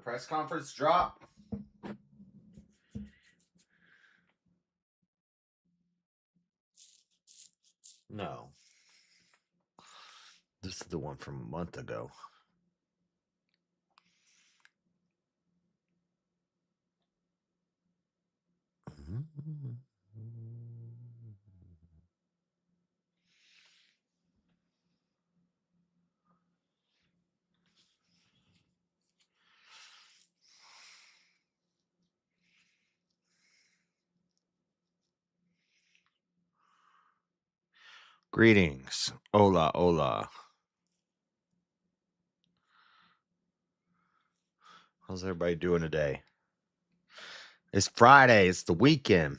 press conference drop. No. This is the one from a month ago. Greetings. Hola, hola. How's everybody doing today? It's Friday. It's the weekend.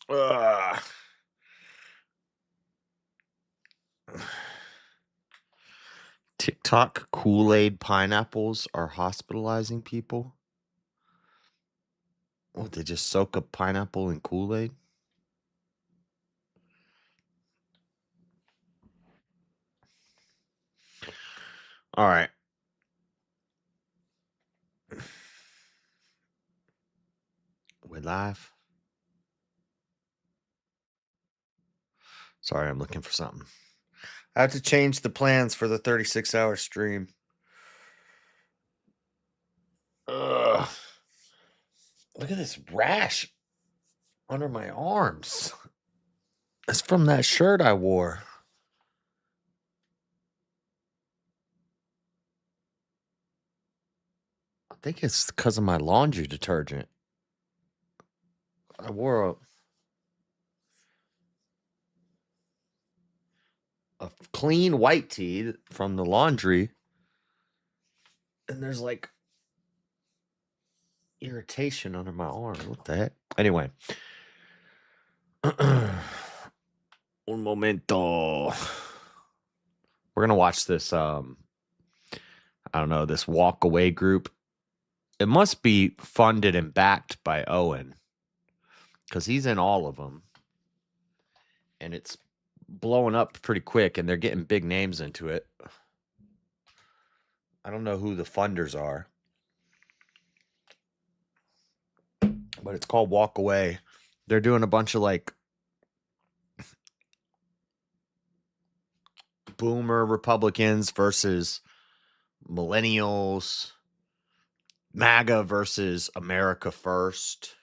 Ugh. TikTok Kool-Aid pineapples are hospitalizing people. What, they just soak a pineapple in Kool-Aid? All right. We're live. Sorry, I'm looking for something. I have to change the plans for the 36-hour stream. Ugh. Look at this rash under my arms. It's from that shirt I wore. I think it's because of my laundry detergent. I wore a clean white tee from the laundry, and there's like irritation under my arm. What the heck? Anyway. Un momento. We're gonna watch this I don't know, this walk away group. It must be funded and backed by Owen, because he's in all of them, and it's blowing up pretty quick, and they're getting big names into it. I don't know who the funders are, but it's called Walk Away. They're doing a bunch of like boomer Republicans versus millennials, MAGA versus America First.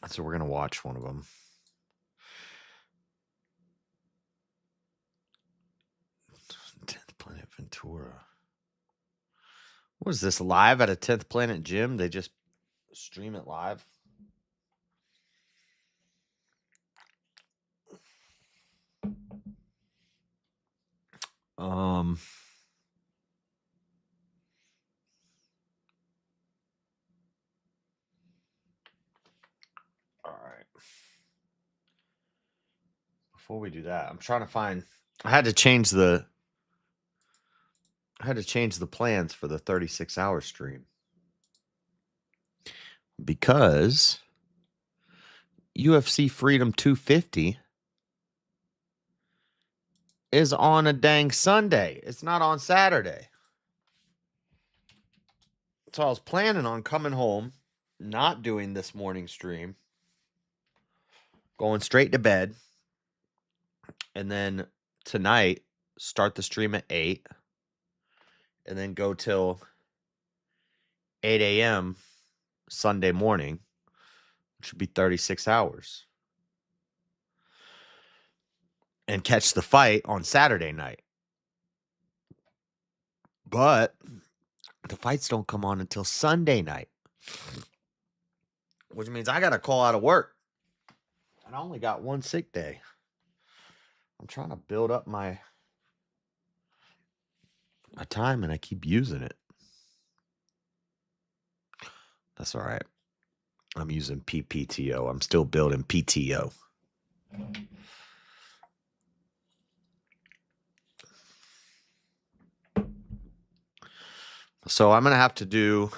So we're going to watch one of them. 10th Planet Ventura. What is this, live at a 10th Planet gym? They just stream it live? All right. Before we do that, I'm trying to find. I had to change the plans for the 36-hour stream, because UFC Freedom 250 is on a dang Sunday. It's not on Saturday. So I was planning on coming home, not doing this morning stream, going straight to bed, and then tonight start the stream at 8, and then go till 8 a.m. Sunday morning, which would be 36 hours. And catch the fight on Saturday night. But the fights don't come on until Sunday night, which means I got to call out of work. And I only got one sick day. I'm trying to build up my time, and I keep using it. That's all right. I'm using PPTO. I'm still building PTO. So I'm going to have to do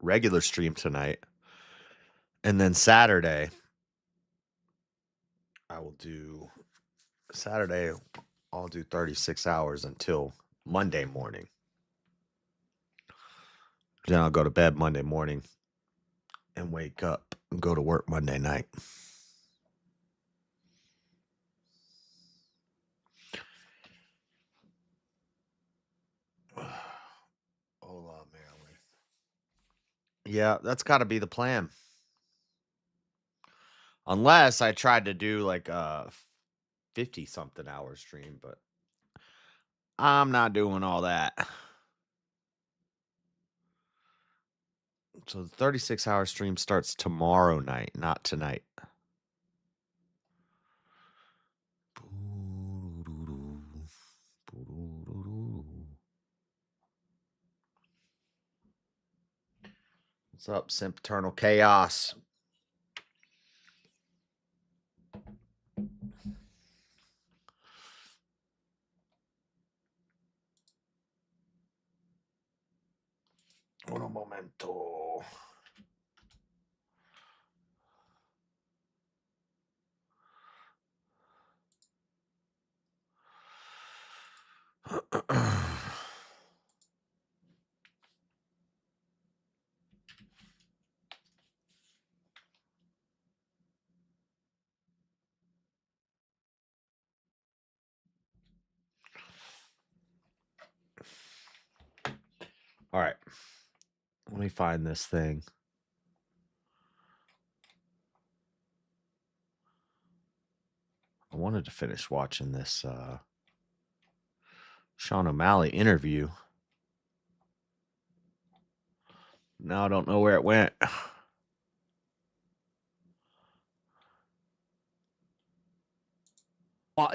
regular stream tonight. And then Saturday, I'll do 36 hours until Monday morning. Then I'll go to bed Monday morning and wake up and go to work Monday night. Hola, Marilyn. Yeah, that's got to be the plan. Unless I tried to do like a 50-something hour stream, but I'm not doing all that. So the 36-hour stream starts tomorrow night, not tonight. What's up, Sempiternal Chaos? Un momento. All right. Let me find this thing. I wanted to finish watching this Sean O'Malley interview. Now I don't know where it went.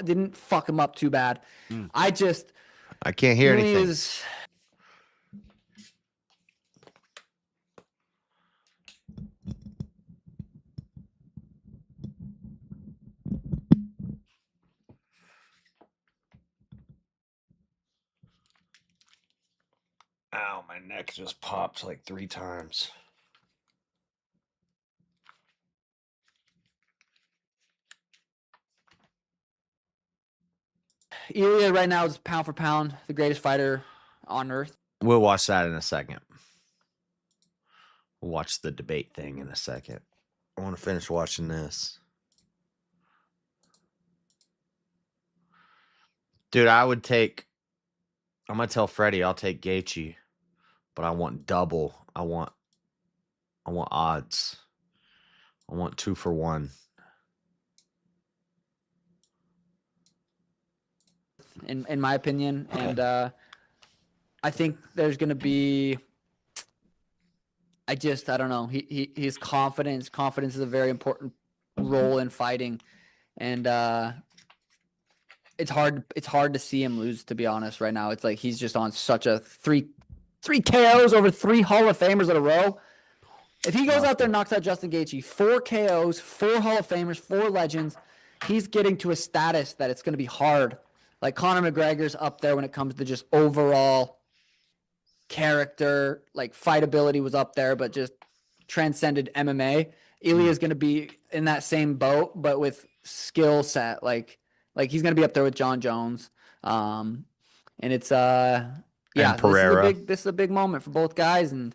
Didn't fuck him up too bad. I can't hear anything. Ow, my neck just popped like 3 times. Ilya right now is pound for pound the greatest fighter on earth. We'll watch that in a second. We'll watch the debate thing in a second. I want to finish watching this. Dude, I'm going to tell Freddie I'll take Gaethje, but I want double. I want odds. I want 2 for 1. In my opinion, and I think there's going to be. I don't know. His confidence. Confidence is a very important role in fighting, and it's hard to see him lose. To be honest, right now, it's like he's just on such a three KOs over 3 Hall of Famers in a row. If he goes out there and knocks out Justin Gaethje, 4 KOs, 4 Hall of Famers, 4 legends, he's getting to a status that it's going to be hard. Like Conor McGregor's up there when it comes to just overall character, like fightability was up there, but just transcended MMA. Ilya is going to be in that same boat, but with skill set. Like he's going to be up there with John Jones. And it's Pereira. This is a big moment for both guys, and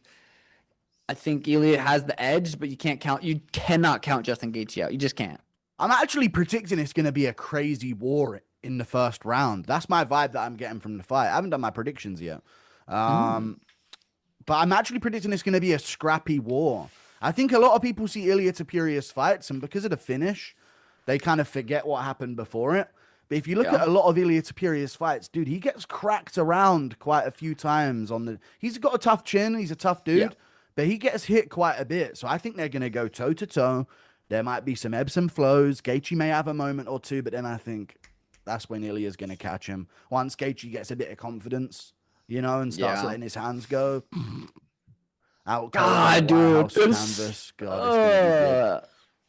I think Ilya has the edge, but you cannot count Justin Gaethje out. You just can't. I'm actually predicting it's going to be a crazy war in the first round. That's my vibe that I'm getting from the fight. I haven't done my predictions yet. But I'm actually predicting it's going to be a scrappy war. I think a lot of people see Ilya Tapiria's fights, and because of the finish, they kind of forget what happened before it. But if you look at a lot of Ilya Tapiria's fights, dude, he gets cracked around quite a few times. He's got a tough chin. He's a tough dude, but he gets hit quite a bit. So I think they're going to go toe-to-toe. There might be some ebbs and flows. Gaethje may have a moment or two, but then I think that's when Ilya's going to catch him. Once Gaethje gets a bit of confidence, and starts letting his hands go. God, dude. Canvas. God, it's going to be good.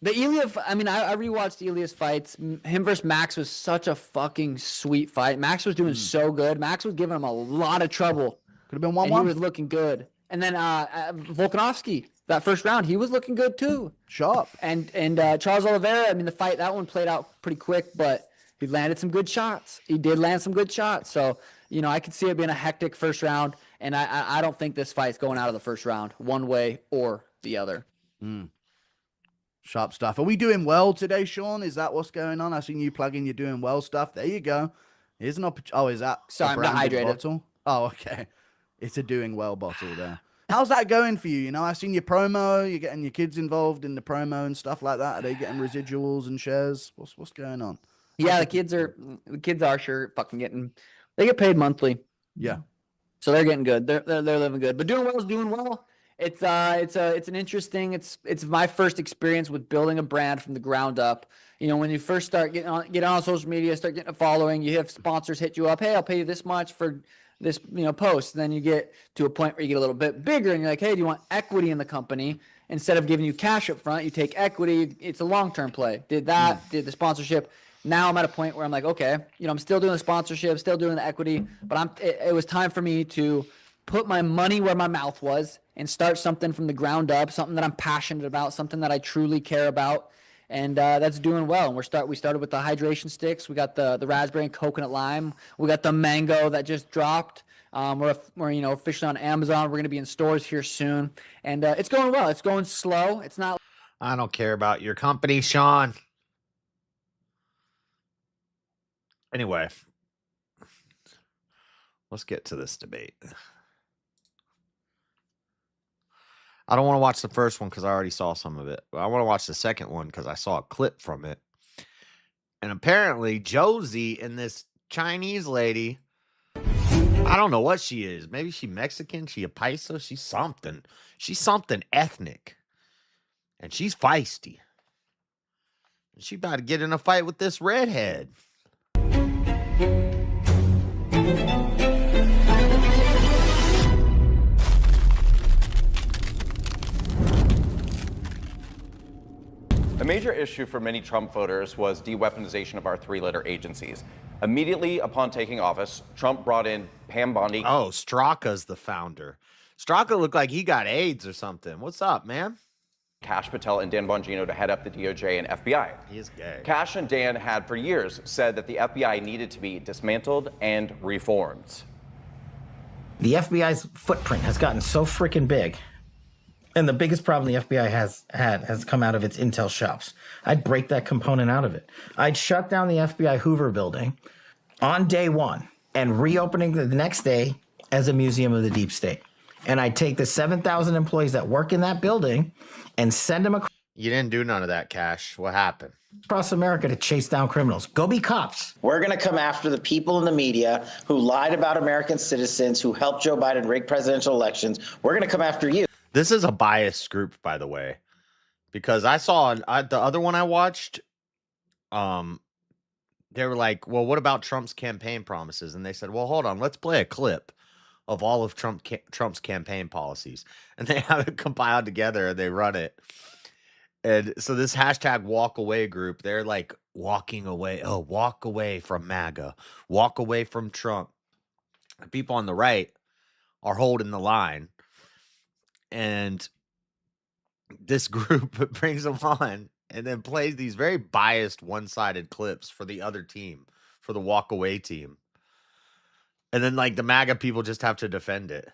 The Ilya, I rewatched Ilya's fights. Him versus Max was such a fucking sweet fight. Max was doing so good. Max was giving him a lot of trouble Could have been and he 1-1. was looking good. And then Volkanovski, that first round, he was looking good too. Sharp. And Charles Oliveira, I mean, the fight, that one played out pretty quick, but he landed some good shots. He did land some good shots. So, you know, I could see it being a hectic first round, and I don't think this fight's going out of the first round one way or the other. Sharp stuff. Are we doing well today, Sean? Is that what's going on? I've seen you plug in your doing well stuff. There you go. Here's an opportunity. Oh, is that Sorry, a I'm branded dehydrated. bottle? Oh, okay. It's a doing well bottle there. How's that going for you? You know, I've seen your promo. You're getting your kids involved in the promo and stuff like that. Are they getting residuals and shares? What's going on? Yeah, the kids are sure fucking getting, they get paid monthly. Yeah. So they're getting good. They're living good. But doing well is doing well. It's an interesting. It's my first experience with building a brand from the ground up. You know, when you first start get on social media, start getting a following, you have sponsors hit you up. Hey, I'll pay you this much for this, you know, post. And then you get to a point where you get a little bit bigger, and you're like, hey, do you want equity in the company? Instead of giving you cash up front, you take equity. It's a long-term play. Did that? Did the sponsorship? Now I'm at a point where I'm like, okay, you know, I'm still doing the sponsorship, still doing the equity, but it was time for me to put my money where my mouth was and start something from the ground up, something that I'm passionate about, something that I truly care about, and that's doing well. And we started with the hydration sticks. We got the raspberry and coconut lime. We got the mango that just dropped. We're you know, officially on Amazon. We're going to be in stores here soon, and it's going well. It's going slow. It's not. I don't care about your company, Sean. Anyway, let's get to this debate. I don't want to watch the first one because I already saw some of it. But I want to watch the second one because I saw a clip from it. And apparently, Josie and this Chinese lady, I don't know what she is. Maybe she Mexican, she a paisa, she's something. She's something ethnic. And she's feisty. And she about to get in a fight with this redhead. A major issue for many Trump voters was de-weaponization of our three-letter agencies. Immediately upon taking office, Trump brought in Pam Bondi. Oh, Straka's the founder. Straka looked like he got AIDS or something. What's up, man? Kash Patel and Dan Bongino to head up the DOJ and FBI. He is gay. Kash and Dan had for years said that the FBI needed to be dismantled and reformed. The FBI's footprint has gotten so freaking big. And the biggest problem the FBI has come out of its intel shops. I'd break that component out of it. I'd shut down the FBI Hoover building on day one and reopening the next day as a museum of the deep state. And I'd take the 7,000 employees that work in that building and send them You didn't do none of that, Cash. What happened? across America to chase down criminals. Go be cops. We're going to come after the people in the media who lied about American citizens, who helped Joe Biden rig presidential elections. We're going to come after you. This is a biased group, by the way, because I saw the other one I watched. They were like, well, what about Trump's campaign promises? And they said, well, hold on, let's play a clip of all of Trump's campaign policies. And they have it compiled together and they run it. And so this hashtag walk away group, they're like walking away. Oh, walk away from MAGA, walk away from Trump. The people on the right are holding the line. And this group brings them on and then plays these very biased one-sided clips for the other team, for the walk away team. And then like the MAGA people just have to defend it.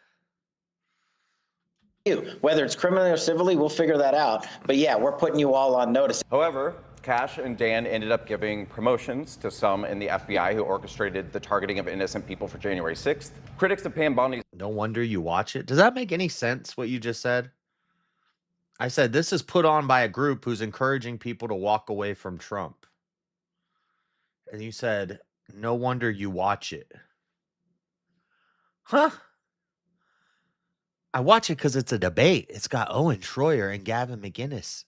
Whether it's criminally or civilly, we'll figure that out. But yeah, we're putting you all on notice. However, Kash and Dan ended up giving promotions to some in the FBI who orchestrated the targeting of innocent people for January 6th. Critics of Pam Bondi's No wonder you watch it. Does that make any sense, what you just said? I said this is put on by a group who's encouraging people to walk away from Trump. And you said, no wonder you watch it. Huh? I watch it because it's a debate. It's got Owen Schroyer and Gavin McInnes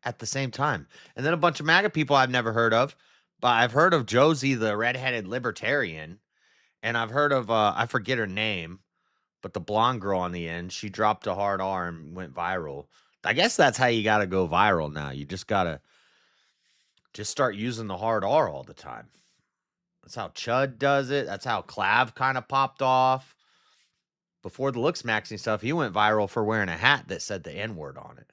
at the same time. And then a bunch of MAGA people I've never heard of. But I've heard of Josie, the redheaded libertarian. And I've heard of, I forget her name, but the blonde girl on the end, she dropped a hard R and went viral. I guess that's how you got to go viral now. You just got to just start using the hard R all the time. That's how Chud does it. That's how Clav kind of popped off. before the looks maxing stuff, he went viral for wearing a hat that said the N-word on it.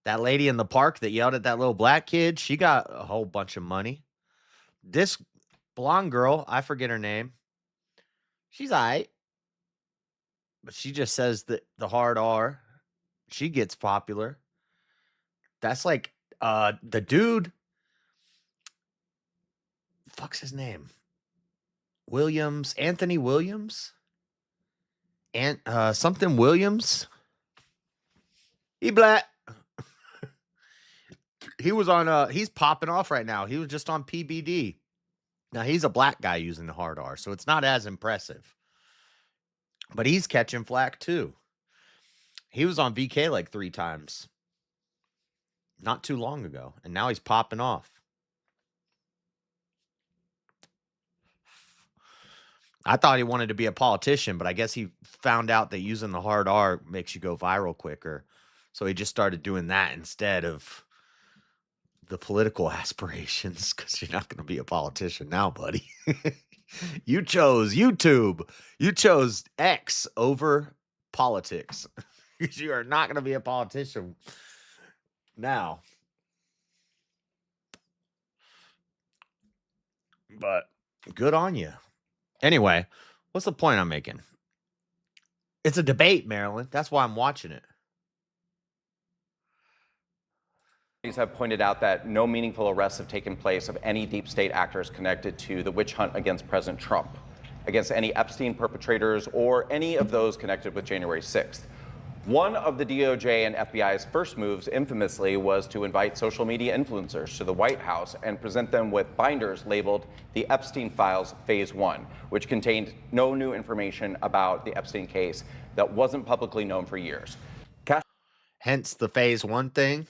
That lady in the park that yelled at that little black kid, she got a whole bunch of money. This blonde girl, I forget her name. She's all right. But she just says the hard R. She gets popular. That's like the dude. Fuck's his name? Williams, Anthony Williams? And something Williams. He black. He was on he's popping off right now. He was just on PBD. Now he's a black guy using the hard R, so it's not as impressive. But he's catching flack too. He was on VK like 3 times not too long ago, and now he's popping off. I thought he wanted to be a politician, but I guess he found out that using the hard R makes you go viral quicker. So he just started doing that instead of the political aspirations, because you're not going to be a politician now, buddy. You chose YouTube. You chose X over politics. You are not going to be a politician now. But good on you. Anyway, what's the point I'm making? It's a debate, Maryland. That's why I'm watching it. Have pointed out that no meaningful arrests have taken place of any deep state actors connected to the witch hunt against President Trump, against any Epstein perpetrators, or any of those connected with January 6th. One of the DOJ and FBI's first moves, infamously, was to invite social media influencers to the White House and present them with binders labeled the Epstein Files Phase 1, which contained no new information about the Epstein case that wasn't publicly known for years. Hence the Phase 1 thing.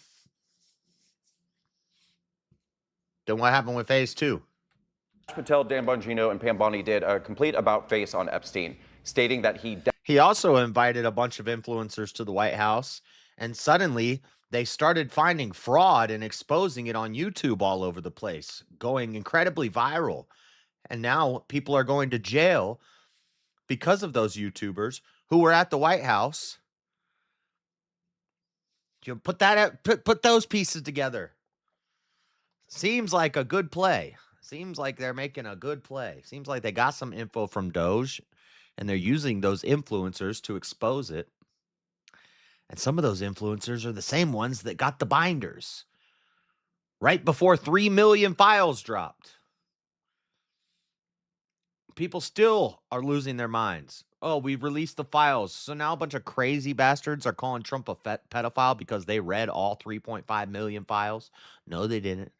Then what happened with Phase 2? Patel, Dan Bongino, and Pam Bondi did a complete about-face on Epstein, stating that he also invited a bunch of influencers to the White House, and suddenly they started finding fraud and exposing it on YouTube all over the place, going incredibly viral. And now people are going to jail because of those YouTubers who were at the White House. You put those pieces together. Seems like a good play. Seems like they're making a good play. Seems like they got some info from Doge, and they're using those influencers to expose it. And some of those influencers are the same ones that got the binders right before 3 million files dropped. People still are losing their minds. Oh, we released the files. So now a bunch of crazy bastards are calling Trump a pedophile because they read all 3.5 million files. No, they didn't.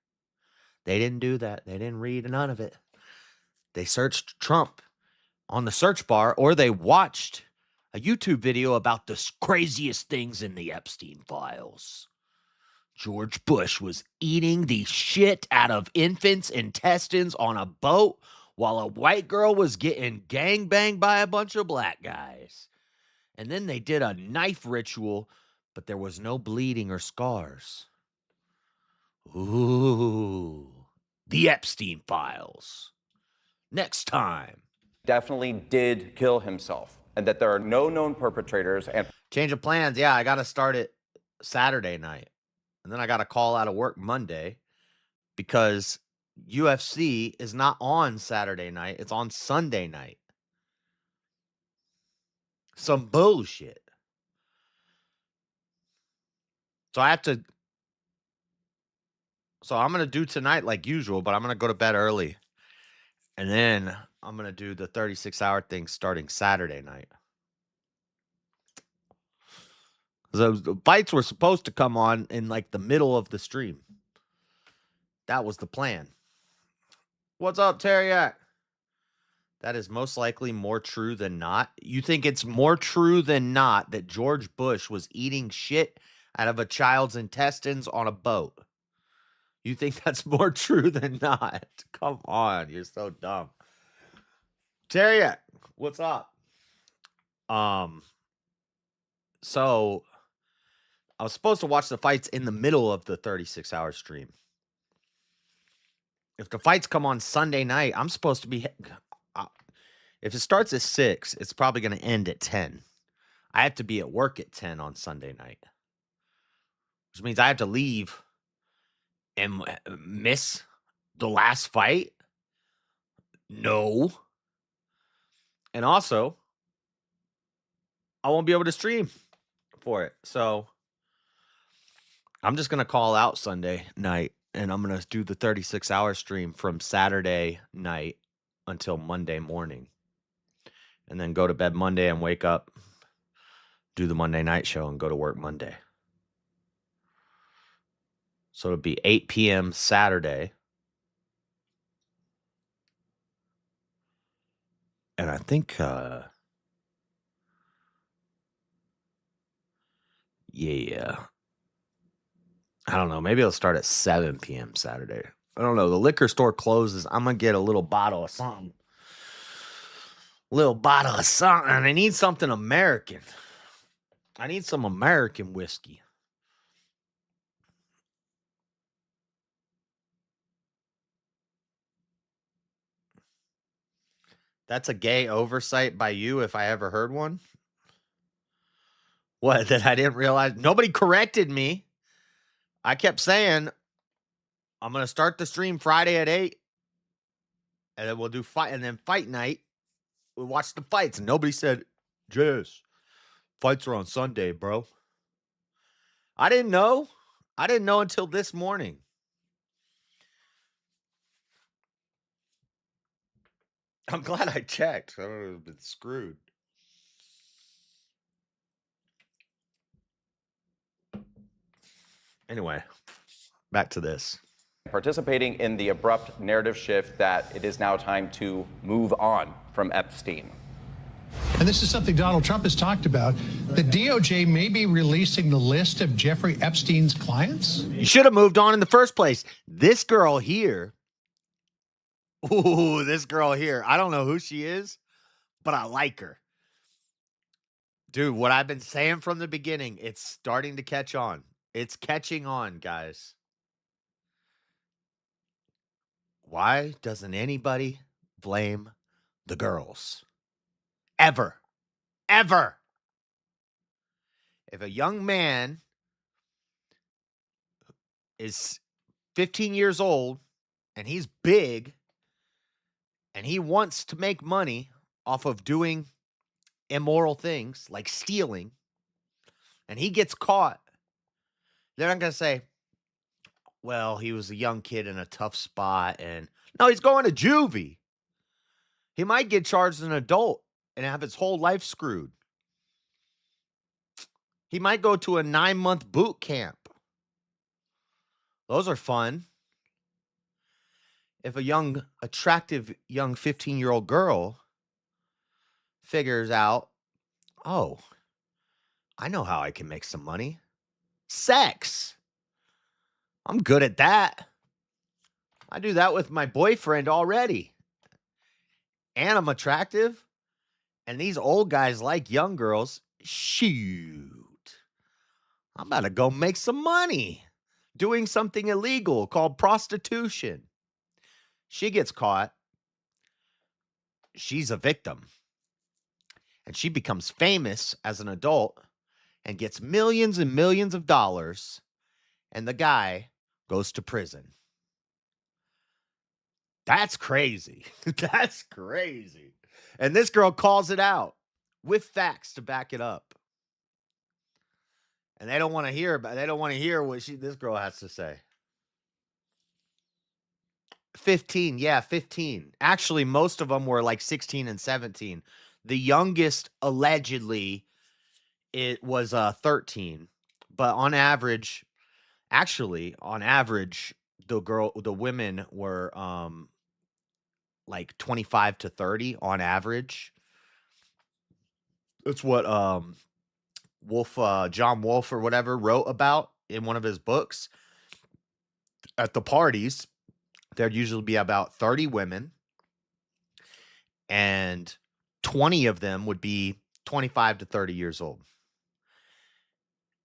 They didn't do that. They didn't read none of it. They searched Trump on the search bar, or they watched a YouTube video about the craziest things in the Epstein files. George Bush was eating the shit out of infants' intestines on a boat while a white girl was getting gangbanged by a bunch of black guys. And then they did a knife ritual, but there was no bleeding or scars. Ooh, the Epstein files. Next time. Definitely did kill himself, and that there are no known perpetrators. And change of plans. Yeah, I got to start it Saturday night. And then I got to call out of work Monday because UFC is not on Saturday night. It's on Sunday night. Some bullshit. So I'm going to do tonight like usual, but I'm going to go to bed early. And then I'm going to do the 36-hour thing starting Saturday night. The fights were supposed to come on in like the middle of the stream. That was the plan. What's up, Terriac? That is most likely more true than not. You think it's more true than not that George Bush was eating shit out of a child's intestines on a boat? You think that's more true than not? Come on, you're so dumb. Terriac, what's up? So I was supposed to watch the fights in the middle of the 36-hour stream. If the fights come on Sunday night, I'm supposed to be... If it starts at 6, it's probably going to end at 10. I have to be at work at 10 on Sunday night, which means I have to leave and miss the last fight. No. And also, I won't be able to stream for it. So I'm just going to call out Sunday night, and I'm going to do the 36-hour stream from Saturday night until Monday morning. And then go to bed Monday and wake up, do the Monday night show, and go to work Monday. So it'll be 8 p.m. Saturday. And I think, yeah. I don't know. Maybe it'll start at 7 p.m. Saturday. I don't know. The liquor store closes. I'm going to get a little bottle of something. I need something American. I need some American whiskey. That's a gay oversight by you if I ever heard one. What, that I didn't realize? Nobody corrected me. I kept saying, I'm going to start the stream Friday at 8. And then we'll do fight. And then fight night, we'll watch the fights. And nobody said, Jess, fights are on Sunday, bro. I didn't know. I didn't know until this morning. I'm glad I checked. I would have been screwed. Anyway, back to this. Participating in the abrupt narrative shift that it is now time to move on from Epstein. And this is something Donald Trump has talked about. The DOJ may be releasing the list of Jeffrey Epstein's clients. You should have moved on in the first place. This girl here. Ooh, this girl here. I don't know who she is, but I like her. Dude, what I've been saying from the beginning, it's starting to catch on. It's catching on, guys. Why doesn't anybody blame the girls? Ever. Ever. If a young man is 15 years old and he's big and he wants to make money off of doing immoral things like stealing, and he gets caught, they're not going to say, well, he was a young kid in a tough spot. And no, he's going to juvie. He might get charged as an adult and have his whole life screwed. He might go to a 9-month boot camp. Those are fun. If a attractive young 15-year-old girl figures out, oh, I know how I can make some money. Sex. I'm good at that. I do that with my boyfriend already. And I'm attractive. And these old guys like young girls. Shoot. I'm about to go make some money doing something illegal called prostitution. She gets caught. She's a victim. And she becomes famous as an adult and gets millions and millions of dollars. And the guy goes to prison. That's crazy. That's crazy. And this girl calls it out with facts to back it up. And they don't want to hear what this girl has to say. 15. Yeah, 15. Actually, most of them were like 16 and 17. The youngest, allegedly, it was 13. But on average, the women were like 25 to 30 on average. That's what John Wolfe or whatever wrote about in one of his books. At the parties, there'd usually be about 30 women, and 20 of them would be 25 to 30 years old.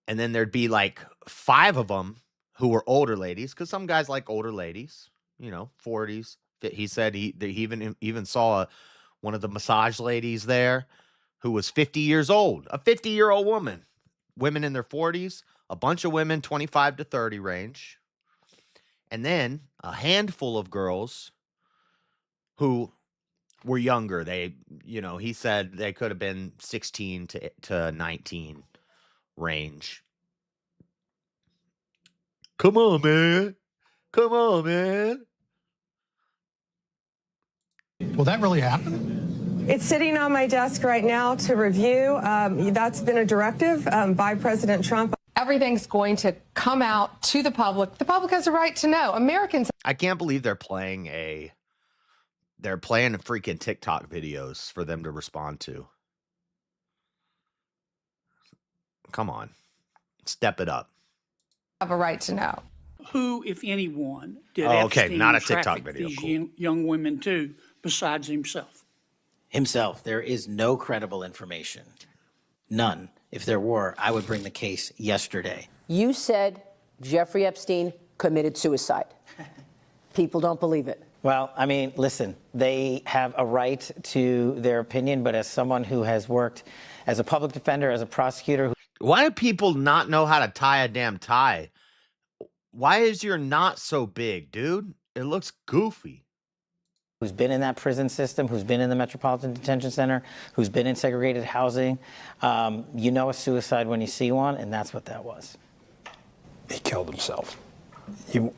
And then there'd be like 5 of them who were older ladies, because some guys like older ladies, 40s. He said he even saw one of the massage ladies there, who was 50 years old, a 50-year-old woman, women in their 40s, a bunch of women 25 to 30 range, and then a handful of girls who were younger. They, he said they could have been 16 to 19 range. Come on, man. Come on, man. Will that really happen? It's sitting on my desk right now to review. That's been a directive by President Trump. Everything's going to come out to the public. The public has a right to know. Americans. I can't believe they're playing freaking TikTok videos for them to respond to. Come on. Step it up. Have a right to know. Who, if anyone, did okay, not a TikTok traffic video. these Cool. young women to, besides himself? Himself. There is no credible information. None. If there were, I would bring the case yesterday. You said Jeffrey Epstein committed suicide. People don't believe it. Well, I mean, listen, they have a right to their opinion, but as someone who has worked as a public defender, as a prosecutor. Why do people not know how to tie a damn tie? Why is your knot so big, dude? It looks goofy. Who's been in that prison system, who's been in the Metropolitan Detention Center, who's been in segregated housing. You know a suicide when you see one, and that's what that was. He killed himself. You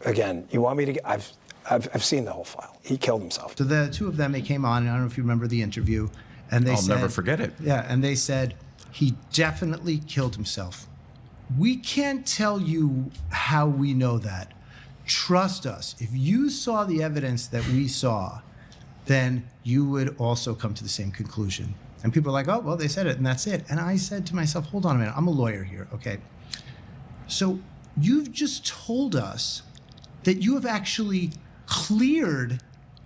want me to? I've seen the whole file. He killed himself. So the two of them, they came on, and I don't know if you remember the interview, and they said, I'll never forget it. Yeah, and they said he definitely killed himself. We can't tell you how we know that. Trust us. If you saw the evidence that we saw, then you would also come to the same conclusion. And people are like, oh, well, they said it, and that's it. And I said to myself, hold on a minute. I'm a lawyer here, okay? So you've just told us that you have actually cleared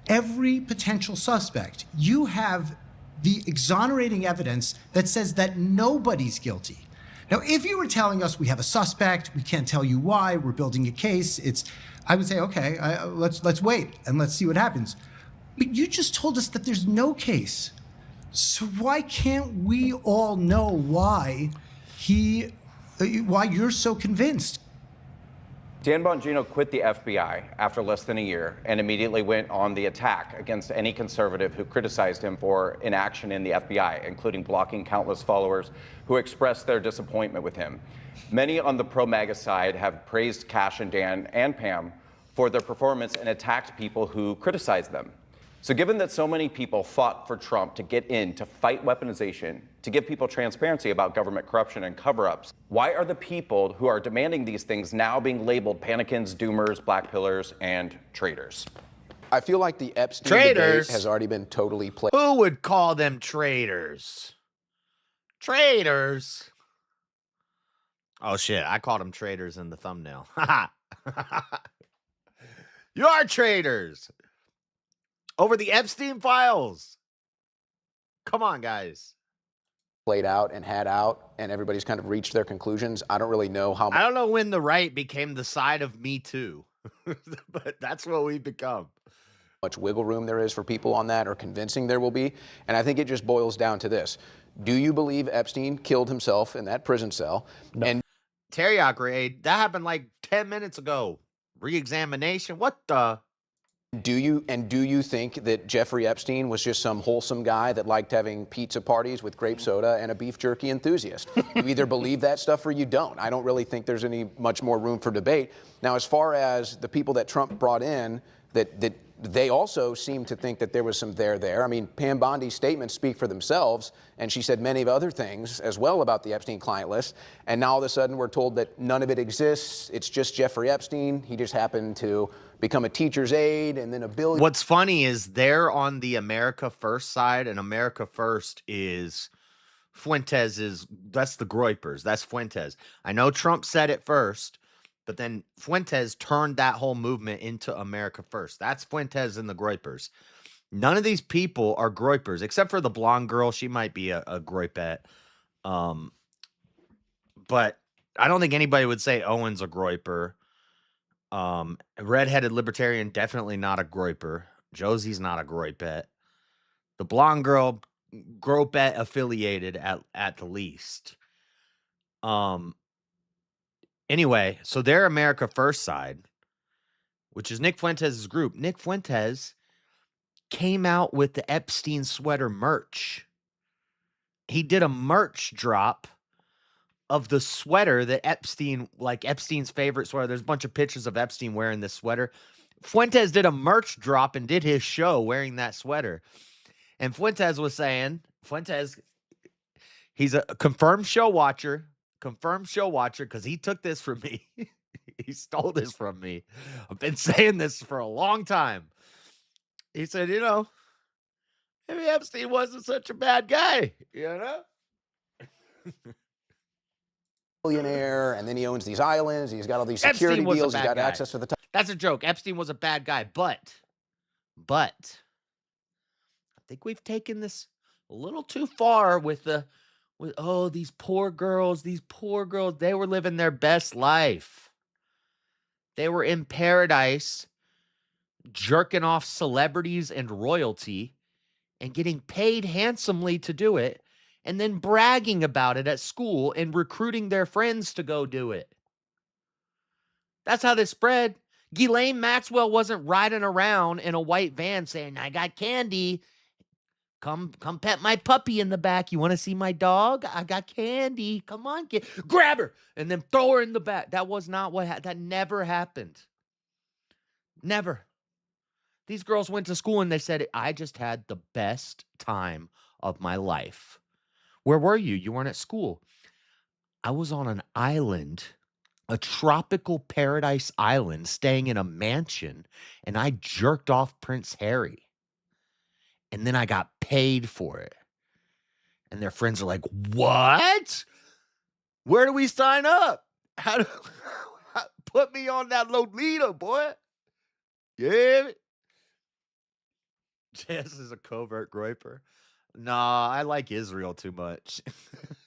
every potential suspect. You have the exonerating evidence that says that nobody's guilty. Now, if you were telling us we have a suspect, we can't tell you why, we're building a case, I would say, okay, let's wait and let's see what happens. But you just told us that there's no case. So why can't we all know why you're so convinced? Dan Bongino quit the FBI after less than a year and immediately went on the attack against any conservative who criticized him for inaction in the FBI, including blocking countless followers who expressed their disappointment with him. Many on the pro-MAGA side have praised Cash and Dan and Pam for their performance and attacked people who criticized them. So given that so many people fought for Trump to get in, to fight weaponization, to give people transparency about government corruption and cover-ups, why are the people who are demanding these things now being labeled panicans, doomers, black pillars, and traitors? I feel like the Epstein debate has already been totally played. Who would call them traitors? Traitors? Oh, shit. I called them traitors in the thumbnail. You are traitors. Over the Epstein files. Come on, guys. Played out and had out, and everybody's kind of reached their conclusions. I don't really know how I don't know when the right became the side of Me Too, but that's what we've become. much wiggle room there is for people on that, or convincing there will be. And I think it just boils down to this. Do you believe Epstein killed himself in that prison cell? No. And Teriyaki raid, that happened like 10 minutes ago. Re-examination, what the? Do you think that Jeffrey Epstein was just some wholesome guy that liked having pizza parties with grape soda and a beef jerky enthusiast? You either believe that stuff or you don't. I don't really think there's any much more room for debate. Now, as far as the people that Trump brought in, that they also seem to think that there was some there. I mean, Pam Bondi's statements speak for themselves, and she said many of other things as well about the Epstein client list. And now all of a sudden we're told that none of it exists. It's just Jeffrey Epstein. He just happened to become a teacher's aide and then a billion. What's funny is they're on the America First side, and America First is Fuentes that's the Groypers. That's Fuentes. I know Trump said it first, but then Fuentes turned that whole movement into America First. That's Fuentes and the Groypers. None of these people are Groypers, except for the blonde girl. She might be a Groypette. But I don't think anybody would say Owen's a Groyper. Redheaded libertarian, definitely not a Groyper. Josie's not a Groypette. The blonde girl, Gropet affiliated at the least. Anyway, so they're America First side, which is Nick Fuentes' group. Nick Fuentes came out with the Epstein sweater merch. He did a merch drop of the sweater that Epstein's favorite sweater. There's a bunch of pictures of Epstein wearing this sweater. Fuentes did a merch drop and did his show wearing that sweater. And Fuentes was saying, he's a confirmed show watcher because he took this from me. He stole this from me. I've been saying this for a long time. He said, maybe Epstein wasn't such a bad guy, Billionaire, and then he owns these islands. He's got all these security deals. He's got access to the top. That's a joke. Epstein was a bad guy, but I think we've taken this a little too far with these poor girls. They were living their best life. They were in paradise, jerking off celebrities and royalty and getting paid handsomely to do it, and then bragging about it at school and recruiting their friends to go do it. That's how this spread. Ghislaine Maxwell wasn't riding around in a white van saying, I got candy. Come pet my puppy in the back. You want to see my dog? I got candy. Come on, grab her and then throw her in the back. That was not that never happened. Never. These girls went to school and they said, I just had the best time of my life. Where were you? You weren't at school. I was on an island, a tropical paradise island, staying in a mansion, and I jerked off Prince Harry. And then I got paid for it. And their friends are like, what? Where do we sign up? Put me on that Lolita, boy. Yeah. Jess is a covert groiper. Nah, I like Israel too much.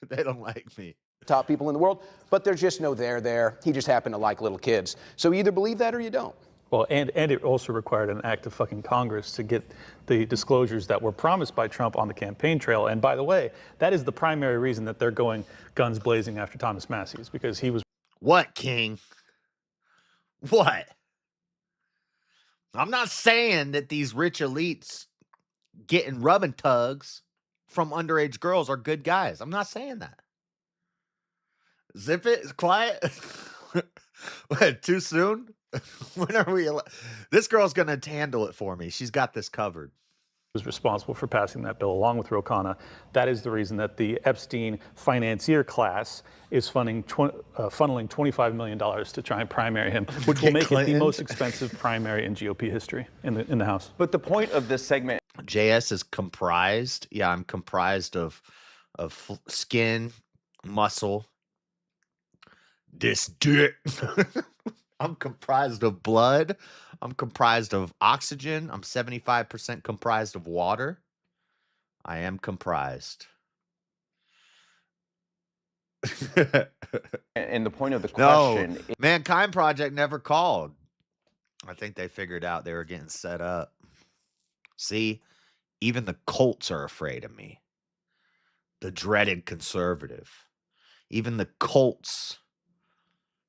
They don't like me. Top people in the world, but there's just no there. He just happened to like little kids. So you either believe that or you don't. Well, and it also required an act of fucking Congress to get the disclosures that were promised by Trump on the campaign trail. And by the way, that is the primary reason that they're going guns blazing after Thomas Massie, is because he was... What, King? What? I'm not saying that these rich elites getting rubbing tugs from underage girls are good guys. I'm not saying that. Zip it. Quiet. What, too soon? When are we? This girl's going to handle it for me. She's got this covered. Was responsible for passing that bill along with Ro Khanna. That is the reason that the Epstein financier class is funneling $25 million to try and primary him, which will make it the most expensive primary in GOP history in the House. But the point of this segment, JS is comprised. Yeah, I'm comprised of skin, muscle, this dick. I'm comprised of blood. I'm comprised of oxygen. I'm 75% comprised of water. I am comprised. and the point of the question... No, Mankind Project never called. I think they figured out they were getting set up. See, even the cults are afraid of me. The dreaded conservative. Even the cults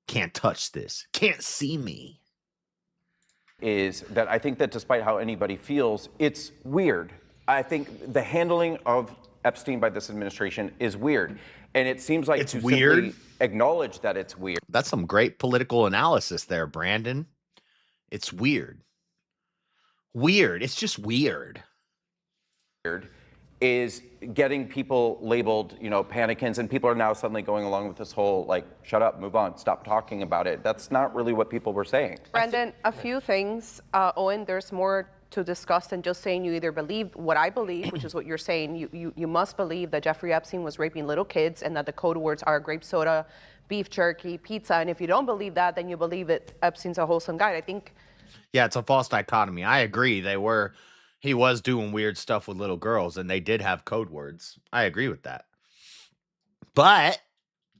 can't touch this. Can't see me. Is that I think that despite how anybody feels, it's weird. I think the handling of Epstein by this administration is weird. And it seems like it's weird. Simply acknowledge that it's weird. That's some great political analysis there, Brandon. It's weird. Weird. It's just weird. Weird is getting people labeled, panicans, and people are now suddenly going along with this whole, shut up, move on, stop talking about it. That's not really what people were saying. Brandon, a few things. Owen, there's more to discuss than just saying you either believe what I believe, which is what you're saying. You must believe that Jeffrey Epstein was raping little kids and that the code words are grape soda, beef jerky, pizza. And if you don't believe that, then you believe that Epstein's a wholesome guy. I think. Yeah, it's a false dichotomy. I agree. He was doing weird stuff with little girls, and they did have code words. I agree with that. But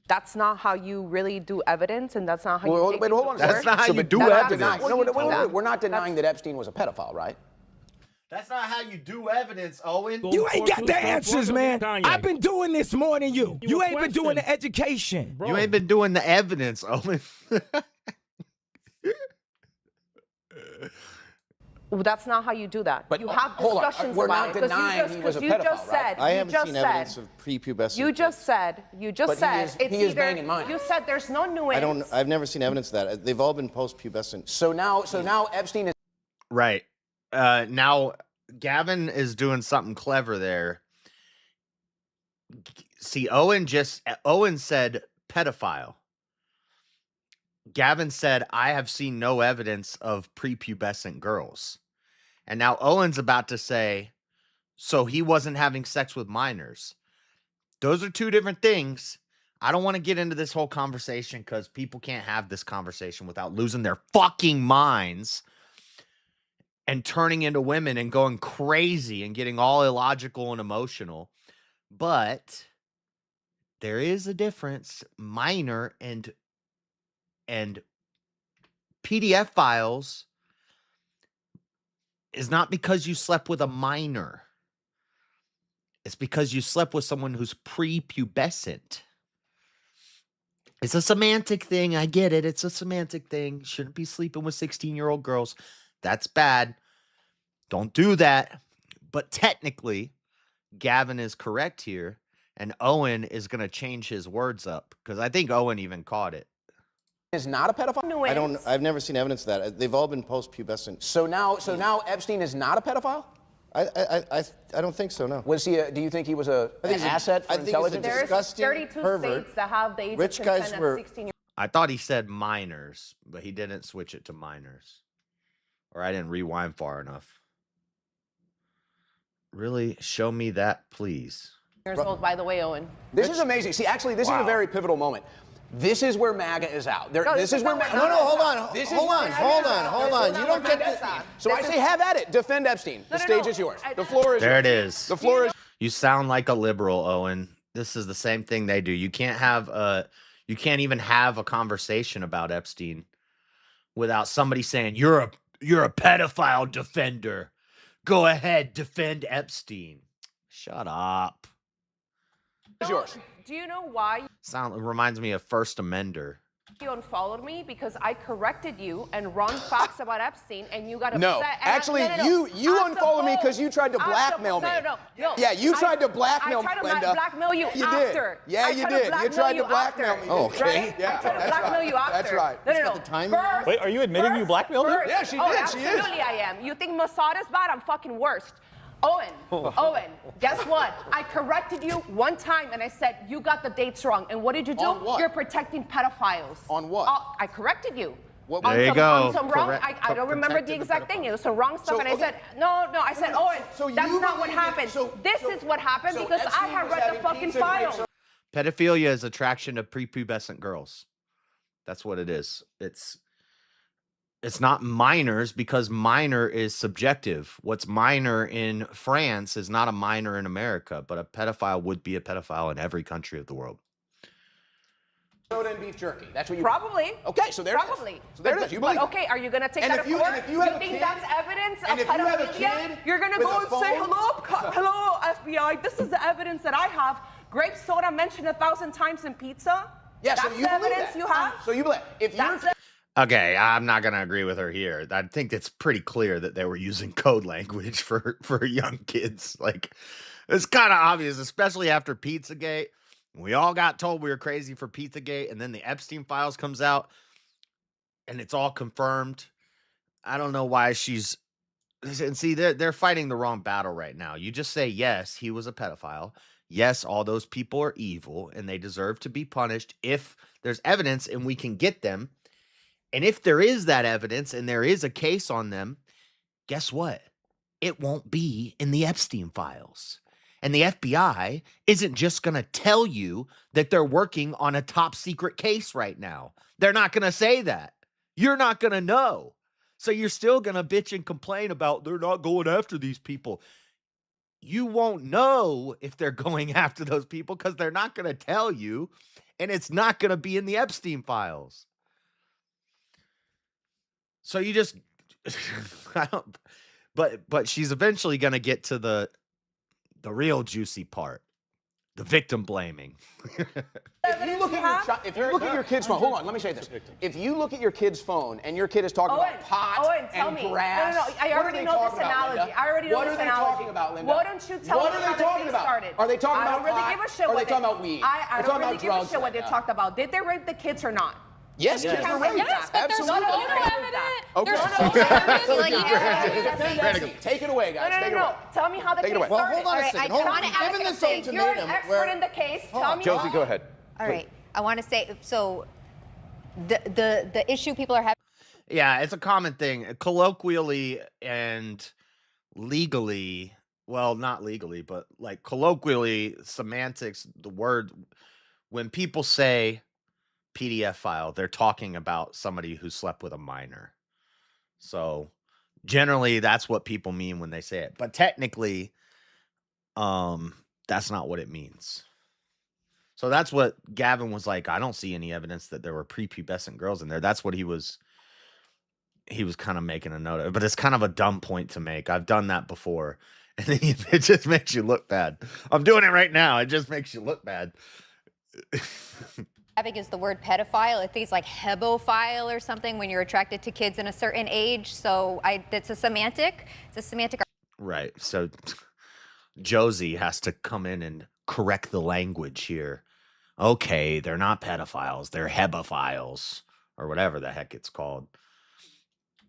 that's not how you really do evidence, and that's not how hold on. That's not how you do evidence. Wait. We're not denying that Epstein was a pedophile, right? That's not how you do evidence, Owen. You ain't got the answers, man. I've been doing this more than you. You ain't been doing the education. You ain't been doing the evidence, Owen. Well, that's not how you do that. But you have hold on, discussions we're about not it. 'Cause denying he was a you pedophile, just right? said, I you haven't just seen said, evidence of prepubescent. You just said But it's he is either, banging mine. You said there's no nuance. I've never seen evidence of that. They've all been post-pubescent. So now Epstein is Right. Now, Gavin is doing something clever there. See, Owen said pedophile. Gavin said, I have seen no evidence of prepubescent girls. And now Owen's about to say, so he wasn't having sex with minors. Those are two different things. I don't want to get into this whole conversation because people can't have this conversation without losing their fucking minds and turning into women and going crazy and getting all illogical and emotional. But there is a difference. Minor and PDF files is not because you slept with a minor. It's because you slept with someone who's prepubescent. It's a semantic thing. I get it. It's a semantic thing. Shouldn't be sleeping with 16-year-old girls. That's bad. Don't do that. But technically, Gavin is correct here, and Owen is going to change his words up because I think Owen even caught it. is not a pedophile? I've never seen evidence of that. They've all been post-pubescent. So now Epstein is not a pedophile? I don't think so, no. Was he do you think he was an asset for intelligence? There's disgusting 32 pervert. states that have the age Rich of guys consent were- at 16 years. I thought he said minors, but he didn't switch it to minors. Or I didn't rewind far enough. Really? Show me that, please. Years old, by the way, Owen. This is amazing. See, actually, this is a very pivotal moment. This is where MAGA is out. This is where MAGA. No, hold on. You don't get this. So I say, have at it. Defend Epstein. The stage is yours. The floor is There yours. it is. The floor is. You sound like a liberal, Owen. This is the same thing they do. You can't even have a conversation about Epstein without somebody saying, you're a pedophile defender. Go ahead, defend Epstein. Shut up. It's yours. Do you know why Reminds me of First Amender. you unfollowed me? Because I corrected you and run facts about Epstein, and you got upset. No, actually, you unfollowed me because you tried to blackmail me. No. Yeah, you tried to blackmail me, I tried to Linda. blackmail you You after. did. Yeah, you did. You tried to blackmail me. Oh, okay. Right? Yeah, I tried to that's blackmail right. you after. That's right. No. the time? First, Wait, are you admitting you blackmailed her? Yeah, she oh, did. She is. Absolutely, I am. You think Mossad is bad? I'm fucking worst. Owen, guess what? I corrected you one time and I said, you got the dates wrong. And what did you do? On what? You're protecting pedophiles. On what? I corrected you. What- On There you some, go. On some wrong, I don't remember the Protected the exact thing. pedophile. It was some wrong stuff. So, and I okay. said, no. I said, Owen, So that's you not what believe it- happened. so- This so- is what happened so because I Epstein had was read the having fucking pizza and grapes. file. Pedophilia is attraction to prepubescent girls. That's what it is. It's not minors because minor is subjective. What's minor in France is not a minor in America, but a pedophile would be a pedophile in every country of the world. Soda and beef jerky. That's what you. Probably. Okay, so there it is. Probably. So there it is. You believe But it. okay, are you gonna take And that if to you- court? and if you have a think kid- that's evidence and of if you have a pedophilia? kid You're gonna with go a and say, phone- hello, FBI. This is the evidence that I have. Grape soda mentioned 1,000 times in pizza. Yeah, That's so you the believe evidence that. you have. So you believe if you're. That's Okay, I'm not going to agree with her here. I think it's pretty clear that they were using code language for young kids. Like, it's kind of obvious, especially after Pizzagate. We all got told we were crazy for Pizzagate, and then the Epstein files comes out, and it's all confirmed. I don't know why she's... And see, they're fighting the wrong battle right now. You just say, yes, he was a pedophile. Yes, all those people are evil, and they deserve to be punished if there's evidence and we can get them. And if there is that evidence and there is a case on them, guess what? It won't be in the Epstein files. And the FBI isn't just going to tell you that they're working on a top secret case right now. They're not going to say that. You're not going to know. So you're still going to bitch and complain about they're not going after these people. You won't know if they're going after those people because they're not going to tell you. And it's not going to be in the Epstein files. So you just, But she's eventually gonna get to the real juicy part, the victim blaming. If you look at your kid's phone, hold on, let me say this. If you look at your kid's phone and your kid is talking about pot and grass, No, I already know this analogy. I already know this analogy. What are they talking about, Linda? Why don't you tell me how the case started? Are they talking I about don't really pot? give a shit Or are what they talking about weed? I don't really give a shit what they talked about. Did they rape the kids or not? Yes, kids were raped. Yes, but there's no evidence. Take it away, guys. Take it away. Tell me how the case started. Well, hold on a second. Hold on. Given this ultimatum, you're an expert in the case. Tell me. Josie, go ahead. All right. I want to say, so the issue people are having. Yeah, it's a common thing. Colloquially and legally, well, not legally, but like colloquially, semantics, the word, when people say PDF file, they're talking about somebody who slept with a minor. So generally that's what people mean when they say it. But technically, that's not what it means. So that's what Gavin was like, I don't see any evidence that there were prepubescent girls in there. That's what he was kind of making a note of. But it's kind of a dumb point to make. I've done that before. And it just makes you look bad. I'm doing it right now. It just makes you look bad. Having is the word pedophile. I think it's like hebophile or something when you're attracted to kids in a certain age. So it's a semantic. It's a semantic. Right. So Josie has to come in and correct the language here. Okay, they're not pedophiles. They're hebophiles or whatever the heck it's called.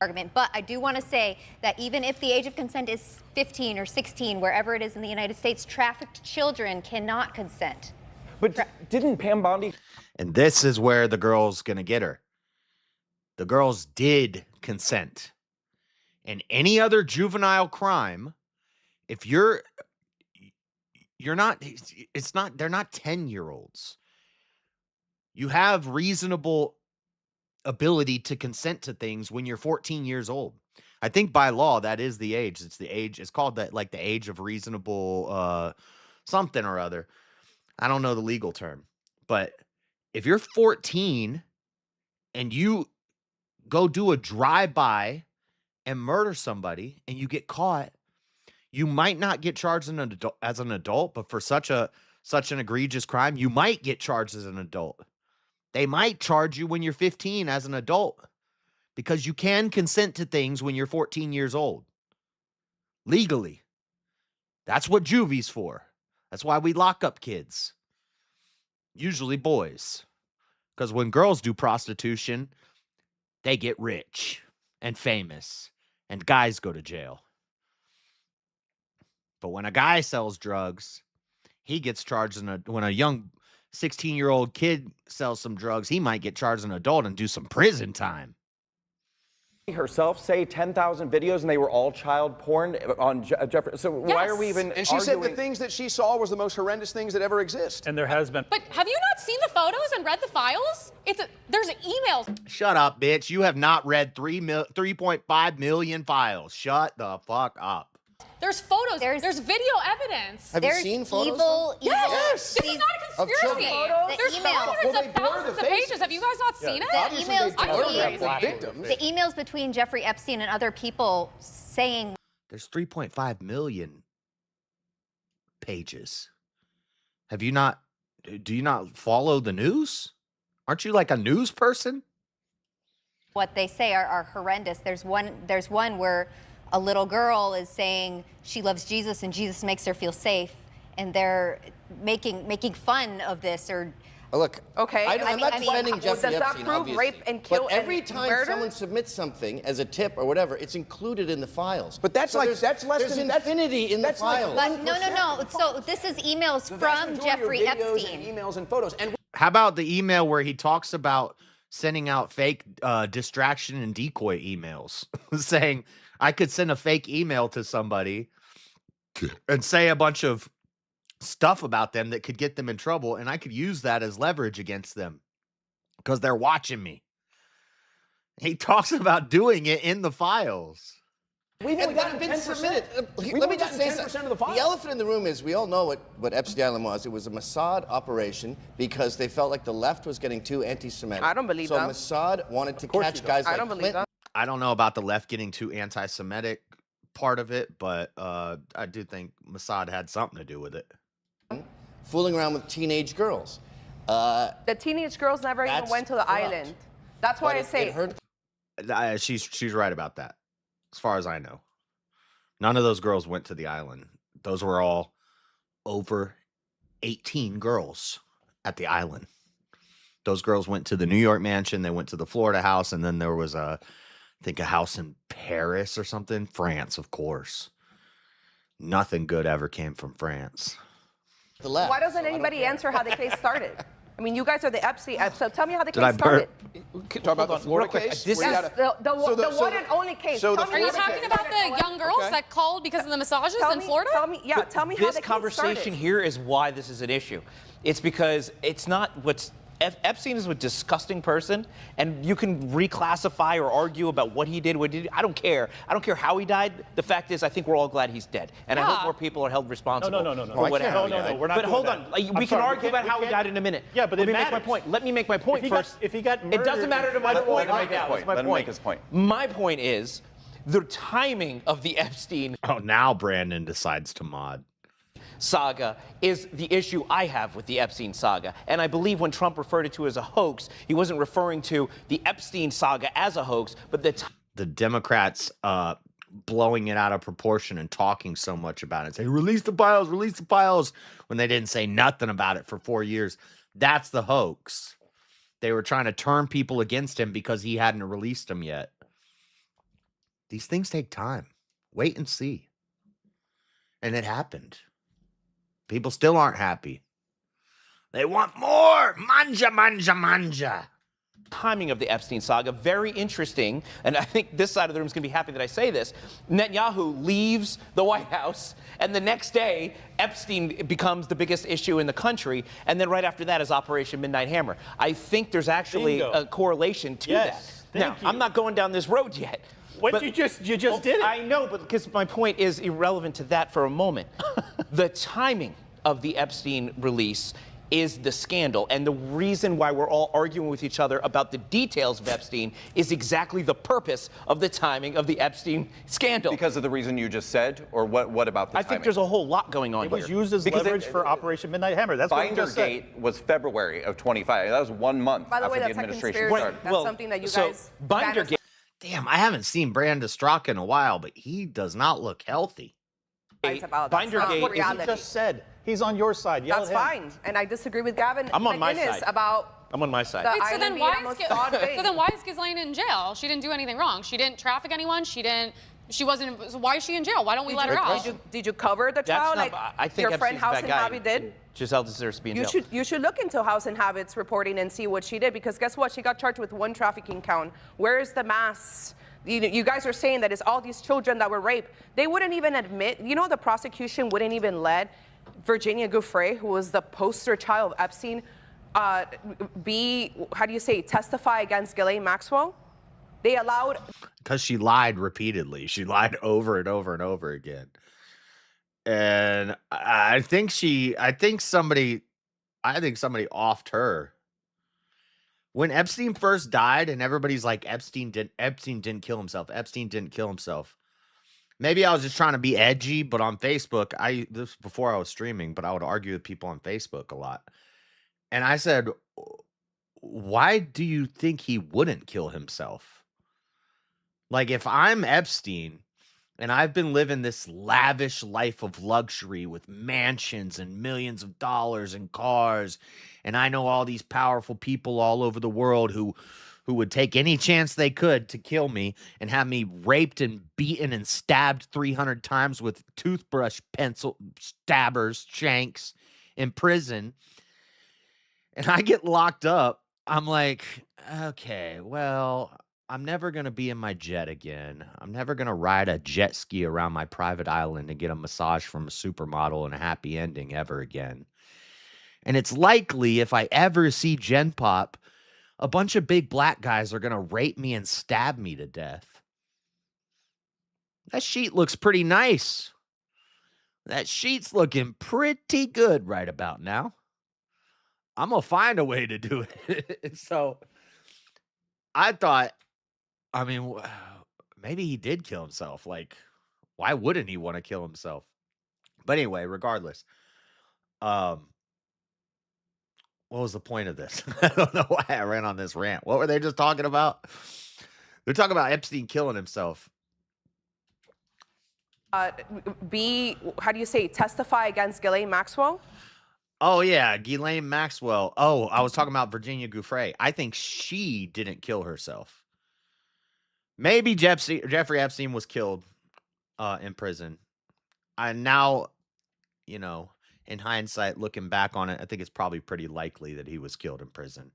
Argument. But I do want to say that even if the age of consent is 15 or 16, wherever it is in the United States, trafficked children cannot consent. But didn't Pam Bondi? And this is where the girl's going to get her. The girls did consent. And any other juvenile crime, if you're not, they're not 10-year-olds. You have reasonable ability to consent to things when you're 14 years old. I think by law, that is the age. It's called that, like the age of reasonable something or other. I don't know the legal term, but if you're 14 and you go do a drive-by and murder somebody and you get caught, you might not get charged as an adult, but for such an egregious crime, you might get charged as an adult. They might charge you when you're 15 as an adult because you can consent to things when you're 14 years old. Legally. That's what juvy's for. That's why we lock up kids. Usually boys. Because when girls do prostitution, they get rich and famous, and guys go to jail. But when a guy sells drugs, he gets charged when a young 16-year-old kid sells some drugs, he might get charged as an adult and do some prison time. Herself say 10,000 videos and they were all child porn on Jeffrey. So why are we even And she said the things that she saw was the most horrendous things that ever exist. And there has been. But have you not seen the photos and read the files? There's emails. Shut up, bitch. You have not read 3.5 million files. Shut the fuck up. There's photos. There's video evidence. Have you seen photos? Yes. This is not a conspiracy. There's hundreds of thousands of pages. Have you guys not seen it? The emails between Jeffrey Epstein and other people saying there's 3.5 million pages. Do you not follow the news? Aren't you like a news person? what they say are horrendous. There's one where a little girl is saying she loves Jesus and Jesus makes her feel safe, and they're making fun of this or. Look, okay. I'm not defending Jeffrey does Epstein, that prove obviously, rape and kill but every and time murder? someone submits something as a tip or whatever, it's included in the files. But that's So like there's- that's less there's than infinity in the that's like files. But no. So this is emails from Jeffrey videos Epstein. and emails and photos. And How about the email where he talks about sending out fake distraction and decoy emails, saying I could send a fake email to somebody and say a bunch of stuff about them that could get them in trouble, and I could use that as leverage against them because they're watching me. He talks about doing it in the files. We've only gotten been 10%. submitted. We've Let only me just gotten say 10% something. of the files. The elephant in the room is we all know what Epstein Island was. It was a Mossad operation because they felt like the left was getting too anti-Semitic. I don't believe so that. Mossad wanted to catch guys I like don't believe Clinton. that. I don't know about the left getting too anti-Semitic, part of it, but I do think Mossad had something to do with it. Fooling around with teenage girls. The teenage girls never even went to the island. That's why I say. She's right about that. As far as I know, none of those girls went to the island. Those were all over 18 girls at the island. Those girls went to the New York mansion. They went to the Florida house, and then there was I think a house in Paris or something. France, of course. Nothing good ever came from France. Why doesn't anybody answer how the case started? I mean, you guys are the Epstein, so tell me how the case started. Talk about the Florida case? Yes, the one and only case. Are you talking about the young girls that called because of the massages in Florida? Tell me how the case started. This conversation here is why this is an issue. It's because it's not what's Epstein is a disgusting person, and you can reclassify or argue about what he did, I don't care. I don't care how he died. The fact is, I think we're all glad he's dead, and I hope more people are held responsible. No. For what happened. No, we're not. But hold on, we can argue about how he died in a minute. Yeah, but let me make my point. Let me make my point first. If he got murdered, it doesn't matter to my point right now. Let him make his point. My point is the timing of the Epstein. Oh, now Brandon decides to mod. Saga is the issue I have with the Epstein saga. And I believe when Trump referred to it as a hoax, he wasn't referring to the Epstein saga as a hoax, but the Democrats blowing it out of proportion and talking so much about it, saying, release the files, when they didn't say nothing about it for 4 years. That's the hoax. They were trying to turn people against him because he hadn't released them yet. These things take time. Wait and see. And it happened. People still aren't happy. They want more. Manja, manja, manja. Timing of the Epstein saga, very interesting. And I think this side of the room is going to be happy that I say this. Netanyahu leaves the White House, and the next day, Epstein becomes the biggest issue in the country. And then right after that is Operation Midnight Hammer. I think there's actually a correlation to that. Now, I'm not going down this road yet. You just did it. I know, but because my point is irrelevant to that for a moment. The timing of the Epstein release is the scandal. And the reason why we're all arguing with each other about the details of Epstein is exactly the purpose of the timing of the Epstein scandal. Because of the reason you just said, or what about the timing? I think there's a whole lot going on here. It was used as leverage for Operation Midnight Hammer. That's what you just said. Bindergate was February of 25. That was 1 month By the way, after the that's a administration conspiracy. started. That's something that you guys... Bindergate. Damn, I haven't seen Brandon Straka in a while, but he does not look healthy. Bindergate is he just said. He's on your side. That's fine. And I disagree with Gavin. I'm on my side. About I'm on my side. Wait, so then why is Ghislaine in jail? She didn't do anything wrong. She didn't traffic anyone. She wasn't. So why is she in jail? Why don't we let her out? Did you cover the trial like I think your friend House and Habit did? Giselle deserves to be in jail. You should look into House and Habit's reporting and see what she did, because guess what? She got charged with 1 trafficking count. Where is the mass? You guys are saying that it's all these children that were raped. They wouldn't even admit. The prosecution wouldn't even let Virginia Giuffre, who was the poster child of Epstein, testify against Ghislaine Maxwell. They allowed, because she lied repeatedly. She lied over and over and over again. And I think somebody offed her. When Epstein first died and everybody's like, Epstein didn't kill himself. Epstein didn't kill himself. Maybe I was just trying to be edgy, but on Facebook, this was before I was streaming, but I would argue with people on Facebook a lot. And I said, why do you think he wouldn't kill himself? Like, if I'm Epstein and I've been living this lavish life of luxury with mansions and millions of dollars and cars, and I know all these powerful people all over the world who would take any chance they could to kill me and have me raped and beaten and stabbed 300 times with toothbrush pencil stabbers, shanks in prison, and I get locked up, I'm like, okay, well, I'm never going to be in my jet again. I'm never going to ride a jet ski around my private island and get a massage from a supermodel and a happy ending ever again. And it's likely if I ever see Gen Pop, a bunch of big black guys are going to rape me and stab me to death. That sheet looks pretty nice. That sheet's looking pretty good right about now. I'm going to find a way to do it. So I thought, maybe he did kill himself. Like, Why wouldn't he want to kill himself? But anyway, regardless, what was the point of this? I don't know why I ran on this rant. What were they just talking about? They're talking about Epstein killing himself. How do you say, testify against Ghislaine Maxwell? Oh, yeah, Ghislaine Maxwell. Oh, I was talking about Virginia Giuffre. I think she didn't kill herself. Maybe Jeffrey Epstein was killed in prison. Now, you know, in hindsight, looking back on it, I think it's probably pretty likely that he was killed in prison.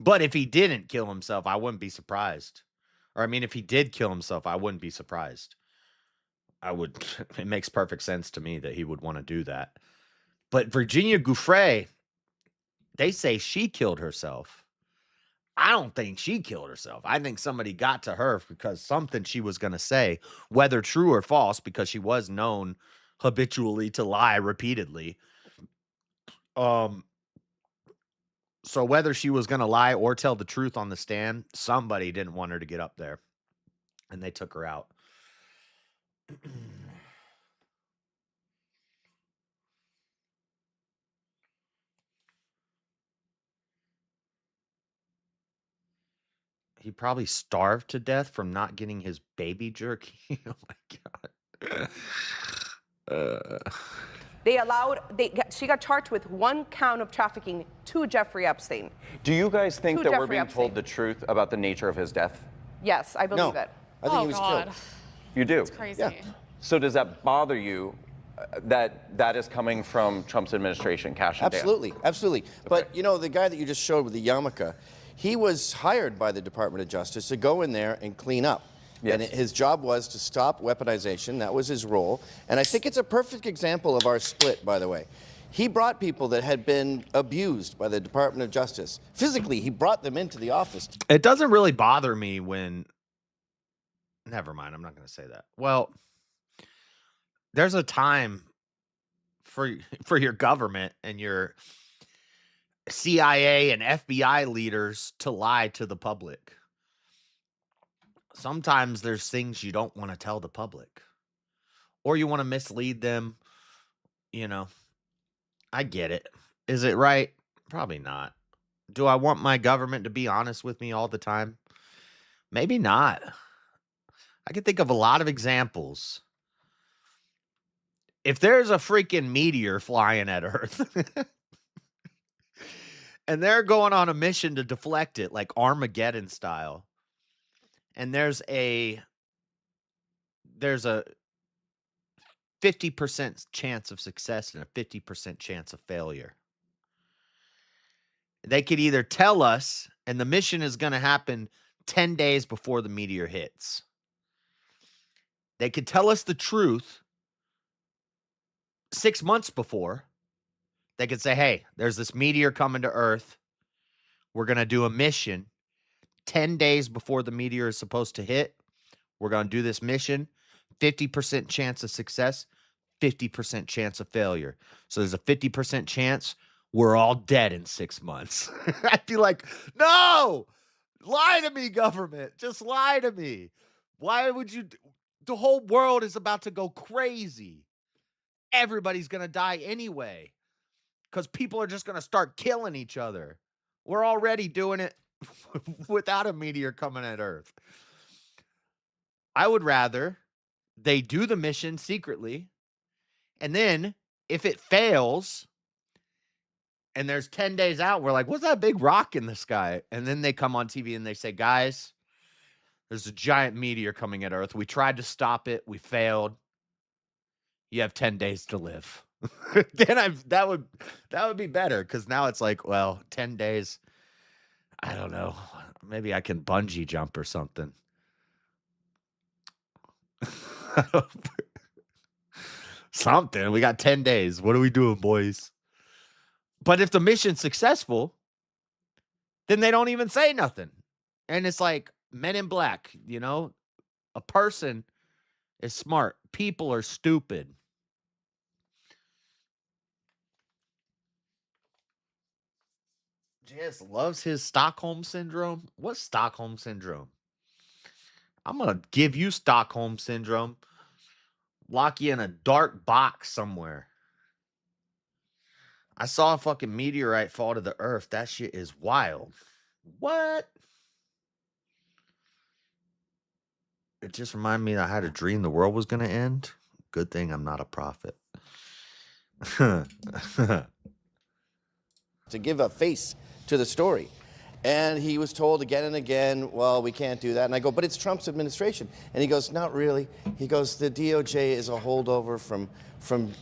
But if he didn't kill himself, I wouldn't be surprised. Or, I mean, if he did kill himself, I wouldn't be surprised. It makes perfect sense to me that he would want to do that. But Virginia Giuffre, they say she killed herself. I don't think she killed herself. I think somebody got to her because something she was going to say, whether true or false, because she was known habitually to lie repeatedly. So whether she was going to lie or tell the truth on the stand, somebody didn't want her to get up there, and they took her out. He probably starved to death from not getting his baby jerky. Oh my God. She got charged with 1 count of trafficking to Jeffrey Epstein. Do you guys think To that we're Jeffrey being Epstein. told the truth about the nature of his death? Yes, I believe No. it. I think he was God. killed. You do? It's crazy. Yeah. So does that bother you that is coming from Trump's administration, Cash and Dan? Absolutely, absolutely. But you know, the guy that you just showed with the yarmulke, he was hired by the Department of Justice to go in there and clean up. Yes. And his job was to stop weaponization. That was his role. And I think it's a perfect example of our split, by the way. He brought people that had been abused by the Department of Justice. Physically, he brought them into the office. It doesn't really bother me when... Never mind, I'm not going to say that. Well, there's a time for your government and your CIA and FBI leaders to lie to the public. Sometimes there's things you don't want to tell the public, or you want to mislead them. You know, I get it. Is it right? Probably not. Do I want my government to be honest with me all the time? Maybe not. I can think of a lot of examples. If there's a freaking meteor flying at Earth and they're going on a mission to deflect it like Armageddon style, and there's a 50% chance of success and a 50% chance of failure. They could either tell us, and the mission is going to happen 10 days before the meteor hits. They could tell us the truth 6 months before. They could say, hey, there's this meteor coming to Earth. We're going to do a mission 10 days before the meteor is supposed to hit. We're going to do this mission. 50% chance of success, 50% chance of failure. So there's a 50% chance we're all dead in 6 months. I'd be like, no, lie to me, government. Just lie to me. Why would you? The whole world is about to go crazy. Everybody's going to die anyway because people are just going to start killing each other. We're already doing it without a meteor coming at Earth. I would rather they do the mission secretly, and then if it fails and there's 10 days out, we're like, what's that big rock in the sky? And then they come on TV and they say, guys, there's a giant meteor coming at Earth. We tried to stop it. We failed. You have 10 days to live. Then that would be better, because now it's like, well, 10 days. I don't know. Maybe I can bungee jump or something. Something. We got 10 days. What are we doing, boys? But if the mission's successful, then they don't even say nothing. And it's like Men in Black, you know? A person is smart. People are stupid. JS loves his Stockholm Syndrome. What's Stockholm Syndrome? I'm going to give you Stockholm Syndrome Lock you in a dark box somewhere. I saw a fucking meteorite fall to the earth. That shit is wild. What? It just reminded me that I had a dream the world was going to end. Good thing I'm not a prophet. To give a face to the story. And he was told again and again, well, we can't do that. And I go, but it's Trump's administration. And he goes, not really. He goes, the DOJ is a holdover from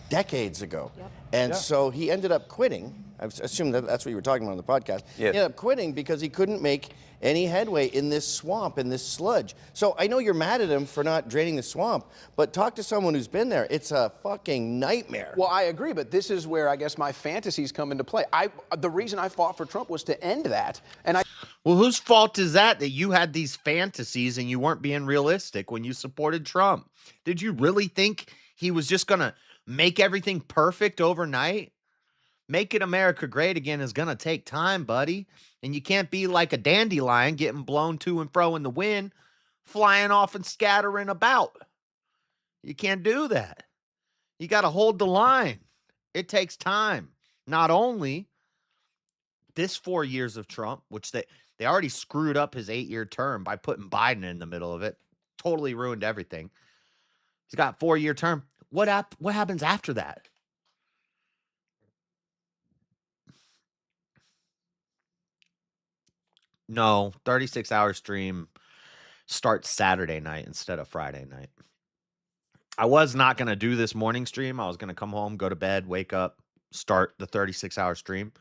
decades ago. Yep. And so he ended up quitting. I assume that that's what you were talking about on the podcast. Yes. He ended up quitting because he couldn't make any headway in this swamp, in this sludge. So I know you're mad at him for not draining the swamp, but talk to someone who's been there. It's a fucking nightmare. Well, I agree, but this is where I guess my fantasies come into play. The reason I fought for Trump was to end that, and Well, whose fault is that you had these fantasies and you weren't being realistic when you supported Trump? Did you really think he was just going to make everything perfect overnight? Making America great again is going to take time, buddy. And you can't be like a dandelion getting blown to and fro in the wind, flying off and scattering about. You can't do that. You got to hold the line. It takes time. Not only this 4 years of Trump, which they already screwed up his 8-year term by putting Biden in the middle of it. Totally ruined everything. He's got a 4-year term. What happens after that? No, 36-hour stream starts Saturday night instead of Friday night. I was not going to do this morning stream. I was going to come home, go to bed, wake up, start the 36-hour stream.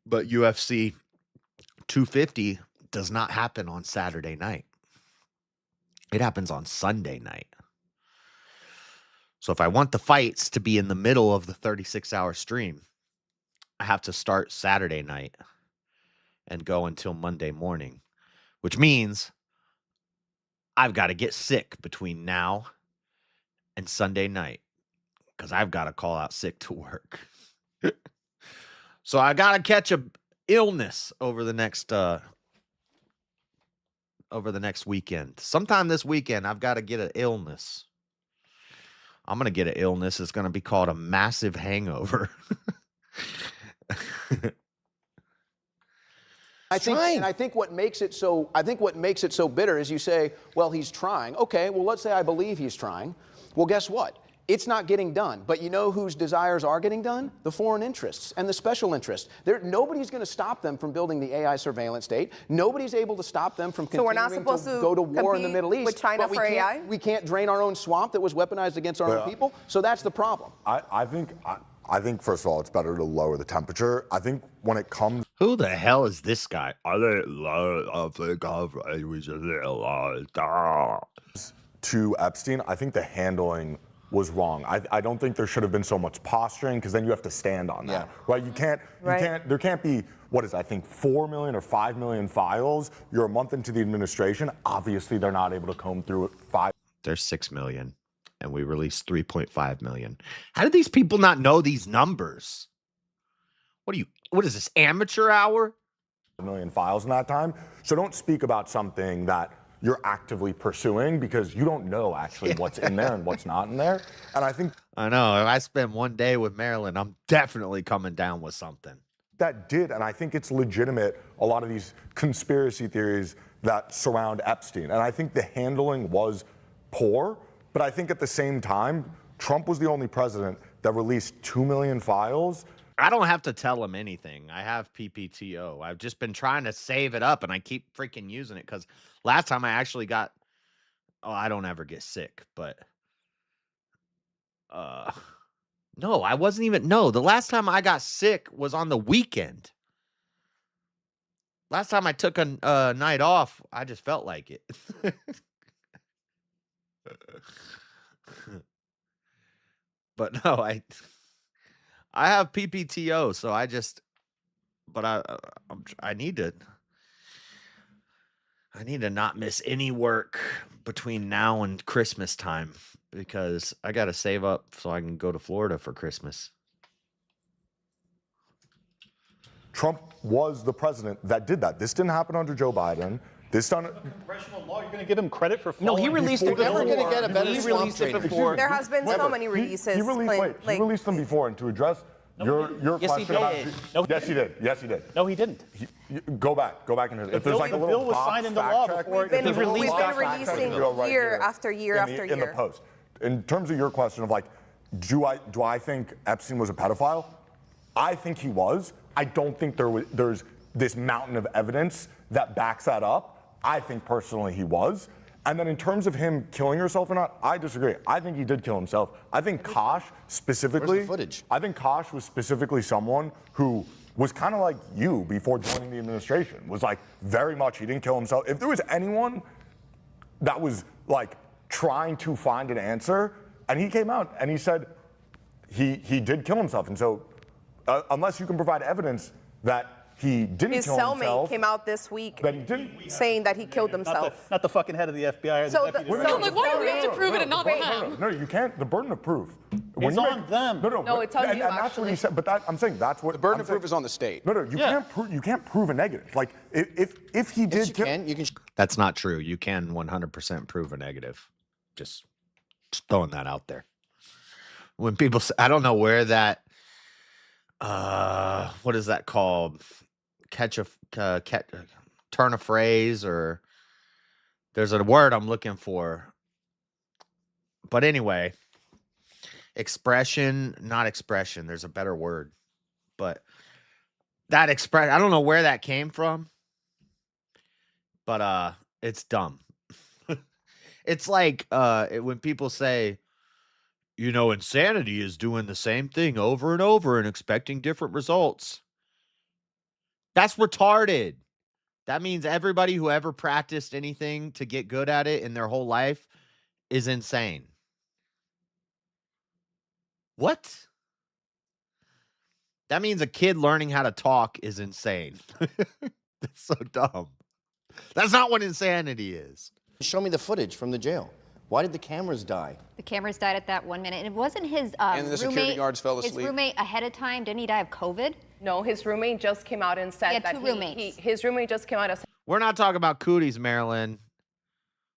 But UFC 250 does not happen on Saturday night. It happens on Sunday night. So if I want the fights to be in the middle of the 36-hour stream, I have to start Saturday night and go until Monday morning, which means I've got to get sick between now and Sunday night because I've got to call out sick to work. So I got to catch a illness over the next weekend. Sometime this weekend, I've got to get an illness. I'm going to get an illness. It's going to be called a massive hangover. I think what makes it so bitter is you say, well, he's trying. Okay, well, let's say I believe he's trying. Well, guess what? It's not getting done. But you know whose desires are getting done? The foreign interests and the special interests. Nobody's going to stop them from building the AI surveillance state. Nobody's able to stop them from continuing to go to war in the Middle East. With China for AI? We can't drain our own swamp that was weaponized against our own people. So that's the problem. I think, first of all, it's better to lower the temperature. I think when it comes... Who the hell is this guy? To Epstein, I think the handling was wrong. I don't think there should have been so much posturing because then you have to stand on that, right? There can't be, 4 million or 5 million files. You're a month into the administration. Obviously, they're not able to comb through it. There's 6 million. And we released 3.5 million. How did these people not know these numbers? What is this, amateur hour? 5 million files in that time. So don't speak about something that you're actively pursuing because you don't know actually what's in there and what's not in there. And I know, if I spend one day with Marilyn, I'm definitely coming down with something. And I think it's legitimate, a lot of these conspiracy theories that surround Epstein. And I think the handling was poor. But I think at the same time, Trump was the only president that released 2 million files. I don't have to tell him anything. I have PPTO. I've just been trying to save it up, and I keep freaking using it because last time I actually got... Oh, I don't ever get sick, but... No, I wasn't even... No, the last time I got sick was on the weekend. Last time I took a night off, I just felt like it. But no, I have PPTO, so I need to not miss any work between now and Christmas time because I got to save up so I can go to Florida for Christmas. Trump was the president that did that. This didn't happen under Joe Biden. This done. Congressional law, you're going to give him credit for No, he following released it before. before. Never gonna get a better He swamp released it trader. before. There has been so many releases. He released them before, and to address your Yes, he question about. did. Yes, he did. Yes, he did. No, he didn't. Go back in his. If there's like a the little bill was box signed into fact law check, before if there's a little We've box been fact check, releasing go right year here after year in the- after in the year. post. In terms of your question of like, do I think Epstein was a pedophile? I think he was. I don't think there's this mountain of evidence that backs that up. I think personally he was. And then in terms of him killing himself or not, I disagree. I think he did kill himself. I think Kosh specifically. Where's the footage? I think Kosh was specifically someone who was kind of like you before joining the administration. Was like very much, he didn't kill himself. If there was anyone that was like trying to find an answer, and he came out and he said he did kill himself. And so unless you can provide evidence that he didn't His kill himself. cellmate came out this week That he didn't. saying that he killed himself. Not the fucking head of the FBI. Or So the the- deputy so- director. Why do we have to prove it and not wait, him? No, you can't. The burden of proof. It's on them. No, it's on and, you, and that's what he actually. said. But I'm saying that's what The burden I'm of proof saying- is on the state. No, you can't prove a negative. Like if he did You kill, can. You can. That's not true. You can 100% prove a negative. Just throwing that out there. When people say, I don't know where that, what is that called? Turn a phrase, or there's a word I'm looking for. But anyway, not expression. There's a better word. But that expression, I don't know where that came from. But it's dumb. It's like when people say, insanity is doing the same thing over and over and expecting different results. That's retarded. That means everybody who ever practiced anything to get good at it in their whole life is insane. What? That means a kid learning how to talk is insane. That's so dumb. That's not what insanity is. Show me the footage from the jail. Why did the cameras die? The cameras died at that 1 minute. And it wasn't his And the security roommate. guards fell His asleep. roommate ahead of time. Didn't he die of COVID? No, his roommate just came out and said He had that two roommates. his roommate just came out and said We're not talking about cooties, Marilyn.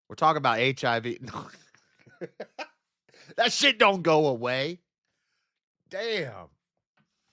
We're talking about HIV. No. That shit don't go away. Damn.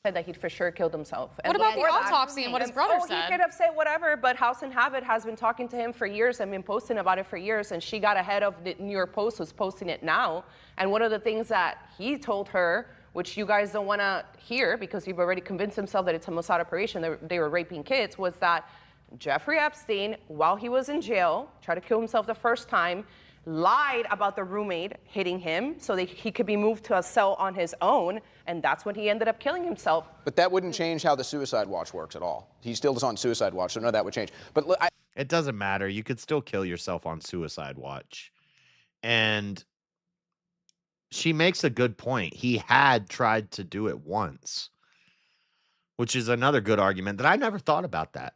that he'd for sure killed himself. What about the autopsy and what his brother said? He could have said whatever, but House and Habit has been talking to him for years and been posting about it for years, and she got ahead of the New York Post, who's posting it now. And one of the things that he told her, which you guys don't want to hear because you've already convinced himself that it's a Mossad operation, they were raping kids, was that Jeffrey Epstein, while he was in jail, tried to kill himself the first time, lied about the roommate hitting him so that he could be moved to a cell on his own, and that's when he ended up killing himself. But that wouldn't change how the suicide watch works at all. He still is on suicide watch, so none of that would change. But look, it doesn't matter. You could still kill yourself on suicide watch. And she makes a good point. He had tried to do it once, which is another good argument that I never thought about that.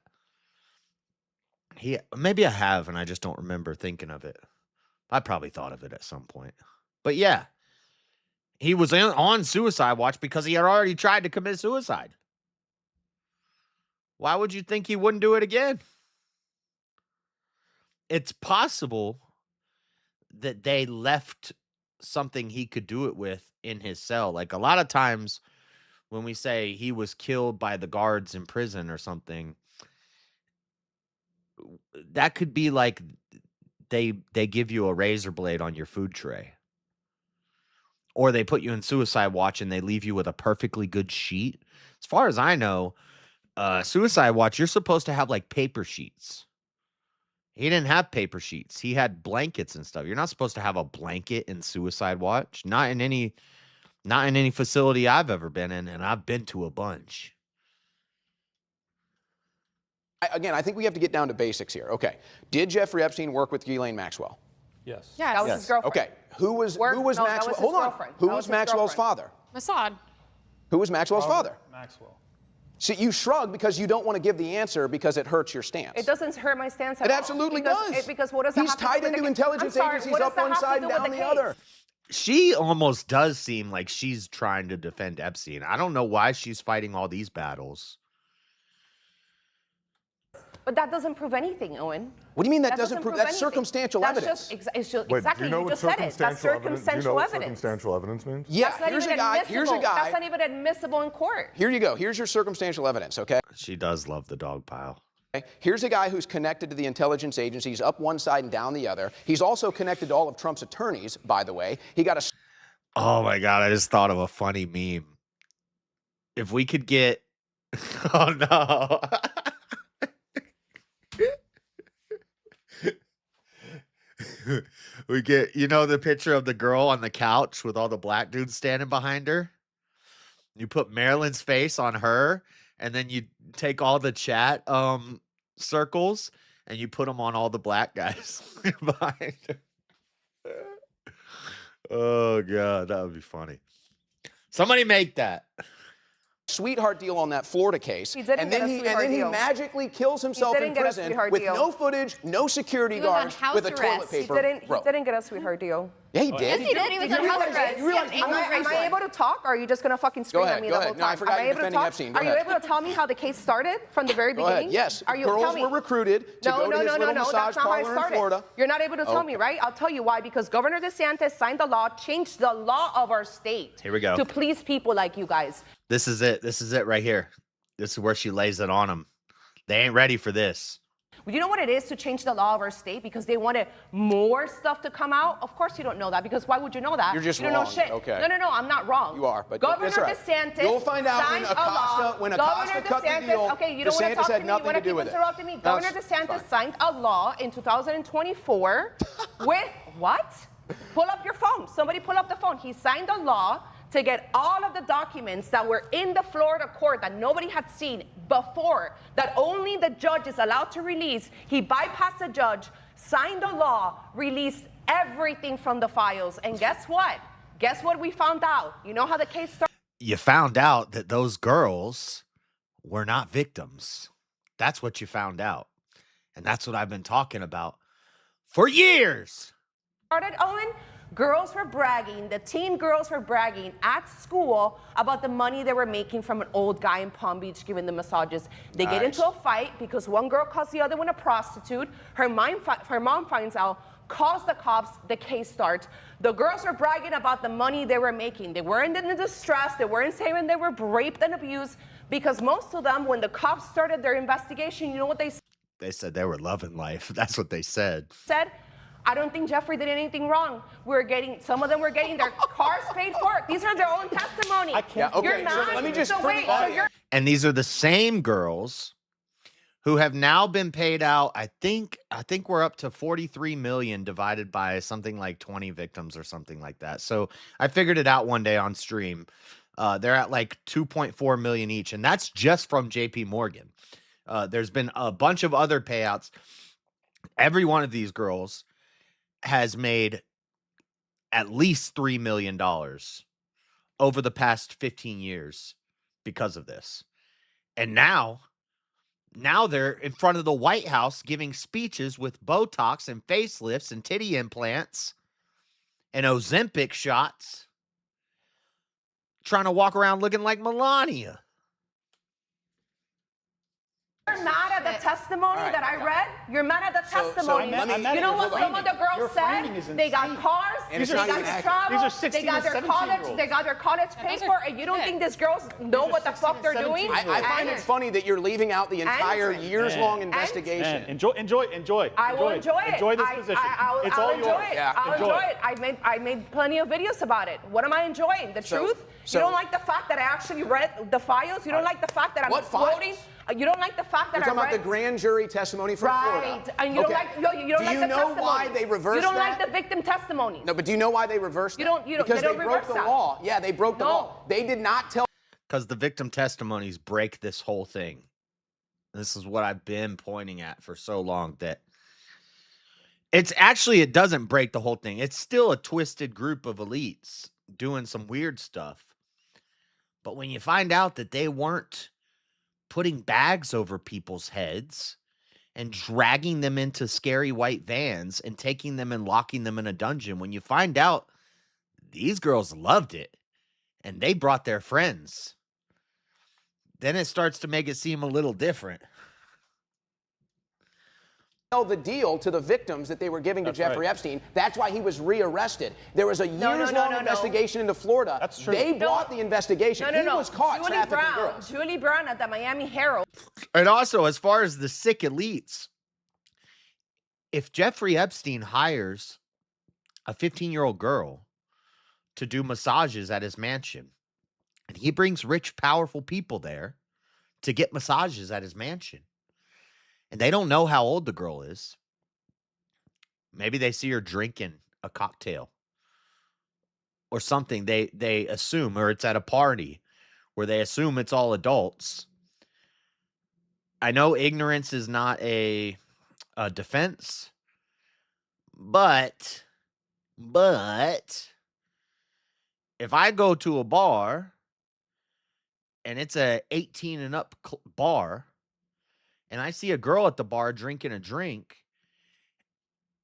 Maybe I have, and I just don't remember thinking of it. I probably thought of it at some point. But yeah, he was on suicide watch because he had already tried to commit suicide. Why would you think he wouldn't do it again? It's possible that they left something he could do it with in his cell. Like a lot of times when we say he was killed by the guards in prison or something, that could be like they give you a razor blade on your food tray. Or they put you in suicide watch and they leave you with a perfectly good sheet. As far as I know, suicide watch, you're supposed to have like paper sheets. He didn't have paper sheets. He had blankets and stuff. You're not supposed to have a blanket in suicide watch. Not in any facility I've ever been in, and I've been to a bunch. again, I think we have to get down to basics here. Okay, did Jeffrey Epstein work with Ghislaine Maxwell? Yes. Yes. That was his girlfriend. Okay, who was No, that Maxwell? was his Hold on. girlfriend. Who That was was his Maxwell's girlfriend. father? Mossad. Who was Maxwell's father? Maxwell. See, you shrug because you don't want to give the answer because it hurts your stance. It doesn't hurt my stance at It all. absolutely Because does. Because what does that He's have to do tied with into the intelligence I'm sorry, agencies what does up that one have to side do and with down the case? other. She almost does seem like she's trying to defend Epstein. I don't know why she's fighting all these battles. But that doesn't prove anything, Owen. What do you mean that doesn't prove? That's anything. circumstantial That's evidence. It's just Wait, exactly. do you know You what just said it. That's circumstantial what evidence. circumstantial evidence means? Yeah, That's not here's even a guy. admissible. Here's a guy. That's not even admissible in court. Here you go. Here's your circumstantial evidence, okay? She does love the dog pile. Here's a guy who's connected to the intelligence agencies up one side and down the other. He's also connected to all of Trump's attorneys, by the way. He got a... Oh my God, I just thought of a funny meme. If we could get... Oh no. We get, you know, the picture of the girl on the couch with all the black dudes standing behind her? You put Marilyn's face on her, and then you take all the chat circles and you put them on all the black guys behind her. Oh God, that would be funny. Somebody make that. Sweetheart deal on that Florida case, He didn't and get then a he sweetheart and then deal. he magically kills himself didn't in get a prison sweetheart with deal. no footage, no security He was on guards, house with a toilet arrest. paper. He Bro. didn't get a sweetheart deal. Yeah, he did. Yes, he did. He was on house arrest. You realize- Yeah, Am I able to talk, or are you just going to fucking scream ahead, at me go the ahead. whole No, I time? forgot Am I you're able to defending talk? Epstein. Go Are you ahead. able to tell me how the case started from the very Go beginning? ahead. Yes, Are you girls tell me? were recruited to No, go to his little massage that's not how it parlor in started. Florida. You're not able to tell me, Okay. right? I'll tell you why. Because Governor DeSantis signed the law, changed the law of our state. Here we go. To please people like you guys. This is it. This is it right here. This is where she lays it on them. They ain't ready for this. You know what it is to change the law of our state because they wanted more stuff to come out? Of course you don't know that because why would you know that? You're just you don't wrong. know shit. Okay. No, I'm not wrong. You are, but Governor that's all right. DeSantis You'll find out when signed a law. When Acosta cut the deal, Okay, you don't want to DeSantis talk to had me. You nothing want to to do keep with it. interrupting me. That's Governor DeSantis fine. signed a law in 2024 with what? Pull up your phone. Somebody pull up the phone. He signed a law to get all of the documents that were in the Florida court that nobody had seen before, that only the judge is allowed to release. He bypassed the judge, signed a law, released everything from the files. And guess what? Guess what we found out? You know how the case started? You found out that those girls were not victims. That's what you found out. And that's what I've been talking about for years. Owen, girls were bragging, the teen girls were bragging at school about the money they were making from an old guy in Palm Beach giving them massages. They get into a fight because one girl calls the other one a prostitute. Her mom finds out, calls the cops, the case starts. The girls were bragging about the money they were making. They weren't in distress. They weren't saying they were raped and abused because most of them, when the cops started their investigation, you know what they said? They said they were loving life. That's what they said. I don't think Jeffrey did anything wrong. Some of them were getting their cars paid for. These are their own testimony. Yeah, okay, You're so not. let me just so wait, so you're And these are the same girls who have now been paid out. I think we're up to 43 million divided by something like 20 victims or something like that. So I figured it out one day on stream. They're at like 2.4 million each, and that's just from JP Morgan. There's been a bunch of other payouts. Every one of these girls has made at least $3 million over the past 15 years because of this. And now they're in front of the White House giving speeches with Botox and facelifts and titty implants and Ozempic shots, trying to walk around looking like Melania. You're mad at the testimony that I read? You're mad at the testimony. You know what some of the girls said? They got cars, they got travel, they got their college paid for, and you don't think these girls know what the fuck they're doing? I find it funny that you're leaving out the entire years-long investigation. Enjoy. I will enjoy it. Enjoy this position. It's all yours. I'll enjoy it. I made plenty of videos about it. What am I enjoying? The truth? You don't like the fact that I actually read the files? You don't like the fact that I'm quoting? You don't like the fact that You're talking about the grand jury testimony from Florida. Right. And you don't like the testimony. Do you know why they reversed You don't that? like the victim testimony. No, but do you know why they reversed that? Because they broke the law. Yeah, they broke the law. They did not tell. Because the victim testimonies break this whole thing. This is what I've been pointing at for so long, that it doesn't break the whole thing. It's still a twisted group of elites doing some weird stuff. But when you find out that they weren't putting bags over people's heads and dragging them into scary white vans and taking them and locking them in a dungeon, when you find out these girls loved it and they brought their friends, then it starts to make it seem a little different. the deal to the victims that they were giving to Jeffrey Epstein. That's why he was rearrested. There was a years-long investigation into Florida. That's true. They brought the investigation. He was caught trafficking girls. Julie Brown at the Miami Herald. And also, as far as the sick elites, if Jeffrey Epstein hires a 15-year-old girl to do massages at his mansion, and he brings rich, powerful people there to get massages at his mansion, and they don't know how old the girl is. Maybe they see her drinking a cocktail or something. They assume, or it's at a party where they assume it's all adults. I know ignorance is not a defense, but if I go to a bar and it's a 18 and up bar, and I see a girl at the bar drinking a drink,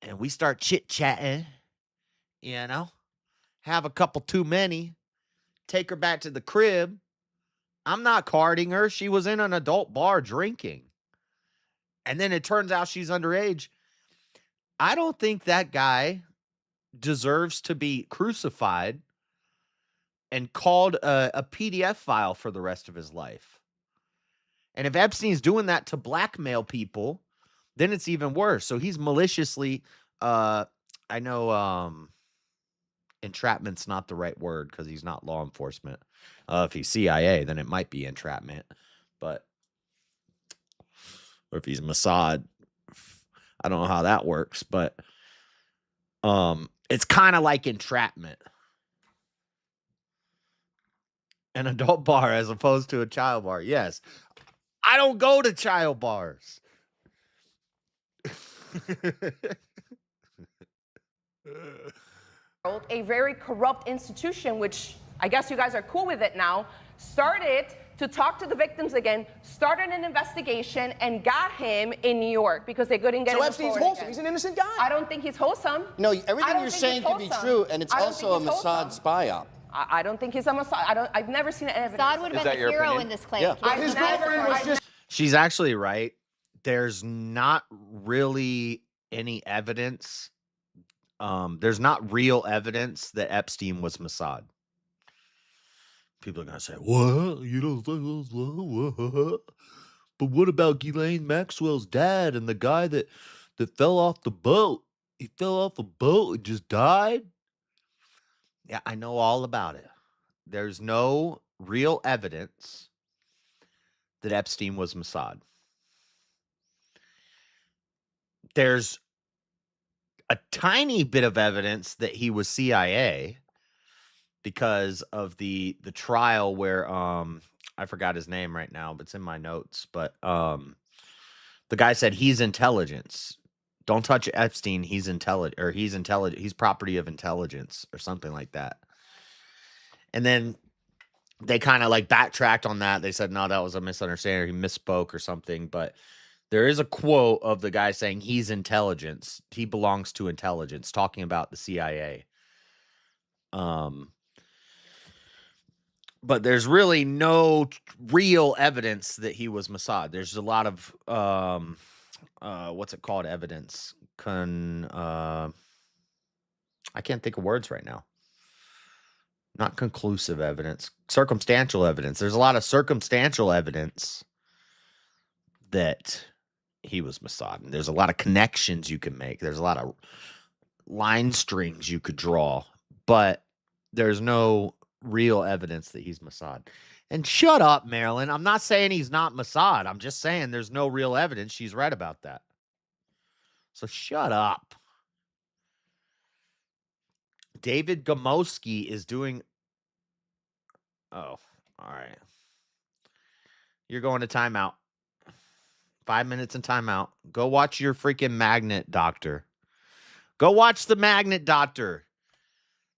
and we start chit-chatting, have a couple too many, take her back to the crib, I'm not carding her. She was in an adult bar drinking. And then it turns out she's underage. I don't think that guy deserves to be crucified and called a PDF file for the rest of his life. And if Epstein's doing that to blackmail people, then it's even worse. So he's maliciously, I know entrapment's not the right word because he's not law enforcement. If he's CIA, then it might be entrapment. But, or if he's Mossad, I don't know how that works. But it's kind of like entrapment. An adult bar as opposed to a child bar. Yes. I don't go to child bars. A very corrupt institution, which I guess you guys are cool with it now, started to talk to the victims again, started an investigation, and got him in New York because they couldn't get him. So Epstein's wholesome. Again. He's an innocent guy. I don't think he's wholesome. No, everything you're saying could be true, and it's also a Mossad spy op. I don't think he's a Mossad. I've never seen evidence. Mossad would have been the hero in this claim. Yeah. She's actually right. There's not really any evidence. There's not real evidence that Epstein was Mossad. People are going to say, what? You don't think what? But what about Ghislaine Maxwell's dad and the guy that fell off the boat? He fell off the boat and just died? Yeah, I know all about it. There's no real evidence that Epstein was Mossad. There's a tiny bit of evidence that he was CIA because of the trial where I forgot his name right now, but it's in my notes. But the guy said he's intelligence. Don't touch Epstein. He's intelligent, or he's intelligent. He's property of intelligence, or something like that. And then they kind of like backtracked on that. They said, no, that was a misunderstanding. He misspoke or something. But there is a quote of the guy saying he's intelligence. He belongs to intelligence, talking about the CIA. But there's really no real evidence that he was Mossad. There's a lot of what's it called? Evidence. I can't think of words right now. Not conclusive evidence. Circumstantial evidence. There's a lot of circumstantial evidence that he was Mossad. And there's a lot of connections you can make. There's a lot of line strings you could draw. But there's no real evidence that he's Mossad. And shut up, Marilyn. I'm not saying he's not Mossad. I'm just saying there's no real evidence. She's right about that. So shut up. David Gamoski is doing... Oh, all right. You're going to timeout. 5 minutes in timeout. Go watch your freaking Magnet Doctor. Go watch the Magnet Doctor.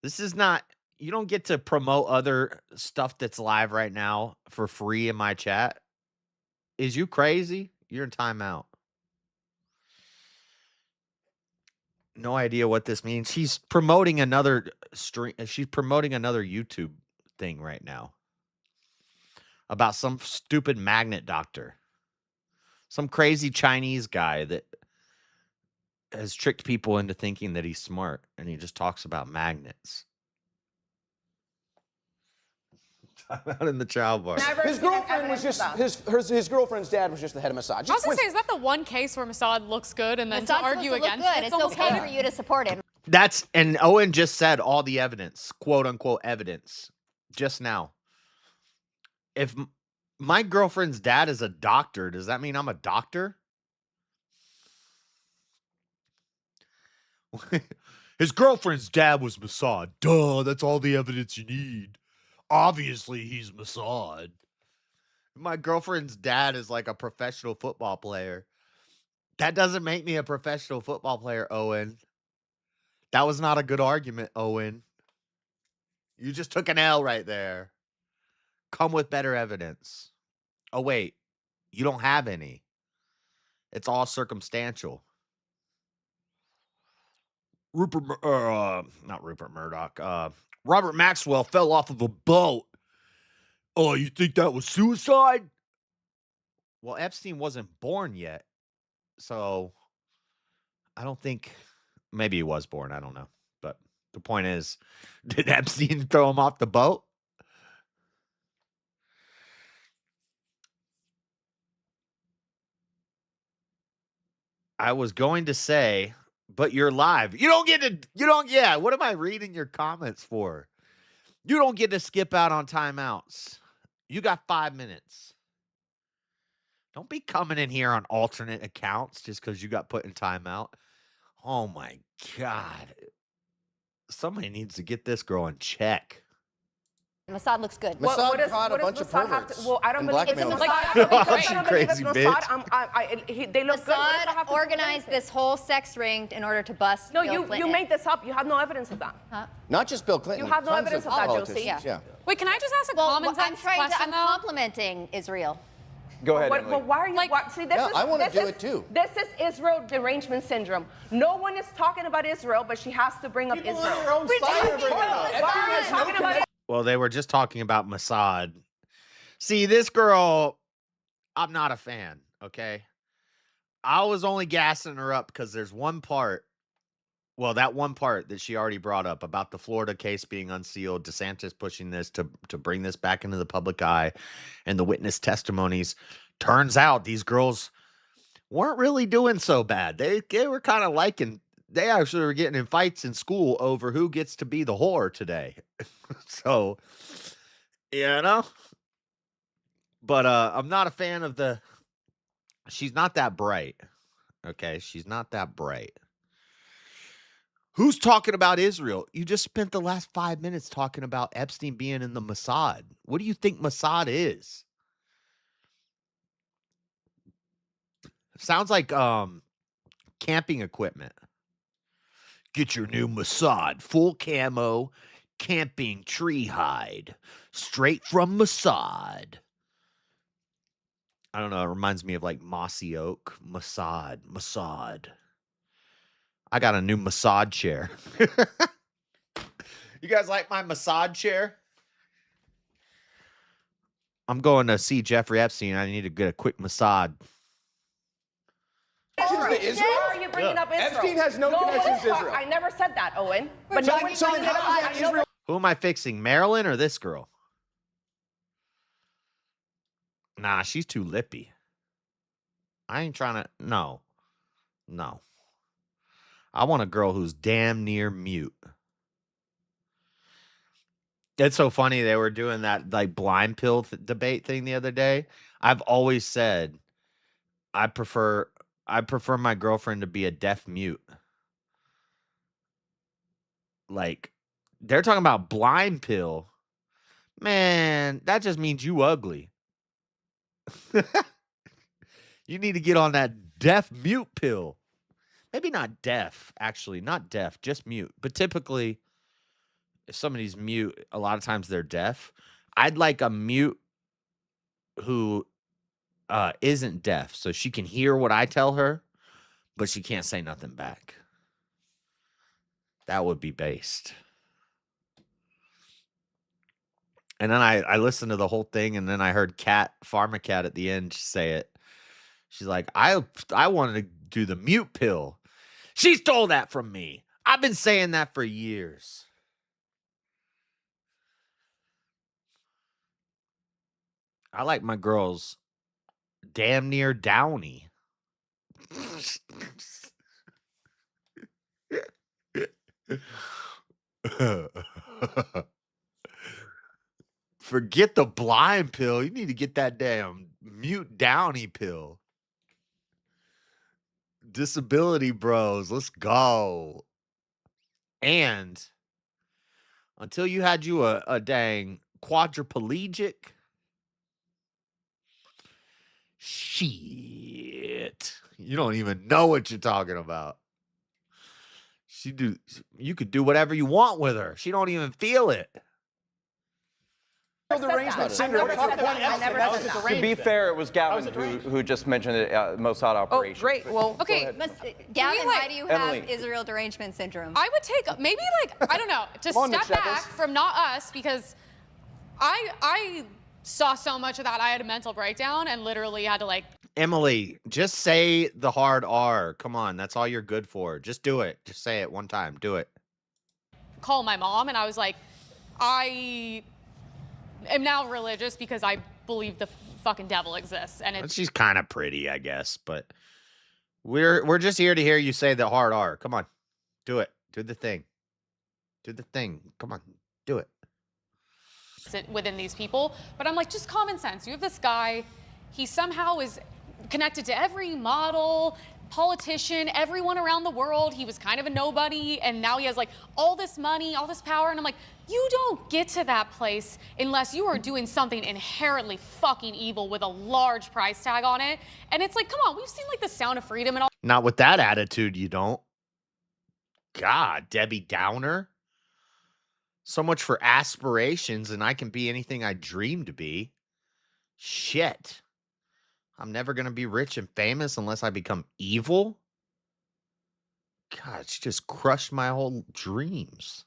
This is not... You don't get to promote other stuff that's live right now for free in my chat. Is you crazy? You're in timeout. No idea what this means. She's promoting another stream. She's promoting another YouTube thing right now about some stupid Magnet Doctor. Some crazy Chinese guy that has tricked people into thinking that he's smart, and he just talks about magnets. Out in the child bar. His girlfriend was just his girlfriend's dad was just the head of Mossad. I was gonna say, is that the one case where Mossad looks good and then to Mossad's argue supposed to against look good. it? It's almost okay better. for you to support him. And Owen just said all the evidence, quote unquote evidence, just now. If my girlfriend's dad is a doctor, does that mean I'm a doctor? His girlfriend's dad was Mossad. Duh, that's all the evidence you need. Obviously, he's Mossad. My girlfriend's dad is like a professional football player. That doesn't make me a professional football player, Owen. That was not a good argument, Owen. You just took an L right there. Come with better evidence. Oh, wait. You don't have any. It's all circumstantial. Not Rupert Murdoch. Robert Maxwell fell off of a boat. Oh, you think that was suicide? Well, Epstein wasn't born yet. So I don't think, maybe he was born. I don't know. But the point is, did Epstein throw him off the boat? I was going to say, but you're live. Yeah, what am I reading your comments for? You don't get to skip out on timeouts. You got 5 minutes. Don't be coming in here on alternate accounts just because you got put in timeout. Oh my God. Somebody needs to get this girl in check. Mossad looks good. Mossad caught a bunch of perverts. Well, I don't and believe it's blackmailed Mossad. them. Crazy bitch. They look good. Mossad organized this whole sex ring in order to bust No, Bill you Clinton. made this up. You have no evidence of that. Huh? Not just Bill Clinton. You have no tons evidence of that, politicians. Josie. Yeah. Wait, can I just ask a Well, common I'm sense trying to. question I'm though? complimenting Israel. Go ahead, But Emily. why are you? See, this Yeah, is, I want to this do is- it too. This is Israel derangement syndrome. No one is talking about Israel, but she has to bring up Israel. Well, they were just talking about Mossad. See, this girl, I'm not a fan, okay? I was only gassing her up because there's one part, well, that one part that she already brought up about the Florida case being unsealed, DeSantis pushing this to bring this back into the public eye, and the witness testimonies. Turns out these girls weren't really doing so bad. They were kind of liking, they actually were getting in fights in school over who gets to be the whore today. So, but I'm not a fan of she's not that bright. Okay, she's not that bright. Who's talking about Israel? You just spent the last 5 minutes talking about Epstein being in the Mossad. What do you think Mossad is? Sounds like camping equipment. Get your new Mossad full camo camping tree hide straight from Mossad. I don't know. It reminds me of like mossy oak, Mossad. I got a new Mossad chair. You guys like my Mossad chair? I'm going to see Jeffrey Epstein. I need to get a quick Mossad. Israel? Why are you bringing up Israel? Epstein has no connection to Israel. I never said that, Owen. But no one's bringing it up. Israel. Who am I fixing, Marilyn or this girl? Nah, she's too lippy. I ain't trying to. No. I want a girl who's damn near mute. It's so funny. They were doing that like blind pill debate thing the other day. I've always said I prefer my girlfriend to be a deaf mute. Like, they're talking about blind pill. Man, that just means you ugly. You need to get on that deaf mute pill. Maybe not deaf, actually. Not deaf, just mute. But typically, if somebody's mute, a lot of times they're deaf. I'd like a mute who isn't deaf, so she can hear what I tell her, but she can't say nothing back. That would be based. And then I listened to the whole thing, and then I heard Pharmacat at the end say it. She's like, I wanted to do the mute pill. She stole that from me. I've been saying that for years. I like my girls damn near downy. Forget the blind pill. You need to get that damn mute downy pill. Disability bros, let's go. And until you had you a dang quadriplegic, shit, you don't even know what you're talking about. You could do whatever you want with her. She don't even feel it. To be fair, it was Gavin who just mentioned it, Mossad operation. Oh, great. Well, okay. Gavin, why do you have Emily. Israel derangement syndrome? I would take maybe like, I don't know, to step back from not us, because I saw so much of that. I had a mental breakdown and literally had to like. Emily, just say the hard R. Come on, that's all you're good for. Just do it. Just say it one time. Do it. Call my mom, and I was like, I am now religious because I believe the fucking devil exists, and it's. She's kind of pretty, I guess, but we're just here to hear you say the hard R. Come on, do it. Do the thing. Do the thing. Come on, do it. Within these people, but I'm like, just common sense. You have this guy, he somehow is connected to every model, politician, everyone around the world. He was kind of a nobody, and now he has like all this money, all this power, and I'm like, you don't get to that place unless you are doing something inherently fucking evil with a large price tag on it. And it's like, come on, we've seen like The Sound of Freedom and all. Not with that attitude, you don't. God, Debbie Downer. So much for aspirations, and I can be anything I dream to be. Shit. I'm never going to be rich and famous unless I become evil. God, she just crushed my whole dreams.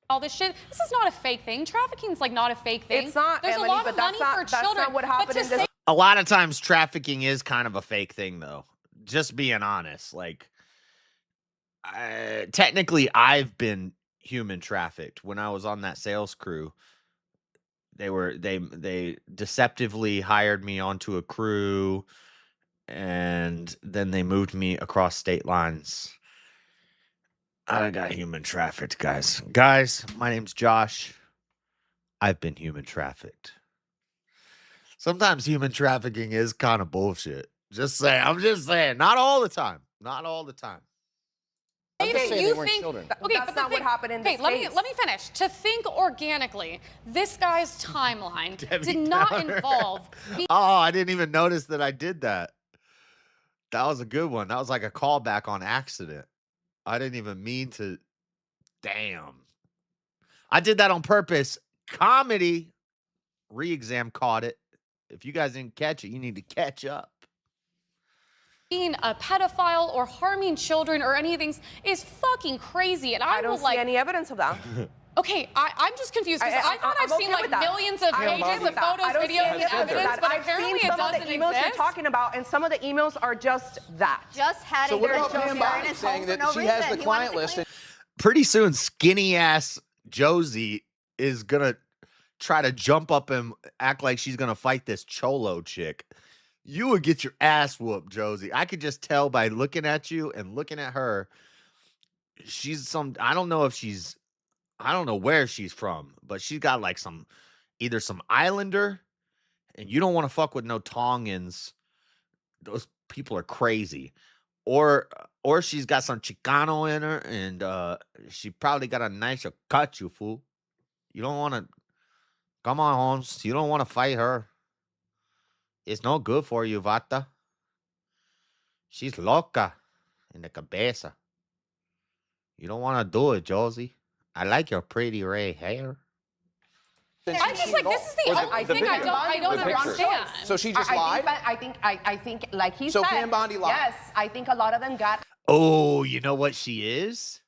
All this shit. This is not a fake thing. Trafficking's like not a fake thing. It's not, There's Emily, a lot but of money for that's children. not what happened in this. A lot of times trafficking is kind of a fake thing, though. Just being honest. Like, technically, I've been human trafficked. When I was on that sales crew, they deceptively hired me onto a crew, and then they moved me across state lines. I got human trafficked, guys. Guys, my name's Josh. I've been human trafficked. Sometimes human trafficking is kind of bullshit. Just saying. I'm just saying. Not all the time. Not all the time. Maybe you think, okay, that's but not what happened in this let me case. finish. To think organically, this guy's timeline did not involve. Oh, I didn't even notice that I did that. That was a good one. That was like a callback on accident. I didn't even mean to. Damn. I did that on purpose. Comedy. Re-exam caught it. If you guys didn't catch it, you need to catch up. Being a pedophile or harming children or any of these is fucking crazy, and I don't see any evidence of that. Okay, I'm just confused because I thought I've seen like millions of pages of photos, videos, and evidence, but apparently it doesn't exist. Emails you're talking about, and some of the emails are just that. Just had So what about Pam Bondi saying that she has the client list? Pretty soon, skinny ass Josie is gonna try to jump up and act like she's gonna fight this cholo chick. You would get your ass whooped, Josie. I could just tell by looking at you and looking at her. She's I don't know where she's from, but she's got like either some Islander, and you don't want to fuck with no Tongans. Those people are crazy. Or she's got some Chicano in her, and she probably got a nicer cut, you fool. You don't want to. Come on, Holmes. You don't want to fight her. It's no good for you, Vata. She's loca in the cabeza. You don't want to do it, Josie. I like your pretty red hair. I just like this is the only thing I don't understand. So she just lied? I think, like he so said. So Pam Bondi lied? Yes, I think a lot of them got. Oh, you know what she is?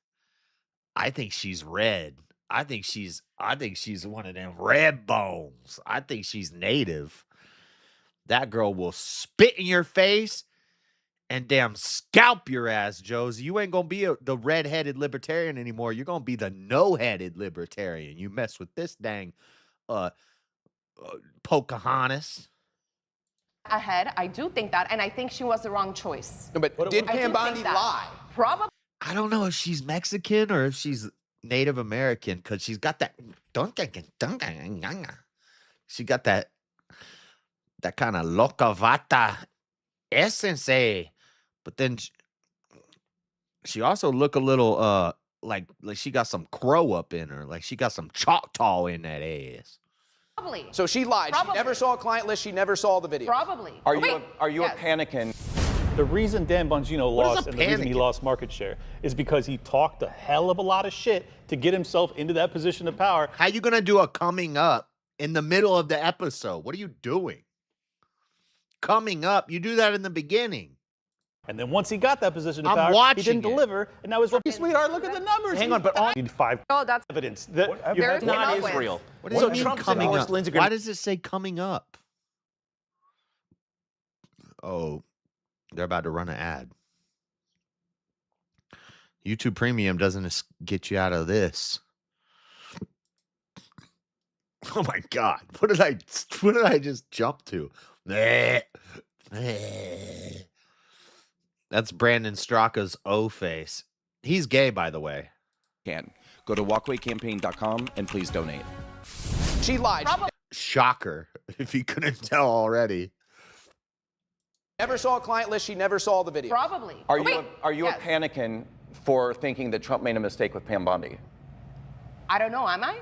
I think she's red. I think she's one of them red bones. I think she's native. That girl will spit in your face and damn scalp your ass, Josie. You ain't gonna be the red-headed libertarian anymore. You're gonna be the no-headed libertarian. You mess with this dang Pocahontas. Ahead, I do think that, and I think she was the wrong choice. No, but did I do Pam think Bondi that. lie? Probably. I don't know if she's Mexican or if she's Native American because she's got that. She got that kind of loca vata essence, but then she also look a little like she got some crow up in her, like she got some Choctaw in that ass. Probably. So she lied. Probably. She never saw a client list. She never saw the video. Probably. Are you a panicking? The reason Dan Bongino What is lost a and the reason he panicking? lost market share is because he talked a hell of a lot of shit to get himself into that position of power. How you gonna do a coming up in the middle of the episode? What are you doing? Coming up, you do that in the beginning. And then once he got that position of I'm power, he watching didn't it. deliver. And now his sweetheart, look at the numbers. Hang on, but all need five No, that's evidence that you There have is not no way. Israel. What does So it mean Trump's coming endorsed up? Lindsey Why Graham. does it say coming up? Oh, they're about to run an ad. YouTube Premium doesn't get you out of this. Oh my God! What did I just jump to? That's Brandon Straka's O face. He's gay, by the way. Can go to walkwaycampaign.com and please donate. She lied. Shocker! If you couldn't tell already. Never saw a client list. She never saw the video. Probably. Are you Yes. a panicking for thinking that Trump made a mistake with Pam Bondi? I don't know. Am I?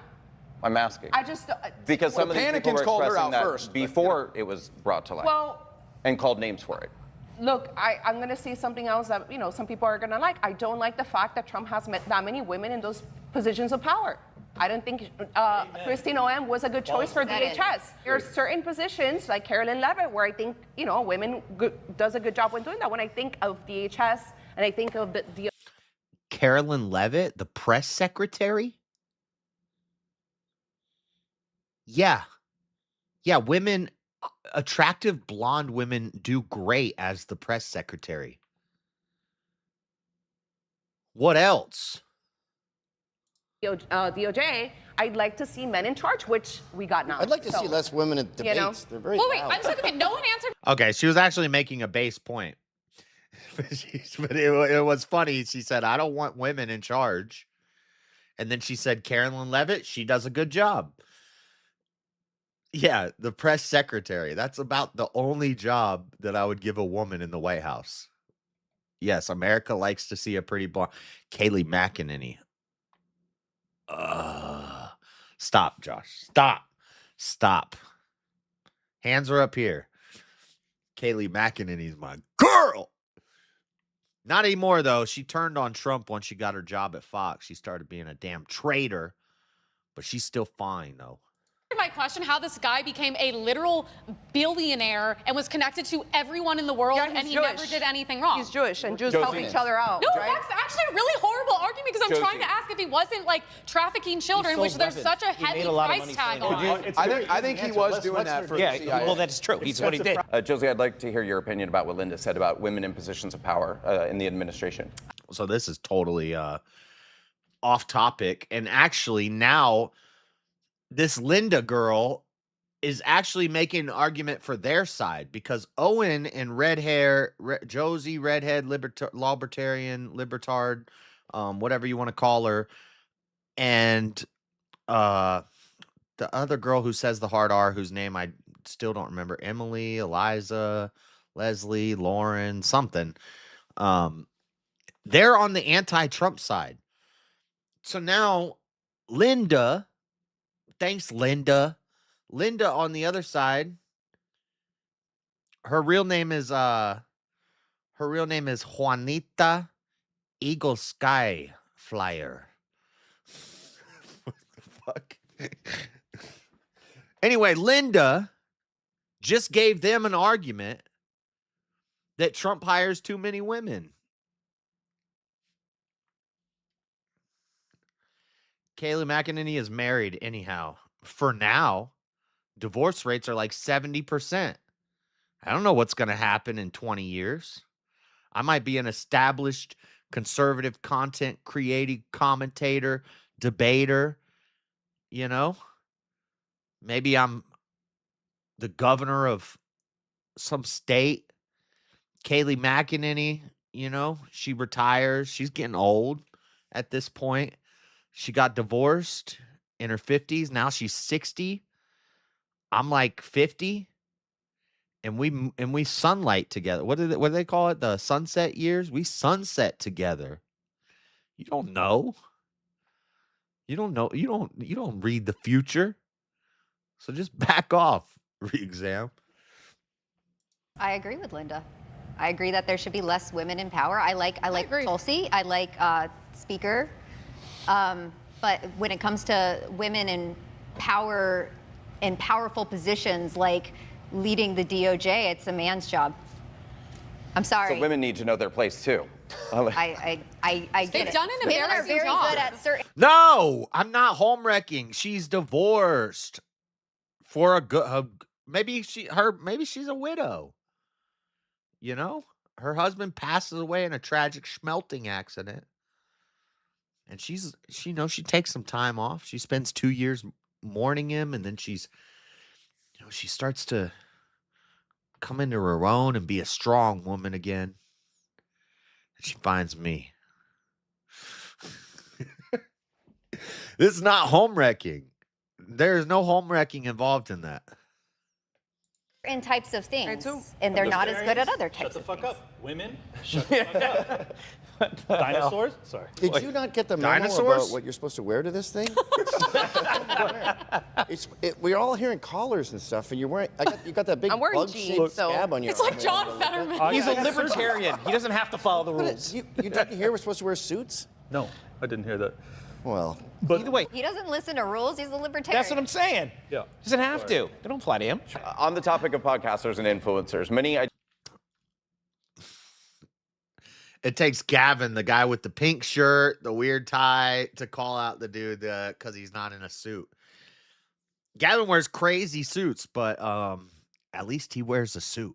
I'm asking. I just. Because some of these people Panickin's were called her expressing out that first, but, before it was brought to light Well, and called names for it. look, I'm going to say something else that some people are going to like. I don't like the fact that Trump has met that many women in those positions of power. I don't think Christine Oem was a good choice for DHS. There are certain positions like Carolyn Levitt where I think women does a good job when doing that. When I think of DHS and I think of the Carolyn Levitt, the press secretary? Yeah. Yeah, women, attractive blonde women do great as the press secretary. What else? DOJ, I'd like to see men in charge, which we got now. I'd like to see less women in debates. They're very Well, wait, loud. I'm just looking. No one answered. Okay, she was actually making a base point. But it was funny. She said, I don't want women in charge. And then she said, Carolyn Levitt, she does a good job. Yeah, the press secretary. That's about the only job that I would give a woman in the White House. Yes, America likes to see a pretty blonde. Kayleigh McEnany. Stop, Josh. Stop. Hands are up here. Kayleigh McEnany's my girl. Not anymore, though. She turned on Trump once she got her job at Fox. She started being a damn traitor, but she's still fine, though. My question: how this guy became a literal billionaire and was connected to everyone in the world, Yeah, he's and he Jewish. never did anything wrong. He's Jewish, and Jews Josie. help each other out. No, right? that's actually a really horrible argument because I'm Josie. trying to ask if he wasn't like trafficking children, which there's such a heavy price tag on. I think he was doing that for the CIA. Well, that's true. He's what he did. Josie, I'd like to hear your opinion about what Linda said about women in positions of power in the administration. So this is totally off topic. And actually now this Linda girl is actually making an argument for their side because Owen and red hair, Josie, redhead, libertarian, libertard, whatever you want to call her, and the other girl who says the hard R, whose name I still don't remember, Emily, Eliza, Leslie, Lauren, something. They're on the anti-Trump side. So now Linda, thanks Linda. Linda on the other side, her real name is Juanita Eagle Sky Flyer. What the fuck? Anyway, Linda just gave them an argument that Trump hires too many women. Kayleigh McEnany is married anyhow. For now, divorce rates are like 70%. I don't know what's going to happen in 20 years. I might be an established conservative content creating commentator, debater, you know? Maybe I'm the governor of some state. Kayleigh McEnany, you know, she retires. She's getting old at this point. She got divorced in her 50s. Now she's 60. I'm like 50. And we sunlight together. What do they call it? The sunset years? We sunset together. You don't know. You don't know. You don't read the future. So just back off, re-exam. I agree with Linda. I agree that there should be less women in power. I like Tulsi. I like Speaker. But when it comes to women in power, in powerful positions like leading the DOJ, it's a man's job. I'm sorry. So women need to know their place too. I get They've it. done an Women are embarrassing very job. good at certain. No, I'm not home wrecking. She's divorced for a good. Maybe she's a widow. You know, her husband passes away in a tragic schmelting accident, and she takes some time off. She spends 2 years mourning him, and then she starts to come into her own and be a strong woman again. And she finds me. This is not home wrecking. There is no home wrecking involved in that. In types of things, and they're not as good at other types Shut the of fuck things. up. Women, shut the fuck up. Dinosaurs? Sorry. Did you not get the memo about what you're supposed to wear to this thing? We're all hearing collars and stuff, and you're wearing. You got that big I'm wearing bug-shaped jeans, so scab on your It's arm. like John Fetterman. He's a libertarian. He doesn't have to follow the But rules. you didn't hear we're supposed to wear suits? No, I didn't hear that. Well, but either way, He doesn't listen to rules. He's a libertarian. that's what I'm saying. Yeah. Doesn't have to. They don't apply to him. On the topic of podcasters and influencers, It takes Gavin, the guy with the pink shirt, the weird tie, to call out the dude because he's not in a suit. Gavin wears crazy suits, but at least he wears a suit.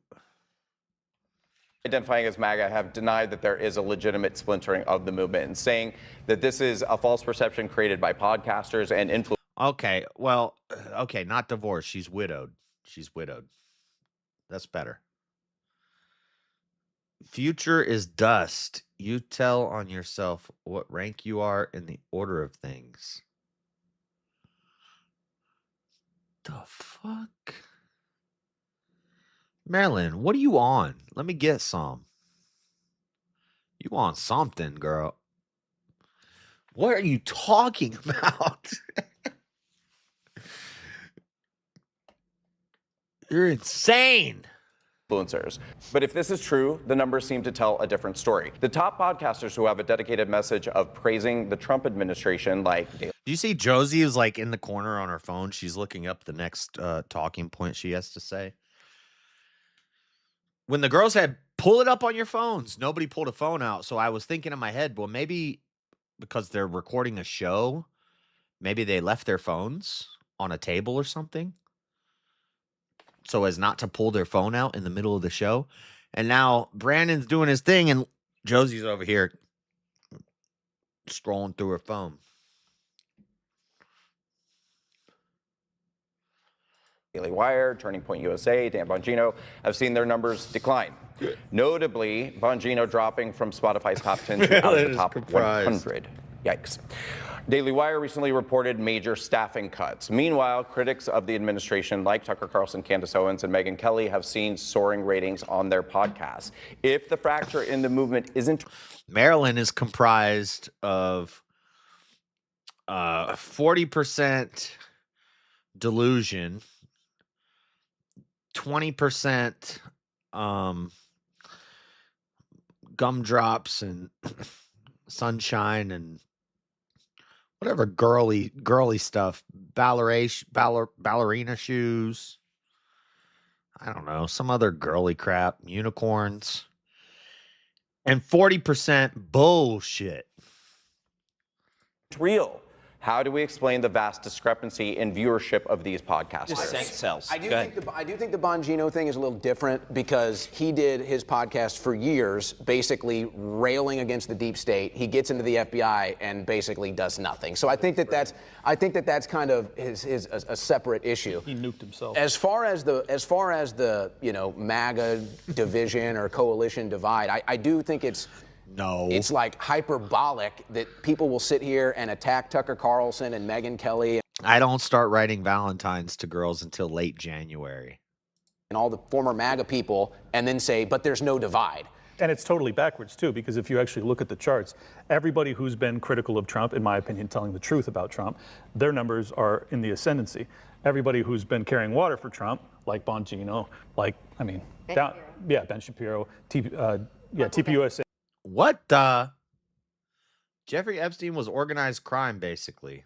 identifying as MAGA have denied that there is a legitimate splintering of the movement and saying that this is a false perception created by podcasters and influencers. Okay, well, okay, not divorced. She's widowed. She's widowed. That's better. Future is dust. You tell on yourself what rank you are in the order of things. The fuck? Marilyn, what are you on? Let me get some. You on something, girl. What are you talking about? You're insane. Influencers. But if this is true, the numbers seem to tell a different story. The top podcasters who have a dedicated message of praising the Trump administration, like Do you see Josie is like in the corner on her phone? She's looking up the next talking point she has to say. When the girls had pull it up on your phones, nobody pulled a phone out. So I was thinking in my head, well, maybe because they're recording a show, maybe they left their phones on a table or something, so as not to pull their phone out in the middle of the show. And now Brandon's doing his thing and Josie's over here scrolling through her phone. Daily Wire, Turning Point USA, Dan Bongino have seen their numbers decline. Notably, Bongino dropping from Spotify's top 10 to out of the top 100. Yikes. Daily Wire recently reported major staffing cuts. Meanwhile, critics of the administration like Tucker Carlson, Candace Owens, and Megyn Kelly have seen soaring ratings on their podcasts. If the fracture in the movement isn't... Maryland is comprised of 40% delusion, 20% gumdrops and sunshine and whatever girly stuff, ballerina shoes. I don't know, some other girly crap, unicorns, and 40% bullshit. Real. How do we explain the vast discrepancy in viewership of these podcasts? Dissent sells. I do think the Bongino thing is a little different because he did his podcast for years, basically railing against the deep state. He gets into the FBI and basically does nothing. So I think that's kind of a separate issue. He nuked himself. As far as the MAGA division or coalition divide, I do think it's like hyperbolic that people will sit here and attack Tucker Carlson and Megyn Kelly. I don't start writing Valentines to girls until late January. And all the former MAGA people, and then say, but there's no divide. And it's totally backwards, too, because if you actually look at the charts, everybody who's been critical of Trump, in my opinion, telling the truth about Trump, their numbers are in the ascendancy. Everybody who's been carrying water for Trump, like Bongino, Ben Shapiro, TPUSA. What the? Jeffrey Epstein was organized crime, basically.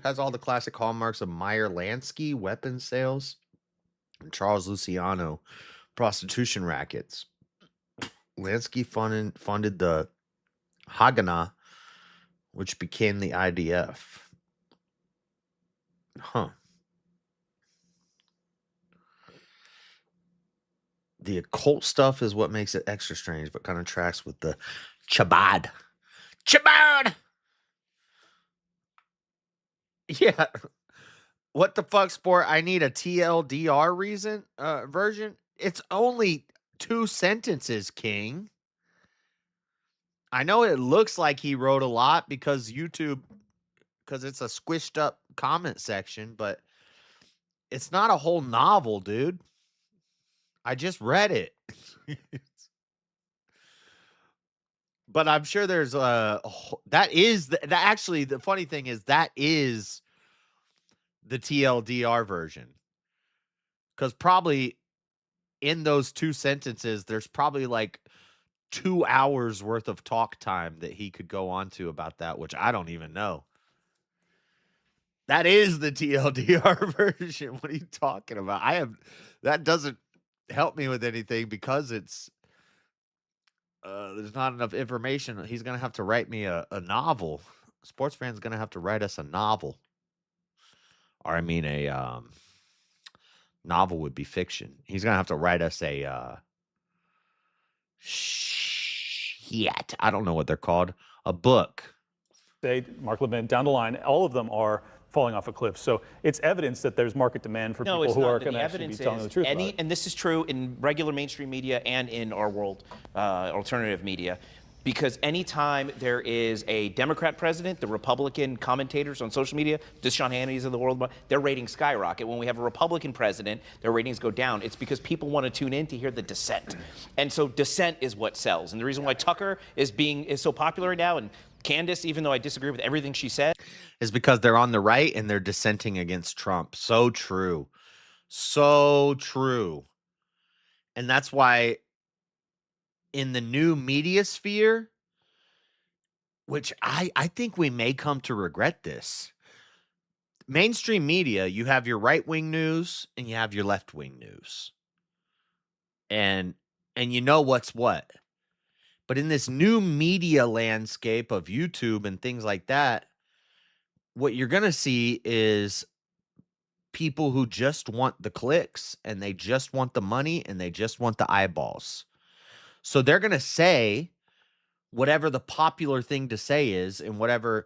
Has all the classic hallmarks of Meyer Lansky, weapons sales, and Charles Luciano, prostitution rackets. Lansky funded the Haganah, which became the IDF. Huh. The occult stuff is what makes it extra strange, but kind of tracks with the Chabad. Chabad! Yeah. What the fuck, sport? I need a TLDR version. It's only 2 sentences, King. I know it looks like he wrote a lot because it's a squished up comment section, but it's not a whole novel, dude. I just read it. But I'm sure there's actually the funny thing is that is the TLDR version. Because probably in those 2 sentences, there's probably like 2 hours worth of talk time that he could go on to about that, which I don't even know. That is the TLDR version. What are you talking about? That doesn't help me with anything because it's there's not enough information. He's gonna have to write me a novel. Sports fan's gonna have to write us a novel. Or I mean a novel would be fiction. He's gonna have to write us a shit. I don't know what they're called. A book. Mark Levin, down the line, all of them are falling off a cliff. So it's evidence that there's market demand for people who are going to actually be telling the truth about it. And this is true in regular mainstream media and in our world, alternative media. Because anytime there is a Democrat president, the Republican commentators on social media, the Sean Hannity's of the world, their ratings skyrocket. When we have a Republican president, their ratings go down. It's because people want to tune in to hear the dissent. And so dissent is what sells. And the reason why Tucker is so popular right now, and Candace, even though I disagree with everything she said, is because they're on the right and they're dissenting against Trump. So true. So true. And that's why in the new media sphere, which I think we may come to regret this. Mainstream media, you have your right-wing news and you have your left-wing news. And you know what's what. But in this new media landscape of YouTube and things like that, what you're going to see is people who just want the clicks and they just want the money and they just want the eyeballs. So they're going to say whatever the popular thing to say is and whatever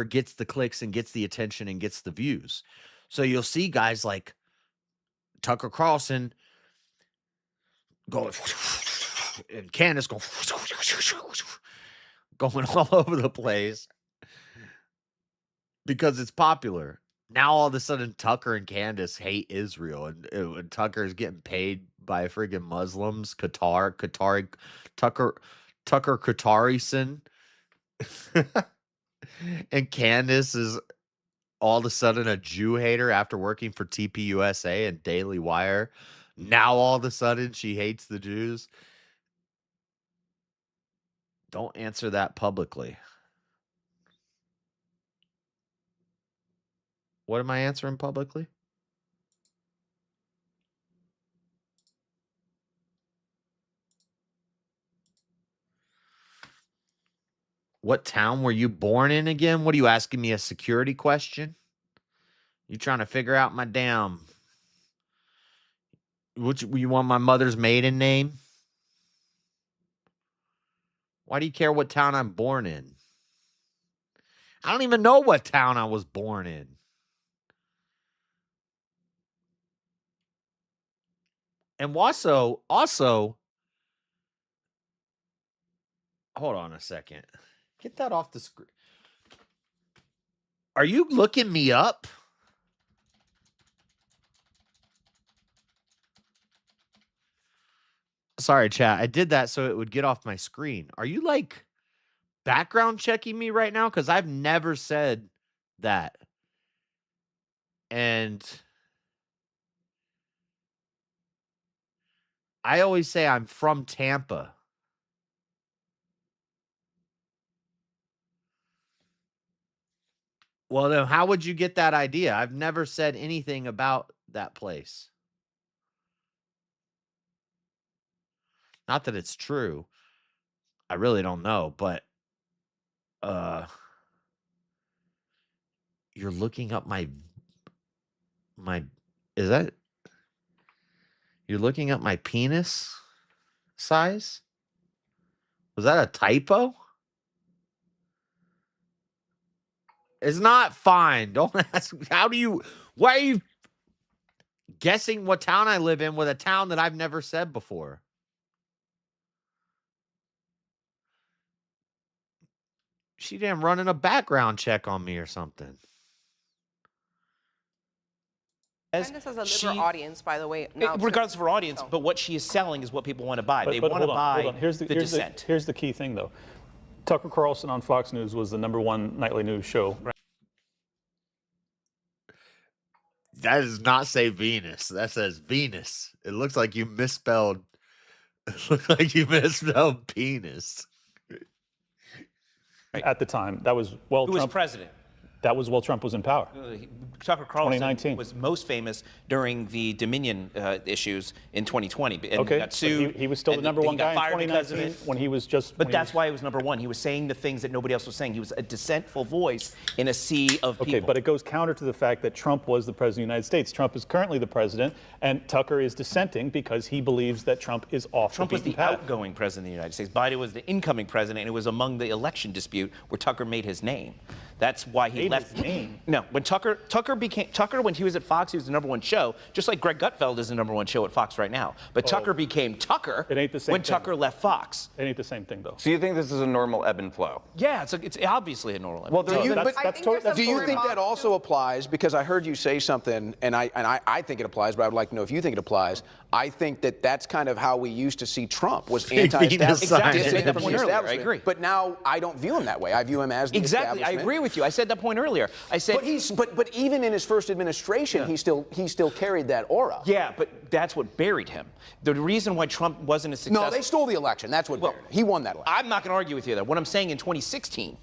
gets the clicks and gets the attention and gets the views. So you'll see guys like Tucker Carlson going and Candace going all over the place because it's popular. Now all of a sudden Tucker and Candace hate Israel and Tucker is getting paid by friggin' Muslims, Tucker Qatarison. And Candace is all of a sudden a Jew hater after working for TPUSA and Daily Wire. Now all of a sudden she hates the Jews. Don't answer that publicly. What am I answering publicly? What town were you born in again? What are you asking me, a security question? You trying to figure out my damn... you want my mother's maiden name? Why do you care what town I'm born in? I don't even know what town I was born in. And also, hold on a second. Get that off the screen. Are you looking me up? Sorry, chat. I did that so it would get off my screen. Are you like background checking me right now? Because I've never said that. And I always say I'm from Tampa. Well, then how would you get that idea? I've never said anything about that place. Not that it's true. I really don't know, but you're looking up my is that you're looking up my penis size? Was that a typo? It's not fine. Don't ask. Why are you guessing what town I live in with a town that I've never said before? She damn running a background check on me or something. And this is a liberal audience, by the way. Regardless of her audience, but what she is selling is what people want to buy. They want to buy the dissent. Here's the key thing, though. Tucker Carlson on Fox News was the #1 nightly news show. Right. That does not say Venus. That says Venus. It looks like you misspelled. It looks like you misspelled penis. At the time, that was Who was president? That was while Trump was in power. Tucker Carlson 2019. was most famous during the Dominion issues in 2020. And Okay, he got sued. he was still the #1 guy in 2019 when he was just. But that's why he was #1. He was saying the things that nobody else was saying. He was a dissentful voice in a sea of people. Okay, but it goes counter to the fact that Trump was the president of the United States. Trump is currently the president, and Tucker is dissenting because he believes that Trump is off Trump the was the beaten path. outgoing president of the United States. Biden was the incoming president, and it was among the election dispute where Tucker made his name. That's why he left. His name. No, when Tucker when he was at Fox, he was the #1 show, just like Greg Gutfeld is the #1 show at Fox right now. But Tucker became Tucker It ain't the same when thing. Tucker left Fox. It ain't the same thing, though. So you think this is a normal ebb and flow? Yeah, it's obviously a normal. Well, ebb and flow. Do you think that also applies? Because I heard you say something, and I think it applies, but I would like to know if you think it applies. I think that that's kind of how we used to see Trump, was anti-establishment. Exactly, I said that point earlier. I agree. But now I don't view him that way. I view him as the Exactly, I agree with you. I said that point earlier. I said, but even in his first administration, he still carried that aura. Yeah, but that's what buried him. The reason why Trump wasn't as successful. No, they stole the election. That's what buried him. He won that election. I'm not going to argue with you there. What I'm saying in 2016.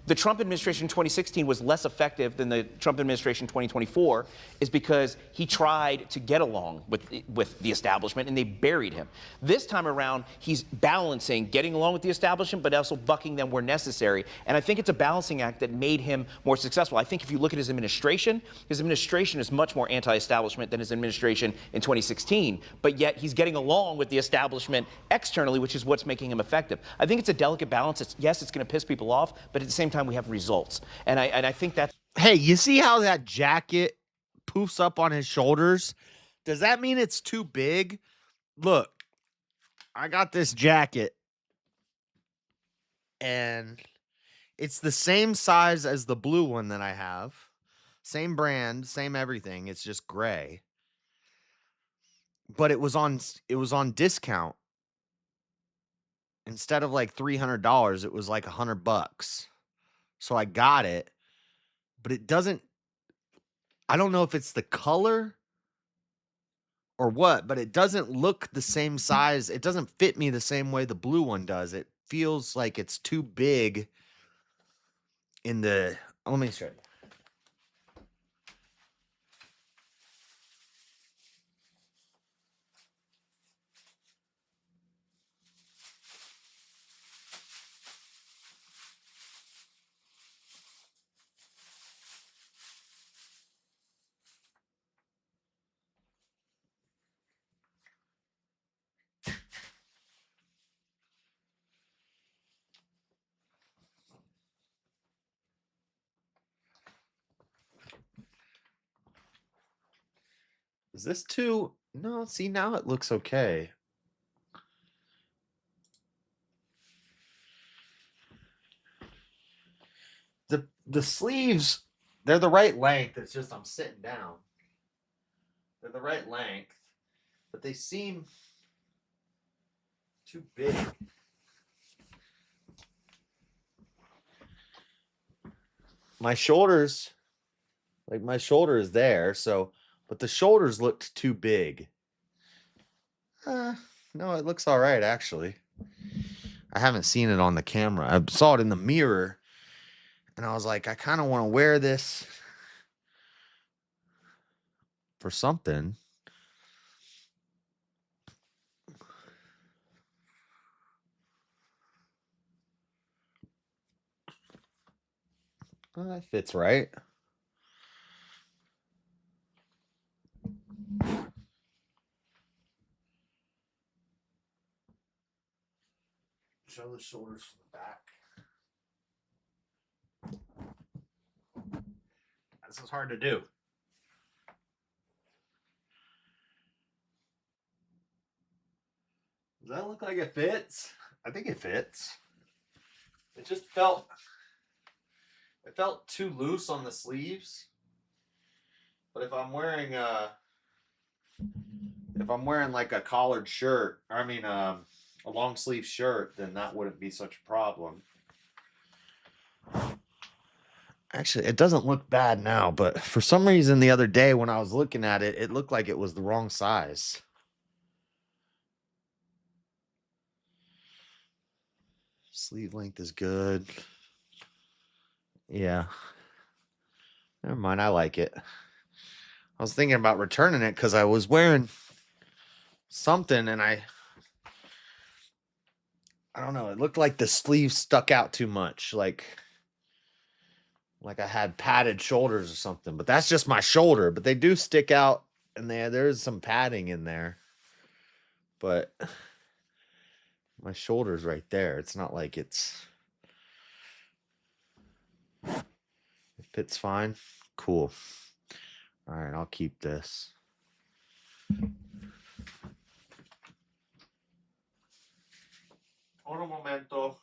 The Trump administration in 2016 was less effective than the Trump administration in 2024 is because he tried to get along with the establishment and they buried him. This time around, he's balancing getting along with the establishment but also bucking them where necessary. And I think it's a balancing act that made him more successful. I think if you look at his administration is much more anti-establishment than his administration in 2016. But yet he's getting along with the establishment externally, which is what's making him effective. I think it's a delicate balance. Yes, it's going to piss people off, but at the same time, we have results. And I think that's... Hey, you see how that jacket poofs up on his shoulders? Does that mean it's too big? Look, I got this jacket, and it's the same size as the blue one that I have. Same brand, same everything. It's just gray. But it was on discount. Instead of like $300, it was like $100. So I got it, but it doesn't, I don't know if it's the color or what, but it doesn't look the same size. It doesn't fit me the same way the blue one does. It feels like it's too big in the, let me show you. Is this too? No, see, now it looks okay. The sleeves, they're the right length. It's just I'm sitting down. They're the right length, but they seem too big. My shoulders, like my shoulder is there, so, but the shoulders looked too big. No, it looks all right, actually. I haven't seen it on the camera. I saw it in the mirror, and I was like, I kind of want to wear this for something. Well, that fits right. Show the shoulders from the back. This is hard to do. Does that look like it fits? I think it fits. It just felt too loose on the sleeves. But if I'm wearing like a collared shirt, I mean a long sleeve shirt, then that wouldn't be such a problem. Actually, it doesn't look bad now, but for some reason the other day when I was looking at it, it looked like it was the wrong size. Sleeve length is good. Yeah. Never mind, I like it. I was thinking about returning it because I was wearing something and I don't know, it looked like the sleeve stuck out too much, like I had padded shoulders or something, but that's just my shoulder, but they do stick out and there's some padding in there. But my shoulder's right there. It's not like it fits fine. Cool. All right, I'll keep this. Un momento.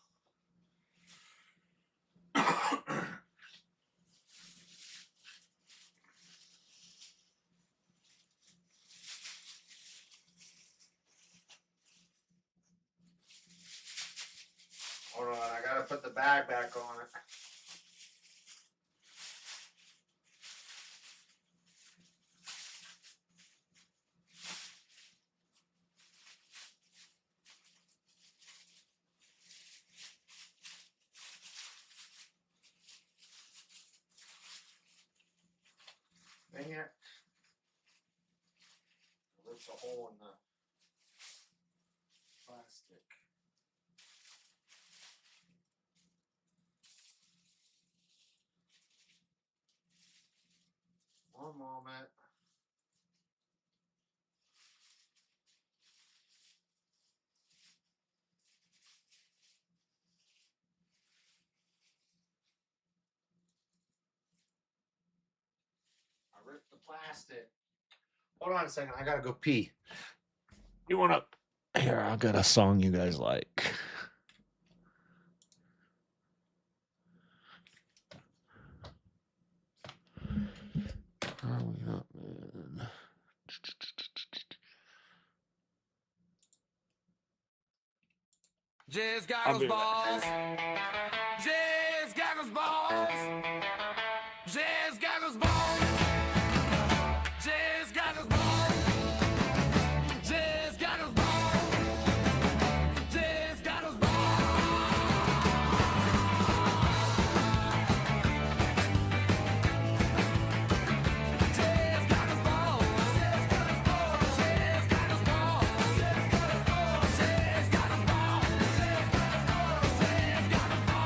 Hold on, I gotta put the bag back on it. Dang it. There's a hole in the plastic. One moment. I ripped the plastic. Hold on a second. I gotta go pee. You wanna? Here, I got a song you guys like. Probably not, man. Jizz goggles balls. Jizz goggles balls. Jizz goggles balls. Jizz goggles balls. Jizz goggles balls. Jizz goggles balls. Jizz goggles balls. Jizz goggles balls. Jizz goggles balls. Jizz goggles balls. Jizz goggles balls.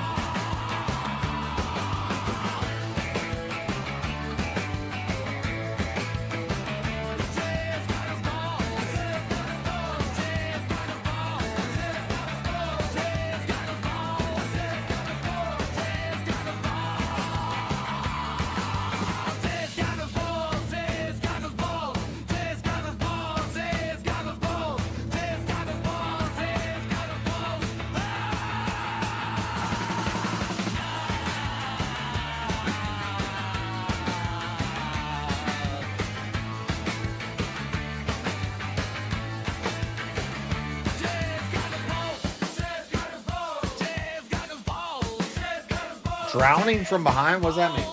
Drowning from behind? What does that mean?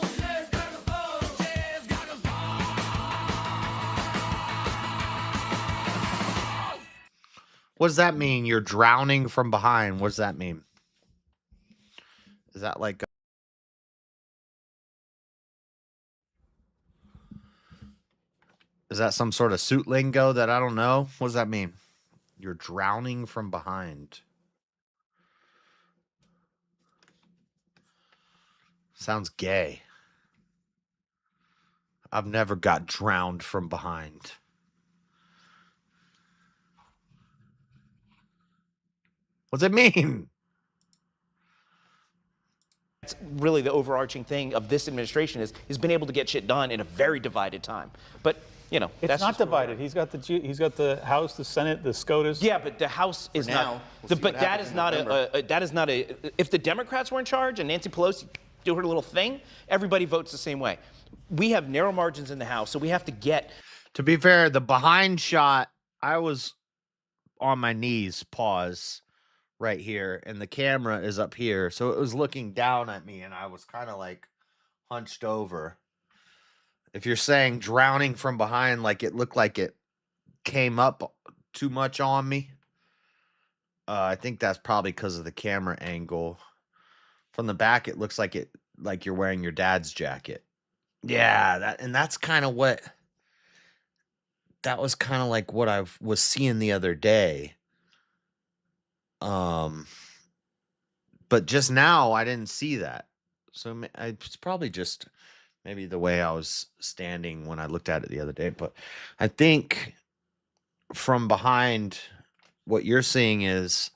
What does that mean? You're drowning from behind. What does that mean? Is that like... Is that some sort of suit lingo that I don't know? What does that mean? You're drowning from behind. Sounds gay. I've never got drowned from behind. What's it mean? That's really the overarching thing of this administration is been able to get shit done in a very divided time. But you know, It's not divided. He's got the House, the Senate, the SCOTUS. Yeah, but the House is now, not. But that is not that is not a. If the Democrats were in charge and Nancy Pelosi do her little thing, everybody votes the same way. We have narrow margins in the House, so we have to get. To be fair, the behind shot, I was on my knees, pause, right here, and the camera is up here, so it was looking down at me, and I was kind of like hunched over. If you're saying drowning from behind, like it looked like it came up too much on me, I think that's probably because of the camera angle. From the back, it looks like you're wearing your dad's jacket. Yeah, that's kind of what. That was kind of like what I was seeing the other day. But just now I didn't see that, so it's probably just. Maybe the way I was standing when I looked at it the other day. But I think from behind, what you're seeing is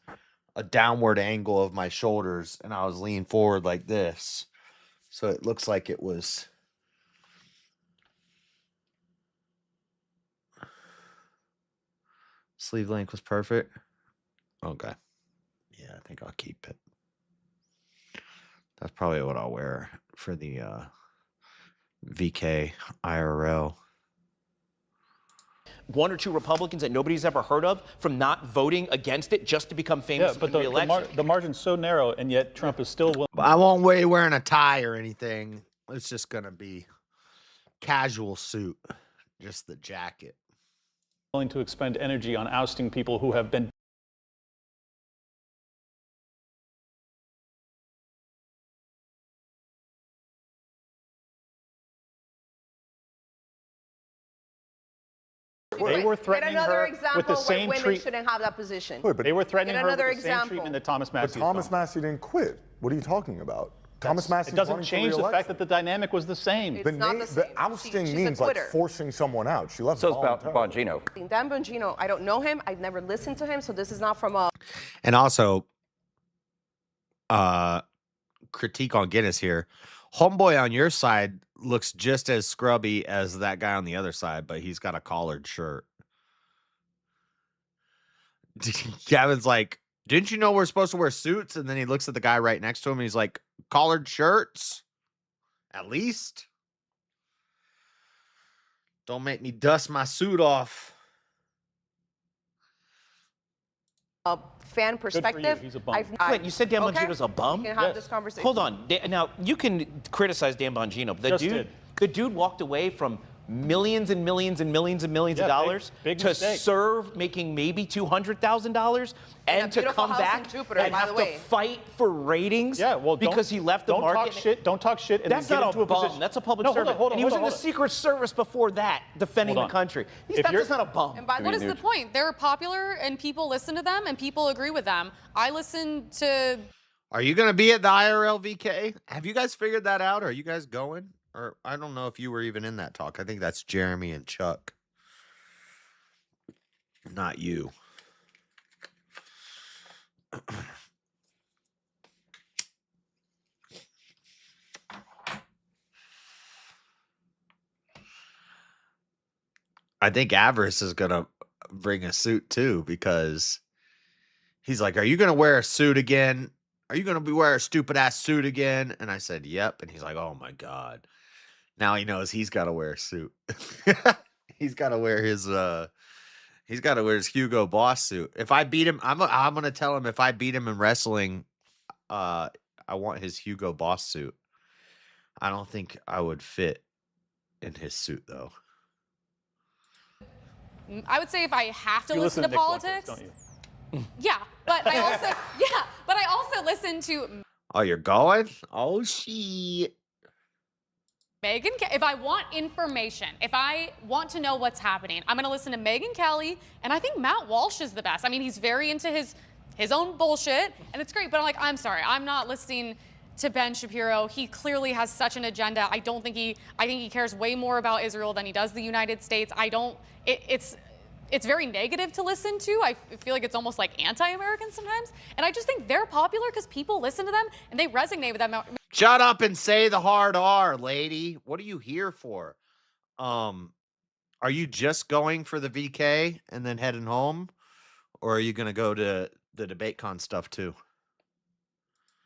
a downward angle of my shoulders, and I was leaning forward like this. So it looks like it was... Sleeve length was perfect. Okay. Yeah, I think I'll keep it. That's probably what I'll wear for the... VK IRL. One or two Republicans that nobody's ever heard of from not voting against it just to become famous but in the re-election. the margin's so narrow, and yet Trump is still willing. I won't be wearing a tie or anything. It's just going to be casual suit, just the jacket. Willing to expend energy on ousting people who have been. They were threatening her with the same women treatment. shouldn't have that position. Wait, but They were threatening her with another the same example. treatment that Thomas Massey. But Thomas Massey didn't quit. What are you talking about? Thomas Massey It doesn't change the fact that the dynamic was the same. It's not the same. The ousting She's a means like quitter. forcing someone out. She left. So is voluntarily. Bongino. Dan Bongino, I don't know him. I've never listened to him, so this is not from a. And also, critique on Guinness here. Homeboy on your side looks just as scrubby as that guy on the other side, but he's got a collared shirt. Gavin's like, didn't you know we're supposed to wear suits? And then he looks at the guy right next to him and he's like, collared shirts? At least? Don't make me dust my suit off. Fan perspective. He's a bum. Wait, you said Dan Okay. Bongino's a bum? We can have this conversation. Hold on. Now, you can criticize Dan Bongino. The dude walked away from millions and millions and millions and millions of dollars big to mistake. serve making maybe $200,000 In a and to beautiful come house back in Jupiter, and by have the to way. fight for ratings because he left the don't market. Don't talk shit. And That's then get not into a bum. position. That's a public No, hold servant. on, hold on, and he was hold in on, the hold on. Secret Service before that, defending Hold the on. country. If That's not a bum. And what is the point? They're popular and people listen to them and people agree with them. I listen to. Are you going to be at the IRL VK? Have you guys figured that out? Are you guys going? Or I don't know if you were even in that talk. I think that's Jeremy and Chuck. Not you. I think Avarice is going to bring a suit too, because he's like, are you going to wear a suit again? Are you going to be wearing a stupid ass suit again? And I said, yep. And he's like, oh my God. Now he knows he's got to wear a suit. He's got to wear his Hugo Boss suit. If I beat him, I'm going to tell him if I beat him in wrestling, I I want his Hugo Boss suit. I don't think I would fit in his suit though. I would say if I have to You listen to Nick Fuentes, politics, don't you? yeah, but I also listen to Oh, you're going? Oh shit. If I want information, if I want to know what's happening, I'm going to listen to Megyn Kelly, and I think Matt Walsh is the best. I mean, he's very into his own bullshit, and it's great, but I'm sorry, I'm not listening to Ben Shapiro. He clearly has such an agenda. I think he cares way more about Israel than he does the United States. It's very negative to listen to. I feel like it's almost like anti-American sometimes. And I just think they're popular because people listen to them and they resonate with them. Shut up and say the hard R, lady. What are you here for? Are you just going for the VK and then heading home? Or are you going to go to the DebateCon stuff too?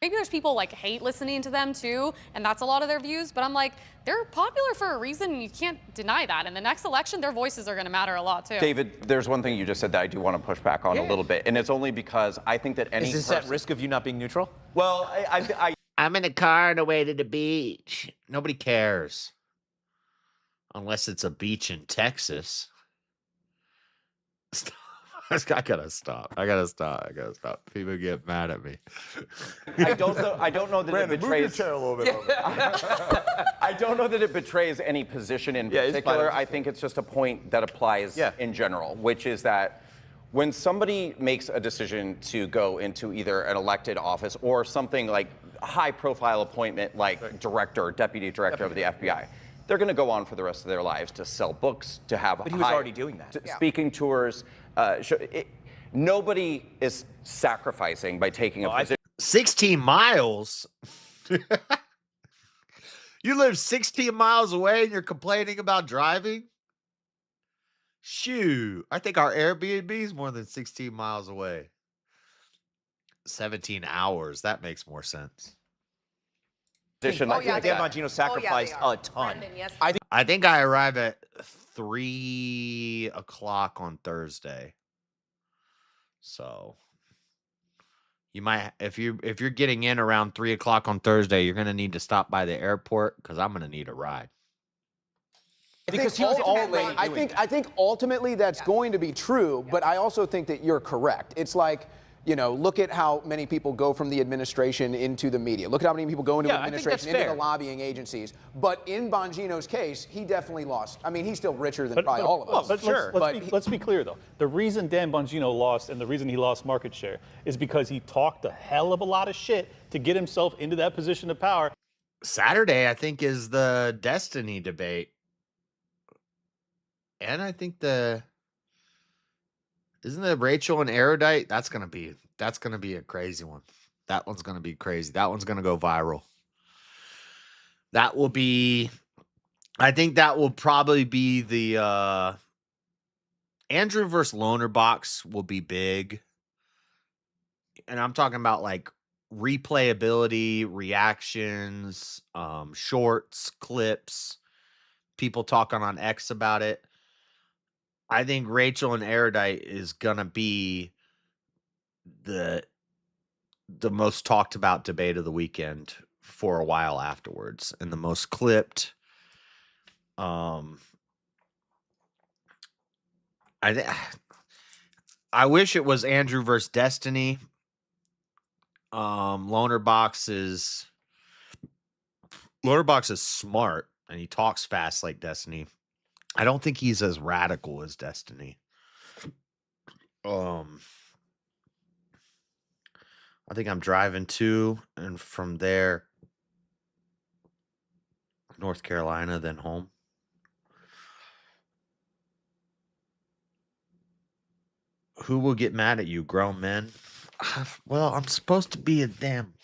Maybe there's people like hate listening to them too, and that's a lot of their views, but I'm like, they're popular for a reason, and you can't deny that. In the next election, their voices are going to matter a lot too. David, there's one thing you just said that I do want to push back on a little bit, and it's only because I think that any Is this at risk of you not being neutral? Well, I'm in a car on the way to the beach. Nobody cares. Unless it's a beach in Texas. Stop. I gotta stop. People get mad at me. I don't know that Brandon, it betrays. move your chair a little bit over. I don't know that it betrays any position in particular. I think it's just a point that applies in general, which is that when somebody makes a decision to go into either an elected office or something like a high-profile appointment like director or deputy director of the FBI, they're going to go on for the rest of their lives to sell books, to have But he was already doing that. speaking tours. Nobody is sacrificing by taking a position. 16 miles? You live 16 miles away and you're complaining about driving? Shoot. I think our Airbnb is more than 16 miles away. 17 hours. That makes more sense. I think Dan Bongino sacrificed a ton. I think I arrive at 3 o'clock on Thursday. So you might, if you're getting in around 3 o'clock on Thursday, you're gonna need to stop by the airport because I'm gonna need a ride. Because he was already I think ultimately that's going to be true, but I also think that you're correct. It's like, look at how many people go from the administration into the media. Look at how many people go into administration, into the lobbying agencies. But in Bongino's case, he definitely lost. I mean, he's still richer than probably all of us. Let's be clear, though. The reason Dan Bongino lost and the reason he lost market share is because he talked a hell of a lot of shit to get himself into that position of power. Saturday, I think, is the Destiny debate. And I think isn't it Rachel and Erudite? That's gonna be a crazy one. That one's gonna be crazy. That one's gonna go viral. I think that will probably be the Andrew versus Loner box will be big. And I'm talking about like replayability, reactions, shorts, clips, people talking on X about it. I think Rachel and Erudite is gonna be the most talked about debate of the weekend for a while afterwards, and the most clipped. I wish it was Andrew versus Destiny. Lonerbox is smart and he talks fast like Destiny. I don't think he's as radical as Destiny. I think I'm driving to and from there, North Carolina, then home. Who will get mad at you, grown men? Well, I'm supposed to be a damn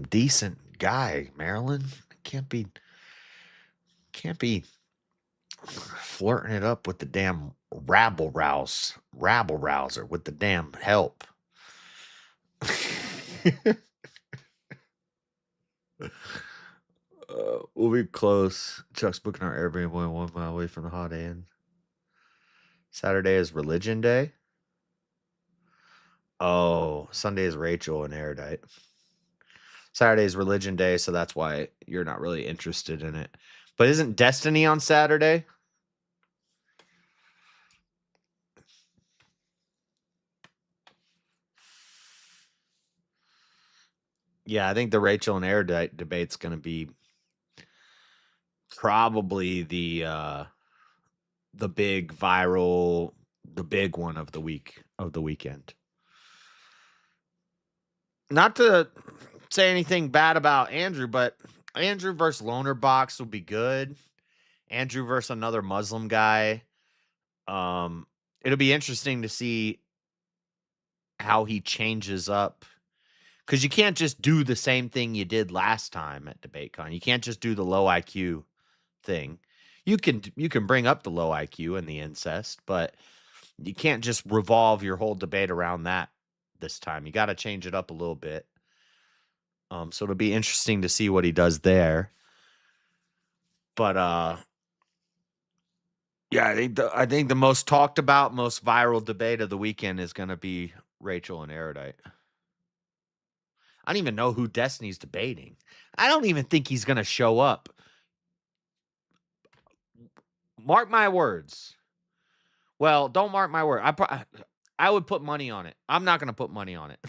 decent guy, Marilyn. I can't be flirting it up with the damn rabble rouser with the damn help. We'll be close. Chuck's booking our Airbnb 1 mile away from the Hot Inn. Saturday is Religion Day. Oh, Sunday is Rachel and Erudite. Saturday is Religion Day, so that's why you're not really interested in it. But isn't Destiny on Saturday? Yeah, I think the Rachel and Erudite debate's going to be probably the big viral, the big one of the weekend. Not to say anything bad about Andrew, but Andrew versus Loner Box will be good. Andrew versus another Muslim guy. It'll be interesting to see how he changes up. Because you can't just do the same thing you did last time at DebateCon. You can't just do the low IQ thing. You can bring up the low IQ and the incest, but you can't just revolve your whole debate around that this time. You got to change it up a little bit. So it'll be interesting to see what he does there. But yeah, I think the most talked about, most viral debate of the weekend is going to be Rachel and Erudite. I don't even know who Destiny's debating. I don't even think he's going to show up. Mark my words. Well, don't mark my word. I would put money on it. I'm not going to put money on it.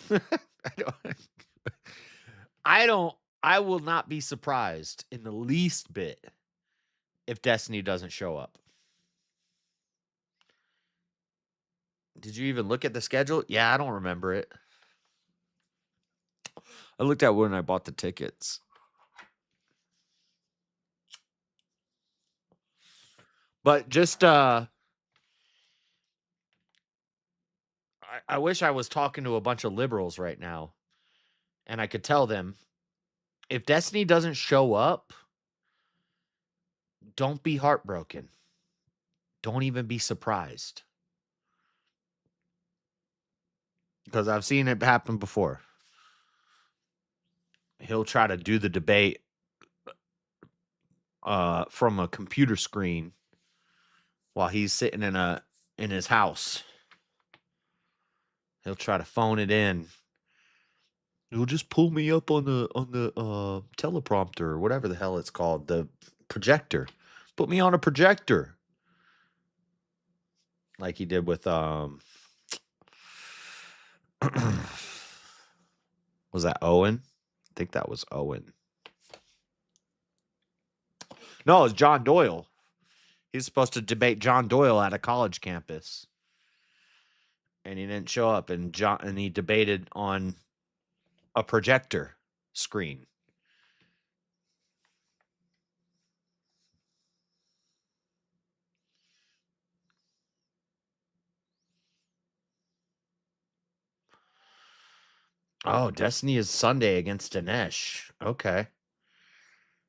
I will not be surprised in the least bit if Destiny doesn't show up. Did you even look at the schedule? Yeah, I don't remember it. I looked at when I bought the tickets. But just I wish I was talking to a bunch of liberals right now and I could tell them, if Destiny doesn't show up, don't be heartbroken. Don't even be surprised. Because I've seen it happen before. He'll try to do the debate from a computer screen while he's sitting in his house. He'll try to phone it in. He'll just pull me up on the teleprompter or whatever the hell it's called, the projector. Put me on a projector. Like he did with was that Owen? I think that was Owen. No, it was John Doyle. He was supposed to debate John Doyle at a college campus. And he didn't show up, and he debated on a projector screen. Oh, Destiny is Sunday against Dinesh. Okay.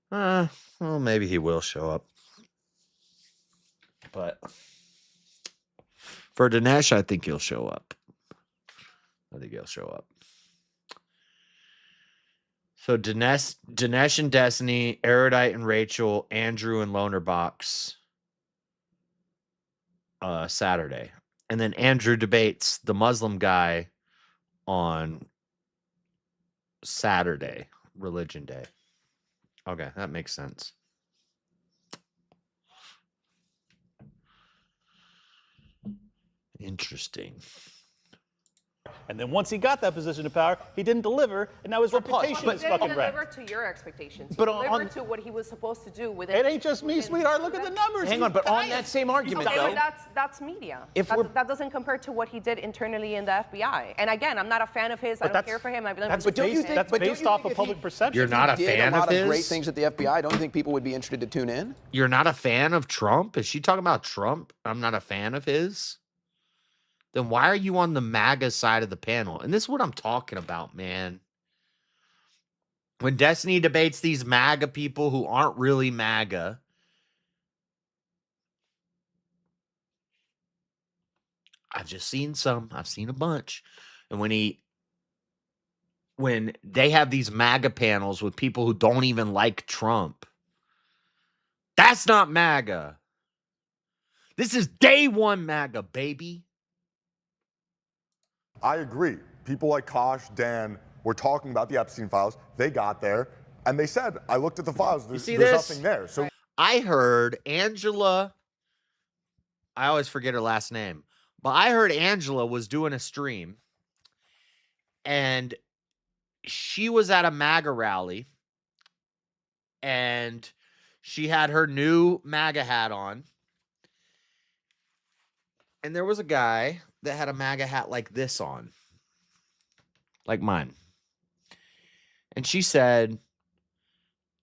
Well, maybe he will show up. But for Dinesh, I think he'll show up. So Dinesh and Destiny, Erudite and Rachel, Andrew and Loner Box Saturday. And then Andrew debates the Muslim guy on Saturday, Religion Day. Okay, that makes sense. Interesting. And then once he got that position of power, he didn't deliver, and now his reputation is fucking wrecked. Deliver to your expectations. But Deliver to what he was supposed to do with it. It ain't just me, sweetheart. Look at the numbers. Hang on, but on that same argument, Okay, though. but that's media. That doesn't compare to what he did internally in the FBI. And again, I'm not a fan of his. I don't care for him. That's based off of public perception. You're not a fan of his? Did a lot of great things at the FBI. Don't you think people would be interested to tune in? You're not a fan of Trump? Is she talking about Trump? I'm not a fan of his? Then why are you on the MAGA side of the panel? And this is what I'm talking about, man. When Destiny debates these MAGA people who aren't really MAGA, I've just seen some. I've seen a bunch. And when they have these MAGA panels with people who don't even like Trump, that's not MAGA. This is day one MAGA, baby. I agree. People like Kosh, Dan were talking about the Epstein files. They got there, and they said, I looked at the files. There's nothing there. So I heard Angela, I always forget her last name, but I heard Angela was doing a stream, and she was at a MAGA rally, and she had her new MAGA hat on, and there was a guy that had a MAGA hat like this on, like mine. And she said,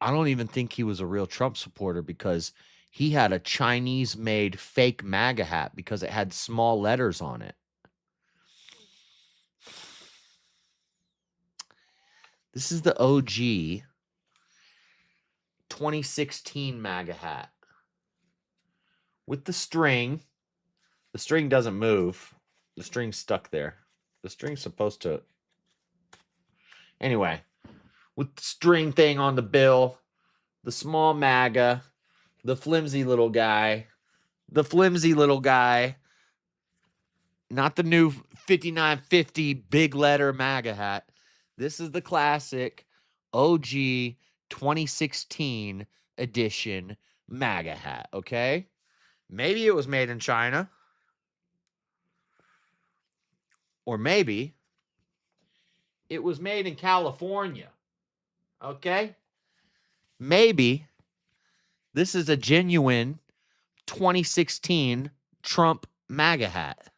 I don't even think he was a real Trump supporter because he had a Chinese-made fake MAGA hat because it had small letters on it. This is the OG 2016 MAGA hat with the string. The string doesn't move. The string's stuck there. The string's supposed to... Anyway, with the string thing on the bill, the small MAGA, the flimsy little guy, not the new 5950 big letter MAGA hat. This is the classic OG 2016 edition MAGA hat, okay? Maybe it was made in China. Or maybe it was made in California, okay? Maybe this is a genuine 2016 Trump MAGA hat.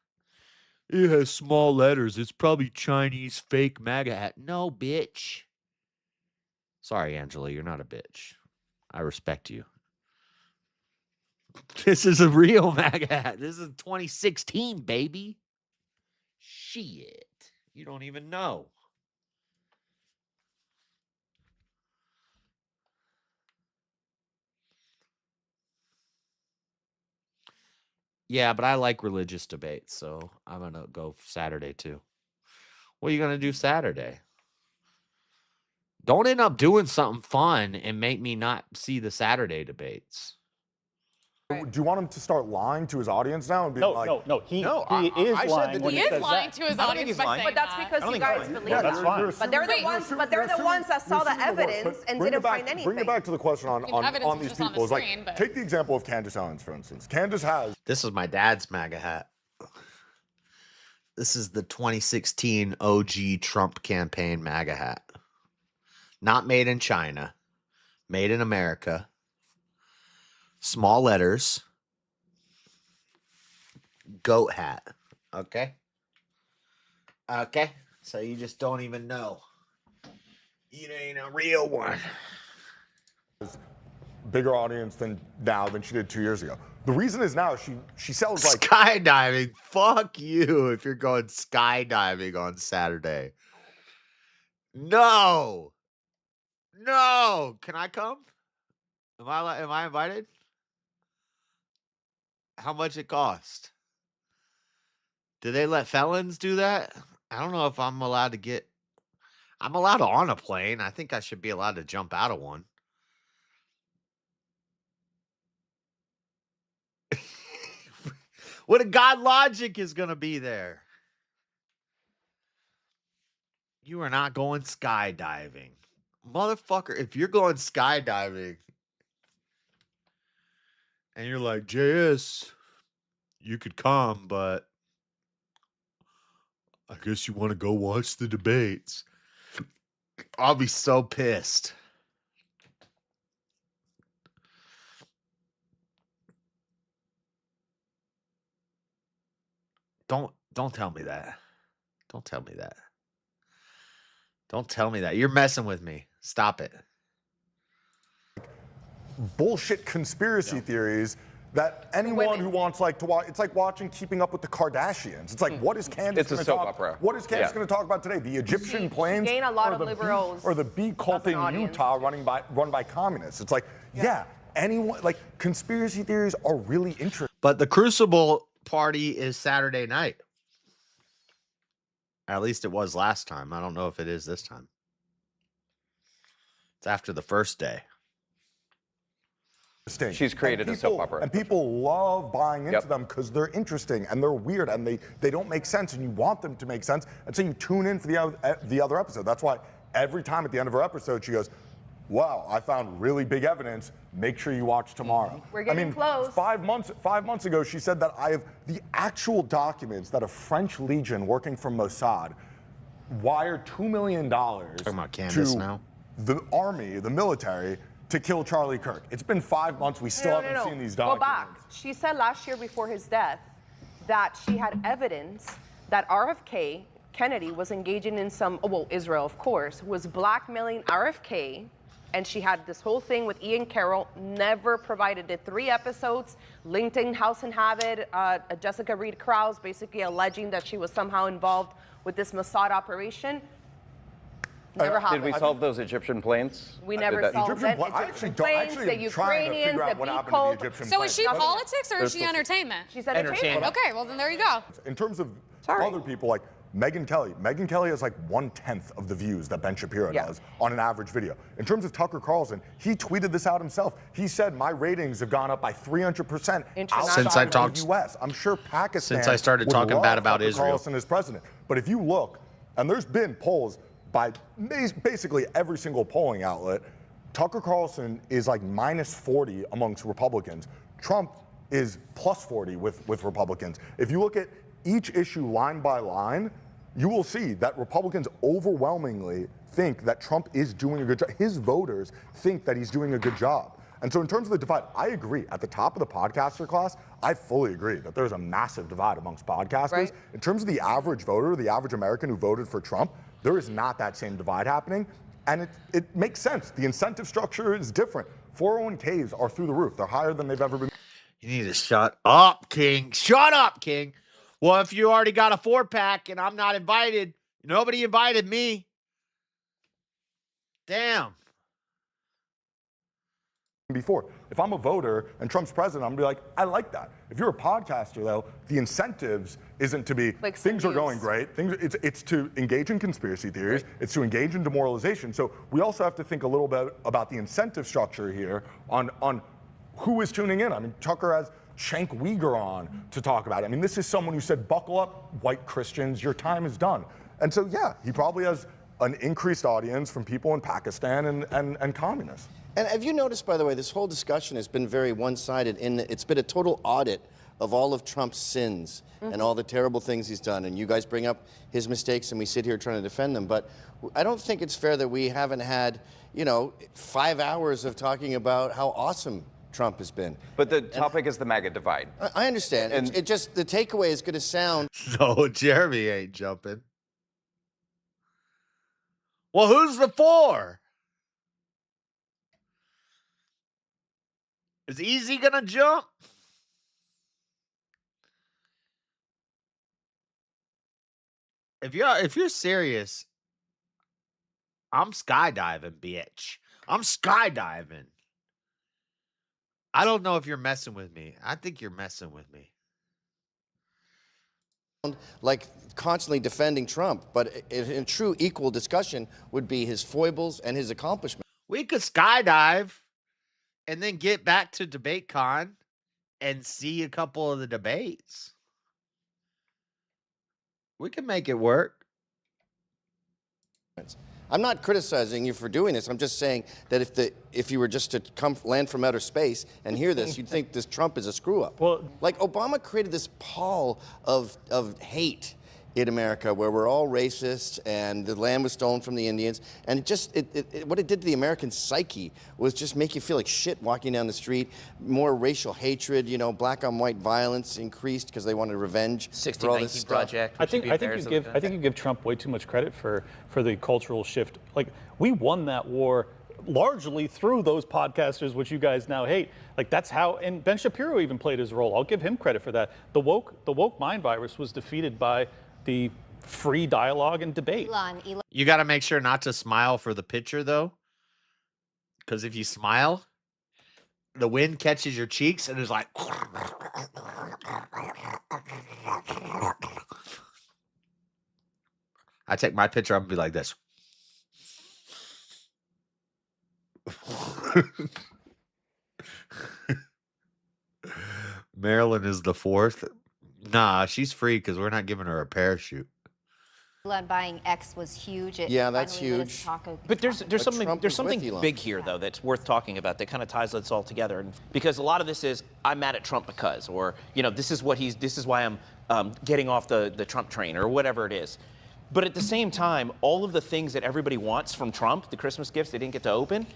It has small letters. It's probably Chinese fake MAGA hat. No, bitch. Sorry, Angela, you're not a bitch. I respect you. This is a real MAGA hat. This is 2016, baby. Shit. You don't even know. Yeah, but I like religious debates, so I'm going to go Saturday too. What are you going to do Saturday? Don't end up doing something fun and make me not see the Saturday debates. do you want him to start lying to his audience now and be like, No. He is lying when He he is says lying that. to his I don't think audience he's by lying. saying But that's that. because you guys believe Yeah, that. that's fine. But they're the ones that saw the evidence and didn't find anything. Bring it back to the question on evidence these was just on people. the It's screen, but- take the example of Candace Owens, for instance. Candace has... This is my dad's MAGA hat. This is the 2016 OG Trump campaign MAGA hat. Not made in China. Made in America. Small letters. Goat hat. Okay? Okay? So you just don't even know. You ain't a real one. Bigger audience than she did 2 years ago. The reason is now she sells like skydiving. Fuck you if you're going skydiving on Saturday. No. Can I come? Am I invited? How much it cost? Do they let felons do that? I don't know if I'm allowed to get... I'm allowed on a plane. I think I should be allowed to jump out of one. What a God logic is going to be there. You are not going skydiving. Motherfucker, if you're going skydiving and you're like, JS, you could come, but I guess you want to go watch the debates. I'll be so pissed. Don't tell me that. Don't tell me that. Don't tell me that. You're messing with me. Stop it. bullshit conspiracy theories that anyone who wants like to watch, it's like watching Keeping Up with the Kardashians. It's like, what is Candace going to talk about? What is Candace going to talk about today? The Egyptian planes, gain a lot of liberals or the bee cult in Utah run by communists? It's like, yeah, anyone, like conspiracy theories are really interesting. But the Crucible party is Saturday night. At least it was last time. I don't know if it is this time. It's after the first day. She's created a soap opera. And people love buying into them because they're interesting and they're weird and they don't make sense and you want them to make sense. And so you tune in for the other episode. That's why every time at the end of her episode, she goes, wow, I found really big evidence. Make sure you watch tomorrow. We're getting close. 5 months ago, she said that I have the actual documents that a French Legion working for Mossad wired $2 million to the army, the military, to kill Charlie Kirk. It's been 5 months. We still haven't seen these documents. Go back. She said last year before his death that she had evidence that RFK, Kennedy, was engaging in some, well, Israel, of course, was blackmailing RFK. And she had this whole thing with Ian Carroll, never provided it. 3 episodes, LinkedIn House and Habit, Jessica Reed Krause basically alleging that she was somehow involved with this Mossad operation. Never happened. Did we solve those Egyptian planes? We never solved it. Egyptian planes, the Ukrainians, the beef cult. So is she politics or is she entertainment? She's entertainment. Okay, well then there you go. In terms of other people, like Megyn Kelly has like 1/10 of the views that Ben Shapiro does on an average video. In terms of Tucker Carlson, he tweeted this out himself. He said, my ratings have gone up by 300% Since I talked the U.S. I'm sure Pakistan Since I started would talking love bad about Tucker Israel. Carlson as president. But if you look, and there's been polls by basically every single polling outlet, Tucker Carlson is like -40 amongst Republicans. Trump is +40 with Republicans. If you look at each issue line by line, you will see that Republicans overwhelmingly think that Trump is doing a good job. His voters think that he's doing a good job. And so in terms of the divide, I agree. At the top of the podcaster class, I fully agree that there's a massive divide amongst podcasters. Right. In terms of the average voter, the average American who voted for Trump, there is not that same divide happening. And it makes sense. The incentive structure is different. 401ks are through the roof. They're higher than they've ever been. You need to shut up, King. Shut up, King. Well, if you already got a 4-pack and I'm not invited, nobody invited me. Damn. Before, if I'm a voter and Trump's president, I'm gonna be like, I like that. If you're a podcaster, though, the incentives isn't to be like things are going great. It's to engage in conspiracy theories. Right. It's to engage in demoralization. So we also have to think a little bit about the incentive structure here on who is tuning in. I mean, Tucker has Cenk Uyghur on to talk about it. I mean, this is someone who said, buckle up, white Christians, your time is done. And so, yeah, he probably has an increased audience from people in Pakistan and communists. And have you noticed, by the way, this whole discussion has been very one-sided. It's been a total audit of all of Trump's sins and all the terrible things he's done. And you guys bring up his mistakes, and we sit here trying to defend them. But I don't think it's fair that we haven't had, 5 hours of talking about how awesome Trump has been. But the topic is the MAGA divide. I understand. And it just, the takeaway is going to sound. No, Jeremy ain't jumping. Well, who's the 4? Is Easy gonna jump? If you're serious, I'm skydiving, bitch. I'm skydiving. I don't know if you're messing with me. I think you're messing with me. Like constantly defending Trump, but in true equal discussion would be his foibles and his accomplishments. We could skydive and then get back to DebateCon and see a couple of the debates. We can make it work. I'm not criticizing you for doing this. I'm just saying that if you were just to land from outer space and hear this, you'd think this Trump is a screw up. Well, like Obama created this pall of hate in America where we're all racist and the land was stolen from the Indians. And what it did to the American psyche was just make you feel like shit walking down the street. More racial hatred, black on white violence increased because they wanted revenge. 1619 Project. I think you give Trump way too much credit for the cultural shift. Like, we won that war largely through those podcasters, which you guys now hate. Like, that's how, and Ben Shapiro even played his role. I'll give him credit for that. The woke mind virus was defeated by the free dialogue and debate. You got to make sure not to smile for the picture, though, because if you smile, the wind catches your cheeks and is like. I take my picture up and be like this. Maryland is the 4th. Nah, she's free because we're not giving her a parachute. Elon buying X was huge. It Yeah, that's finally let us huge. talk But there's something Trump there's was with something Elon. big here though that's worth talking about that kind of ties this all together, and because a lot of this is I'm mad at Trump because, or this is why I'm getting off the Trump train or whatever it is. But at the same time, all of the things that everybody wants from Trump, the Christmas gifts they didn't get to open,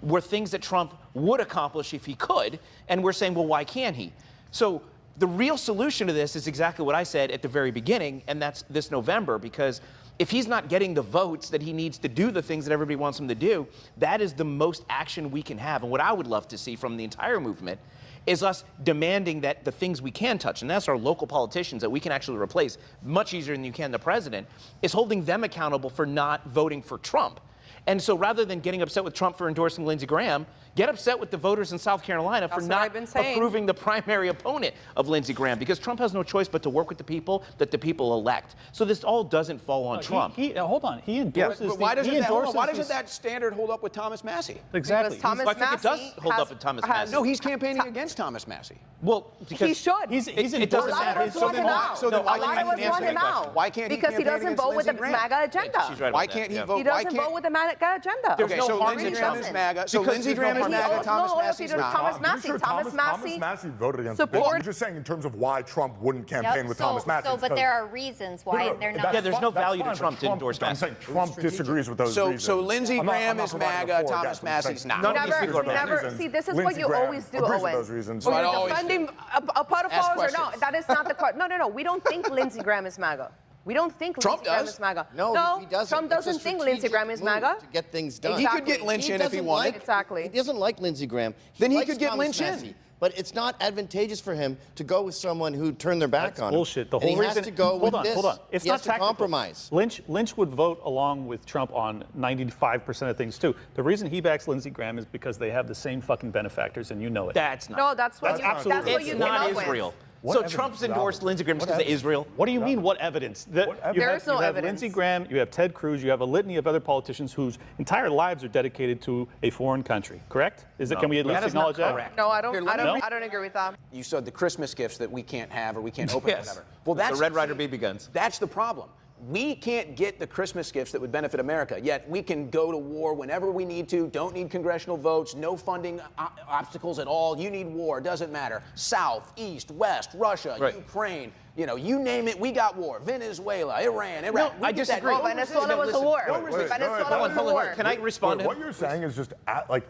were things that Trump would accomplish if he could, and we're saying, well, why can't he? So the real solution to this is exactly what I said at the very beginning, and that's this November, because if he's not getting the votes that he needs to do the things that everybody wants him to do, that is the most action we can have. And what I would love to see from the entire movement is us demanding that the things we can touch, and that's our local politicians that we can actually replace much easier than you can the president, is holding them accountable for not voting for Trump. And so rather than getting upset with Trump for endorsing Lindsey Graham, get upset with the voters in South Carolina for not approving the primary opponent of Lindsey Graham, because Trump has no choice but to work with the people that the people elect. So this all doesn't fall on Trump. Hold on. He endorses But why doesn't these- that standard hold up with Thomas Massey? Exactly. Because Thomas I think it does Massey hold has- up with Thomas has- Massey. No, he's campaigning against Thomas Massey. Well, because He should. it doesn't A lot matter. of us want him out. So then A why lot can't of us he want answer him that out. question? Why can't he Because he campaign doesn't against vote with the Lindsey Graham? MAGA agenda. She's right Why about can't he that, vote? He Why doesn't can't vote with the MAGA agenda. Okay, so Lindsey Graham is MAGA. So Because Lindsey there's no Graham is harm in MAGA. voting. Thomas No, Massey's Peter, not. Thomas I'm pretty Massey. sure Thomas Thomas Massey voted against the bill. support- I'm just saying in terms of why Trump wouldn't campaign with Thomas Massey. But there are reasons why they're not. Yeah, there's no That's value to fine, Trump but to endorse I'm Massey. saying Trump disagrees with those reasons. So Lindsey I'm not Graham is providing a MAGA, four Thomas against him. I'm saying Massey's not. none of these Never- people are those never- reasons. see, this is Lindsey what you Graham always do, agrees with Owen. those reasons. When I you're always defending a pedophiles or no, questions. that is not the question. No. We don't think Lindsey Graham is MAGA. We don't think Trump Lindsey Graham does. is MAGA. No, he doesn't. Trump doesn't It's a think Lindsey Graham is strategic MAGA. move to get things done. He could get Lynch in if he doesn't wanted. like- Exactly. He doesn't like Lindsey Graham. Then he likes could get Thomas Lynch in. Massey, But it's not advantageous for him to go with someone who turned their back That's on bullshit. him. The whole and he reason. has to go with this. Hold on. It's he not has to tactical. compromise. Lynch would vote along with Trump on 95% of things too. The reason he backs Lindsey Graham is because they have the same fucking benefactors, and you know it. That's not. No, that's what you. That's what It's you came not up with. Israel. What So evidence Trump's is that? endorsed Lindsey Graham because of Israel. What do you mean? What evidence? You There is no you have evidence. Lindsey Graham, you have Ted Cruz, you have a litany of other politicians whose entire lives are dedicated to a foreign country. Correct? Can we at least That is not acknowledge that? correct. No, I don't. Here, let me- I don't agree with that. You said the Christmas gifts that we can't have or we can't open or Yes. whatever. Well, that's The Red Ryder BB guns. That's the problem. We can't get the Christmas gifts that would benefit America, yet we can go to war whenever we need to, don't need congressional votes, no funding obstacles at all. You need war, doesn't matter. South, East, West, Russia, Right. Ukraine, you name it, we got war. Venezuela, Iran, Iraq. No, I disagree. Oh, Venezuela was a war. Venezuela was a war. Can I respond to What him? you're saying is just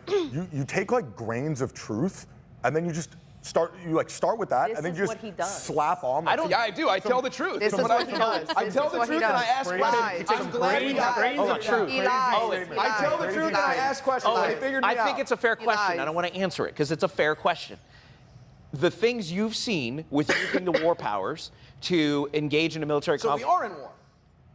you take like grains of truth and then you just start with that This and then is you just what he does. slap on. I don't- Yeah, I do. I tell the truth. This is That's what he I do. does. I This tell is the what he truth and I does. ask He questions. lies. I'm glad we got Grains of truth. He lies. Oh, He I tell the lies. truth He and I lies. ask questions. Oh, They figured me I think out. it's a fair question. lies. I don't want to answer it because it's a fair question. The things you've seen with using the war powers to engage in a military So we conflict. are in war.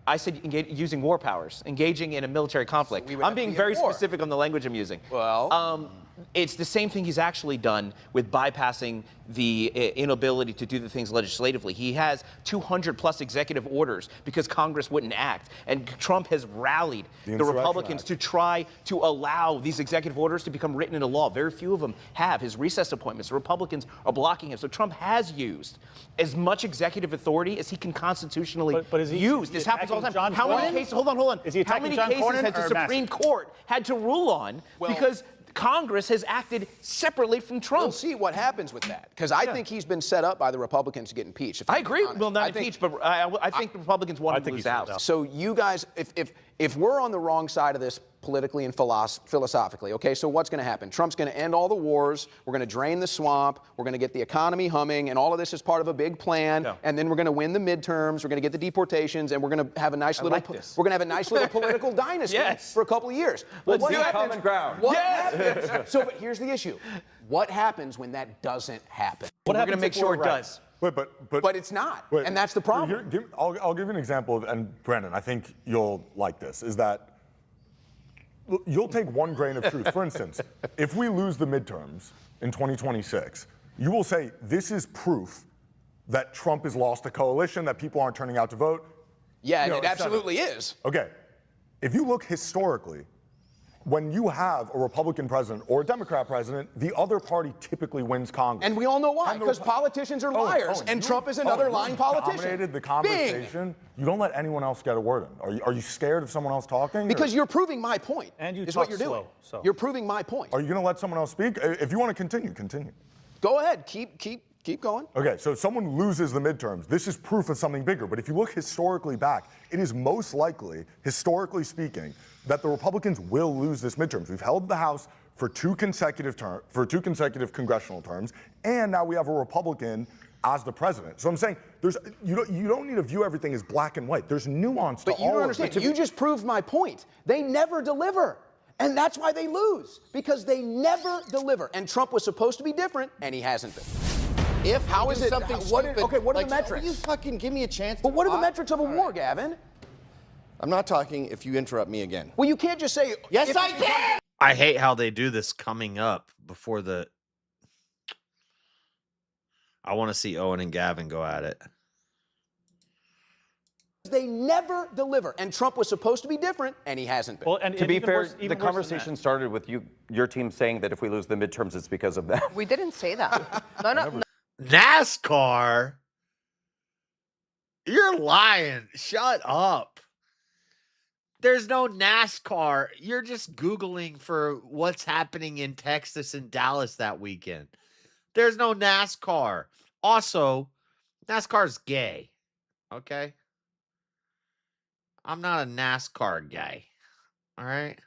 I said using war powers, engaging in a military conflict. we would have I'm to being be very at war. specific on the language I'm using. Well. It's the same thing he's actually done with bypassing the inability to do the things legislatively. He has 200 plus executive orders because Congress wouldn't act. And Trump has rallied the Insurrection Republicans Act. to try to allow these executive orders to become written into law. Very few of them have. His recess appointments, the Republicans are blocking him. So Trump has used as much executive authority as he can constitutionally But is he- use. is he This happens all the attacking time. John How many Cornyn? cases? Hold on. Is he How attacking many John cases Cornyn has the or Supreme Massey? Court had to rule on because Congress has acted separately from Trump? We'll see what happens with that, because I think he's been set up by the Republicans to get impeached. I agree. Well, not impeached, but I think the Republicans want him to think lose he's the lose House. out. So you guys, if we're on the wrong side of this politically and philosophically, okay, so what's going to happen? Trump's going to end all the wars. We're going to drain the swamp. We're going to get the economy humming, and all of this is part of a big plan. Yeah. And then we're going to win the midterms. We're going to get the deportations, and we're going to have a nice little. like this. We're going to have a nice little political dynasty Yes. for a couple of years. Let's what do it. happens? Common ground. What happens? So, but here's the issue: what happens when that doesn't happen? We're going to make sure it does. Wait, But it's not, wait, and that's the problem. I'll give you an example, and Brandon, I think you'll like this, is that you'll take one grain of truth. For instance, if we lose the midterms in 2026, you will say this is proof that Trump has lost a coalition, that people aren't turning out to vote. Yeah, You know, it et cetera. absolutely is. Okay. If you look historically, when you have a Republican president or a Democrat president, the other party typically wins Congress. And we all know why, because politicians are liars, and Trump is another lying politician. Dominated the conversation. You don't let anyone else get a word in. Are you scared of someone else talking? Because you're proving my point. And you is talk what you're slow, doing. so. You're proving my point. Are you going to let someone else speak? If you want to continue, continue. Go ahead. Keep going. Okay, so if someone loses the midterms, this is proof of something bigger. But if you look historically back, it is most likely, historically speaking, that the Republicans will lose this midterms. We've held the House for two consecutive congressional terms, and now we have a Republican as the president. So I'm saying you don't need to view everything as black and white. There's nuance to all of it. But you don't understand. You just proved my point. They never deliver. And that's why they lose, because they never deliver. And Trump was supposed to be different, and he hasn't been. How is it something stupid? What are like, the metrics? Will you fucking give me a chance? But what are the metrics of a war, Gavin? I'm not talking if you interrupt me again. Well, you can't just say, yes, I can. I hate how they do this coming up before the. I want to see Owen and Gavin go at it. They never deliver. And Trump was supposed to be different, and he hasn't been. Well, and to be fair, the conversation started with your team saying that if we lose the midterms, it's because of that. We didn't say that. No. NASCAR? You're lying. Shut up. There's no NASCAR. You're just Googling for what's happening in Texas and Dallas that weekend. There's no NASCAR. Also, NASCAR's gay. Okay? I'm not a NASCAR guy. All right?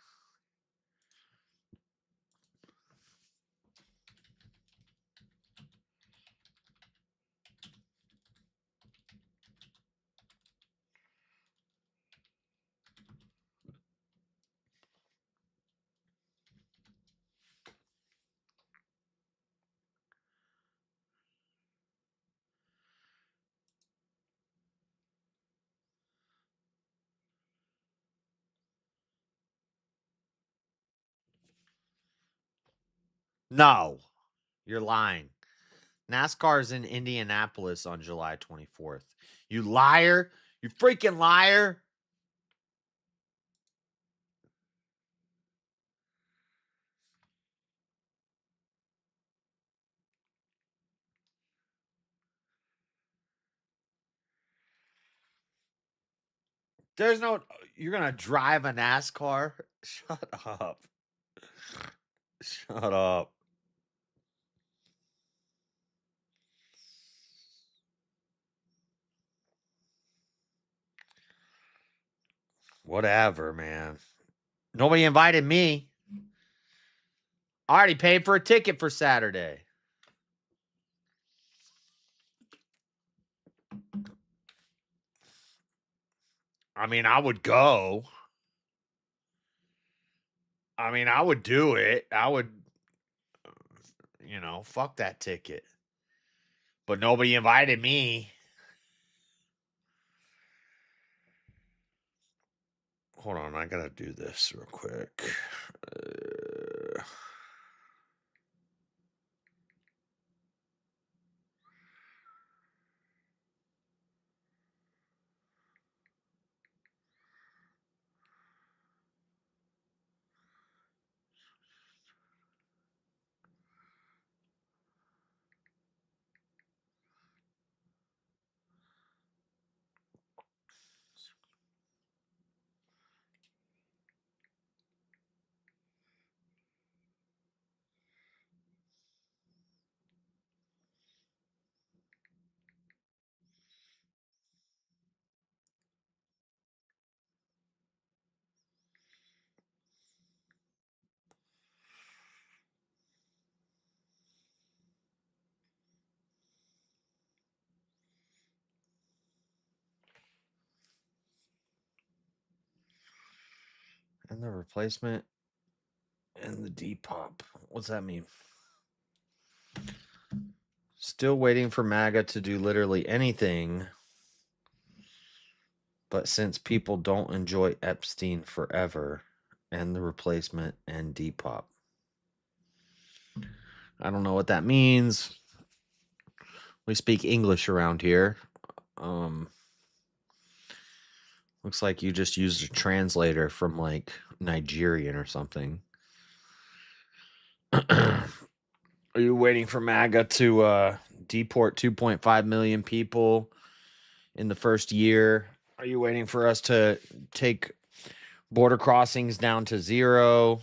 No, you're lying. NASCAR's in Indianapolis on July 24th. You liar. You freaking liar. There's no, you're going to drive a NASCAR? Shut up. Shut up. Whatever, man. Nobody invited me. I already paid for a ticket for Saturday. I mean, I would go. I mean, I would do it. I would, fuck that ticket. But nobody invited me. Hold on, I gotta do this real quick. And the replacement and the Depop. What's that mean? Still waiting for MAGA to do literally anything. But since people don't enjoy Epstein forever, and the replacement and Depop. I don't know what that means. We speak English around here. Looks like you just used a translator from like Nigerian or something. Are you waiting for MAGA to deport 2.5 million people in the first year? Are you waiting for us to take border crossings down to 0?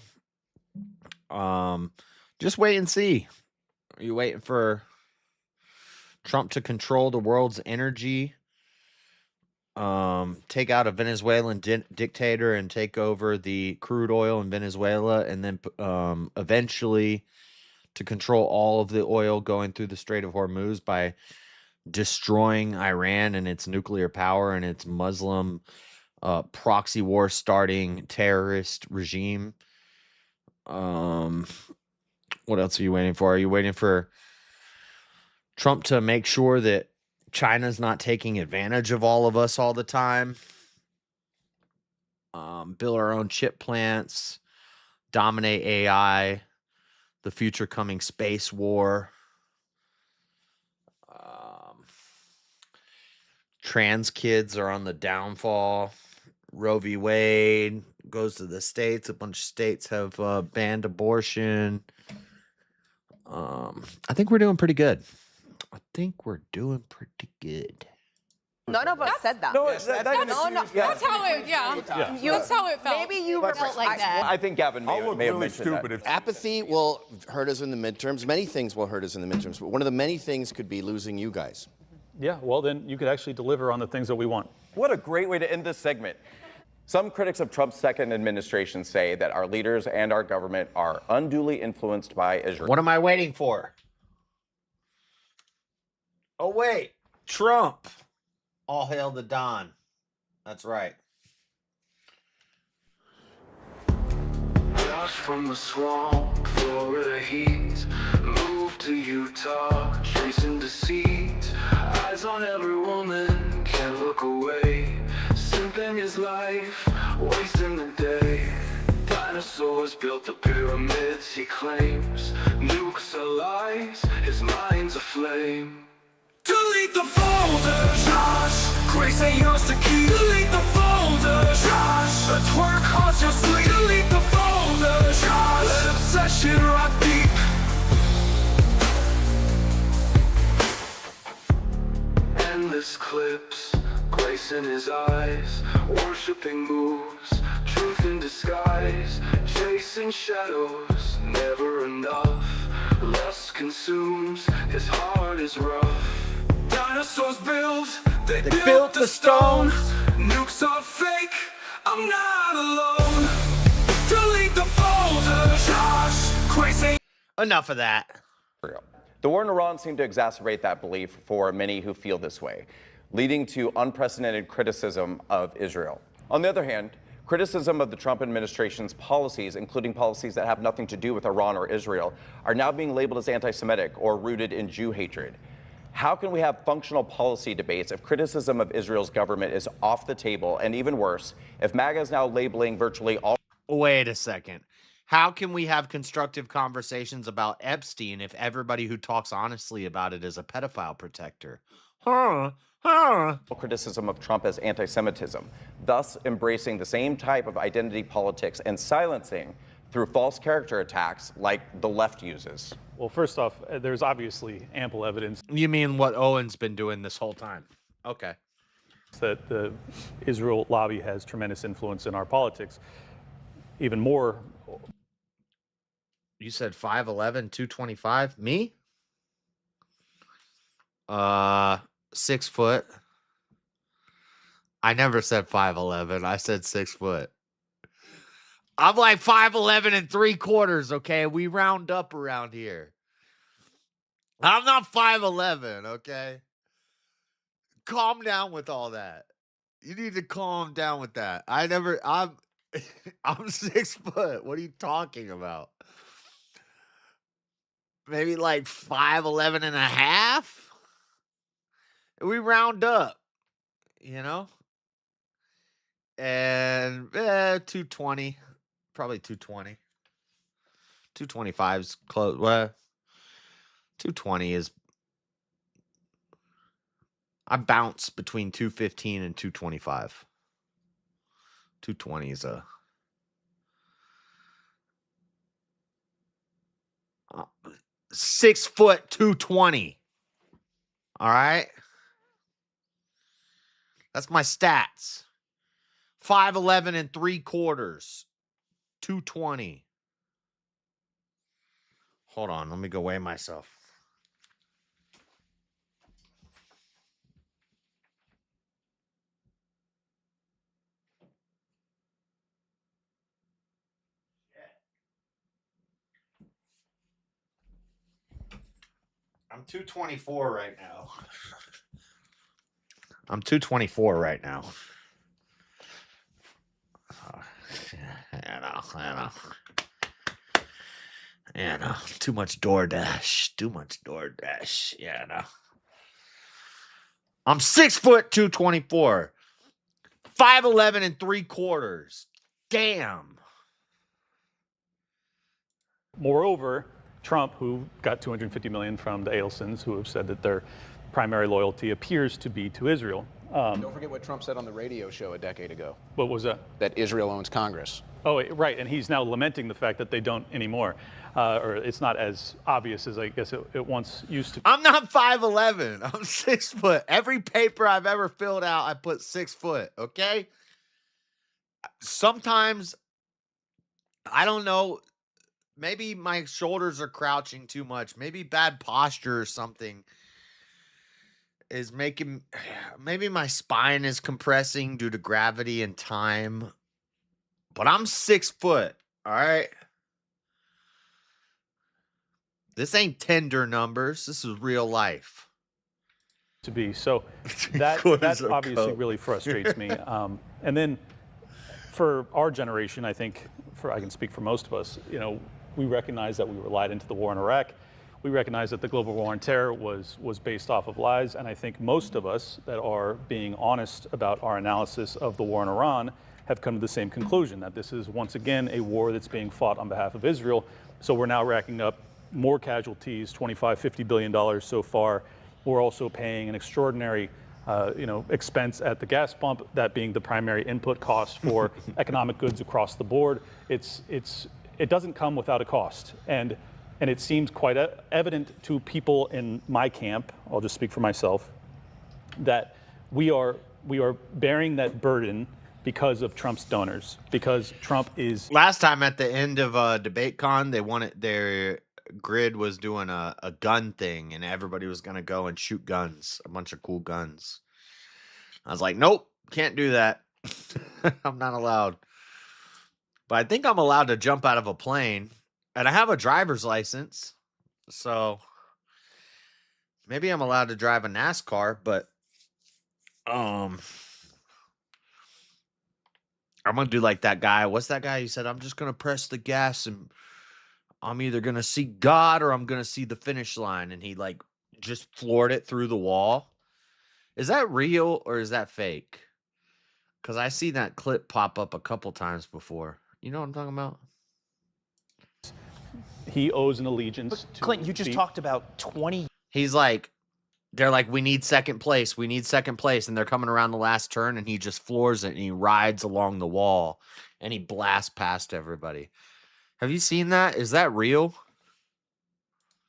Just wait and see. Are you waiting for Trump to control the world's energy? Take out a Venezuelan dictator and take over the crude oil in Venezuela, and then eventually to control all of the oil going through the Strait of Hormuz by destroying Iran and its nuclear power and its Muslim proxy war starting terrorist regime. What else are you waiting for? Are you waiting for Trump to make sure that China's not taking advantage of all of us all the time? Build our own chip plants, dominate AI, the future coming space war. Trans kids are on the downfall. Roe v. Wade goes to the states. A bunch of states have banned abortion. I think we're doing pretty good. None of us said that. No, That's how it. Yeah. That's how it felt. Maybe you felt like that. I think Gavin may have mentioned that. Apathy will hurt us in the midterms. Many things will hurt us in the midterms, but one of the many things could be losing you guys. Yeah, well, then you could actually deliver on the things that we want. What a great way to end this segment. Some critics of Trump's second administration say that our leaders and our government are unduly influenced by Israel. What am I waiting for? Oh, wait. Trump. All hail the Don. That's right. Josh from the swamp, Florida heat. Moved to Utah, chasing deceit. Eyes on every woman, can't look away. Simping his life, wasting the day. Dinosaurs built the pyramids, he claims. Nukes are lies, his mind's aflame. Delete the folder, Josh. Grace ain't yours to keep. Delete the folder, Josh. A twerk haunts your sleep. Delete the folder, Josh. Let obsession rock deep. Endless clips, grace in his eyes. Worshipping moves, truth in disguise. Chasing shadows, never enough. Lust consumes, his heart is rough. Dinosaurs built, they built the stone. Nukes are fake, I'm not alone. Delete the folder, Josh. Crazy. Enough of that. The war in Iran seemed to exacerbate that belief for many who feel this way, leading to unprecedented criticism of Israel. On the other hand, criticism of the Trump administration's policies, including policies that have nothing to do with Iran or Israel, are now being labeled as anti-Semitic or rooted in Jew hatred. How can we have functional policy debates if criticism of Israel's government is off the table, and even worse, if MAGA is now labeling virtually all... Wait a second. How can we have constructive conversations about Epstein if everybody who talks honestly about it is a pedophile protector? Criticism of Trump as anti-Semitism, thus embracing the same type of identity politics and silencing through false character attacks like the left uses. Well, first off, there's obviously ample evidence. You mean what Owen's been doing this whole time? Okay. That the Israel lobby has tremendous influence in our politics. Even more. You said 5'11", 225. Me? 6 foot. I never said 5'11". I said 6 foot. I'm like 5'11 and 3/4, okay? We round up around here. I'm not 5'11, okay? Calm down with all that. You need to calm down with that. I'm 6 foot. What are you talking about? Maybe like 5'11 and a half? We round up, you know? And 220. Probably 220. 225 is close. Well, 220 is... I bounce between 215 and 225. 220 is a 6 foot 220. All right. That's my stats. 5'11 and 3/4. 220. Hold on. Let me go weigh myself. I'm 224 right now. I'm 224 right now. I know. Too much DoorDash. Yeah, I know. I'm 6 foot 224. 5'11 and 3/4. Damn. Moreover, Trump, who got $250 million from the Ailsons, who have said that their primary loyalty appears to be to Israel. Don't forget what Trump said on the radio show a decade ago. What was that? That Israel owns Congress. Oh, right, and he's now lamenting the fact that they don't anymore, or it's not as obvious as I guess it once used to be. I'm not 5'11. I'm 6 foot. Every paper I've ever filled out, I put 6 foot, okay? Sometimes, I don't know, maybe my shoulders are crouching too much. Maybe bad posture or something is making, maybe my spine is compressing due to gravity and time. But I'm 6 foot, all right? This ain't Tinder numbers. This is real life. To be. So that obviously really frustrates me. And then for our generation, I think, I can speak for most of us, we recognize that we were lied into the war in Iraq. We recognize that the global war on terror was based off of lies. And I think most of us that are being honest about our analysis of the war in Iran have come to the same conclusion, that this is once again a war that's being fought on behalf of Israel. So we're now racking up more casualties, $25–50 billion so far. We're also paying an extraordinary expense at the gas pump, that being the primary input cost for economic goods across the board. It doesn't come without a cost. And it seems quite evident to people in my camp, I'll just speak for myself, that we are bearing that burden because of Trump's donors, because Trump is... Last time at the end of DebateCon, they wanted their grid was doing a gun thing, and everybody was going to go and shoot guns, a bunch of cool guns. I was like, nope, can't do that. I'm not allowed. But I think I'm allowed to jump out of a plane, and I have a driver's license, so maybe I'm allowed to drive a NASCAR, but I'm going to do like that guy. What's that guy? He said, I'm just going to press the gas and I'm either going to see God or I'm going to see the finish line. And he like just floored it through the wall. Is that real or is that fake? Because I see that clip pop up a couple times before. You know what I'm talking about? He owes an allegiance to... Clint, you just talked about 20... He's like, they're like, we need second place. We need second place. And they're coming around the last turn and he just floors it and he rides along the wall and he blasts past everybody. Have you seen that? Is that real?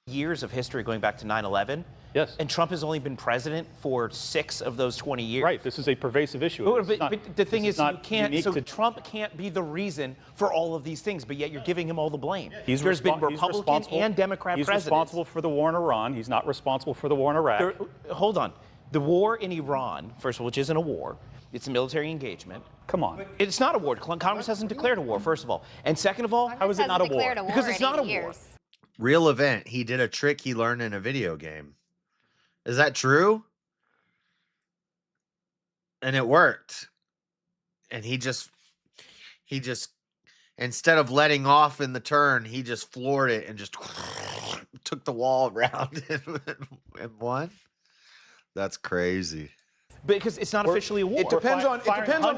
Years of history going back to 9/11. Yes. And Trump has only been president for 6 of those 20 years. Right. This is a pervasive issue. But the thing is, you can't. So Trump can't be the reason for all of these things, but yet you're giving him all the blame. There's been Republican and Democrat presidents. He's responsible for the war in Iran. He's not responsible for the war in Iraq. Hold on. The war in Iran, first of all, which isn't a war. It's a military engagement. Come on. It's not a war. Congress hasn't declared a war, first of all. And second of all, how is it not a war? Because it's not a war. Real event. He did a trick he learned in a video game. Is that true? And it worked. And he just, instead of letting off in the turn, he just floored it and just took the wall around and won. That's crazy. Because it's not officially a war. It depends on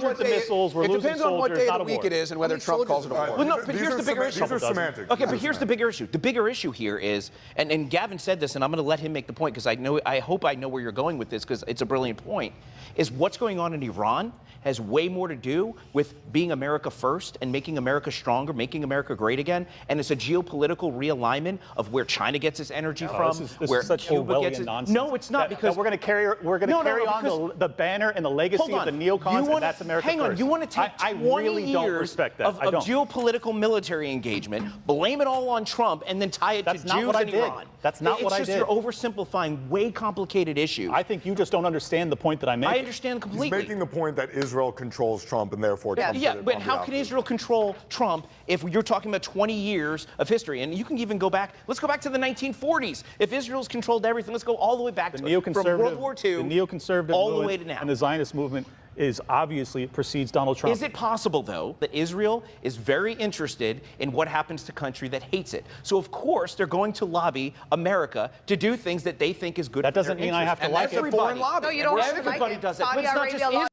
what day. Missiles, It depends on what day of the week it is and whether Trump calls it a war. Well, no, but here's the bigger issue. These are semantics. Okay, but here's the bigger issue. The bigger issue here is, and Gavin said this, and I'm going to let him make the point because I hope I know where you're going with this because it's a brilliant point. Is what's going on in Iran has way more to do with being America first and making America stronger, making America great again, and it's a geopolitical realignment of where China gets its energy from, this where is such Cuba gets Orwellian it. nonsense. No, it's not because we're going to carry on the banner and the legacy of the neocons, and that's America hang first. on, you want to take I 20 really years don't respect that. of geopolitical military engagement, blame it all on Trump, and then tie it to Jews and Iran. That's not what I did. It's just you're oversimplifying way complicated issues. I think you just don't understand the point that I'm making. I understand completely. He's making the point that Israel controls Trump and therefore Trump Yeah, did it but on how behalf can of Israel control Trump if you're talking about 20 years of history? And you can even go back, let's go back to the 1940s. If Israel's controlled everything, let's go all the way back to from World War II, the neoconservative all the way to now. And the Zionist movement is obviously, it precedes Donald Trump. Is it possible, though, that Israel is very interested in what happens to a country that hates it? So, of course, they're going to lobby America to do things that they think is good that for doesn't their mean I have to interests. like And it. everybody, No, you don't have to like everybody it. does it. Saudi But it's not Arabia just Israel.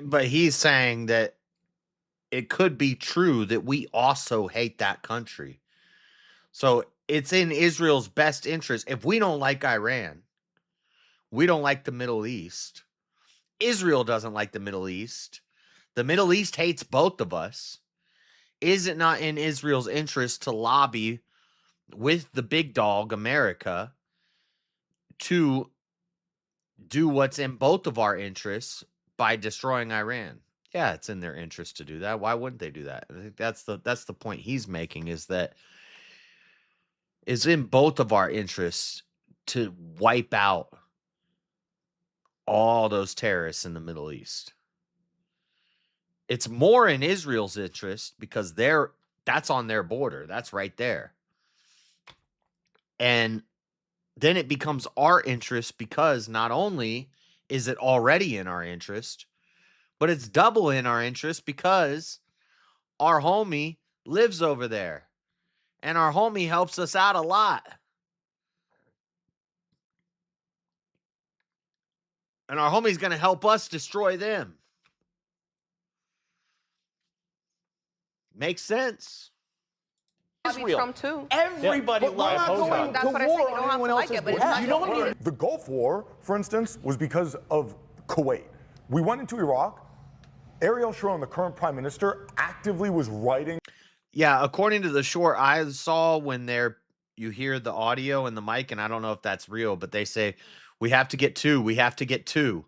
But he's saying that it could be true that we also hate that country. So it's in Israel's best interest. If we don't like Iran, we don't like the Middle East. Israel doesn't like the Middle East. The Middle East hates both of us. Is it not in Israel's interest to lobby with the big dog, America, to do what's in both of our interests by destroying Iran? Yeah, it's in their interest to do that. Why wouldn't they do that? I think that's the point he's making, is that it's in both of our interests to wipe out all those terrorists in the Middle East. It's more in Israel's interest because that's on their border. That's right there. And then it becomes our interest because not only is it already in our interest, but it's double in our interest because our homie lives over there. And our homie helps us out a lot. And our homie's going to help us destroy them. Makes sense. Israel. Trump too. Everybody loves Trump. That's what I said. You don't have to like it, but it's not just war. The Gulf War, for instance, was because of Kuwait. We went into Iraq. Ariel Sharon, the current prime minister, actively was writing. Yeah, according to the short I saw, when you hear the audio and the mic, and I don't know if that's real, but they say, we have to get two.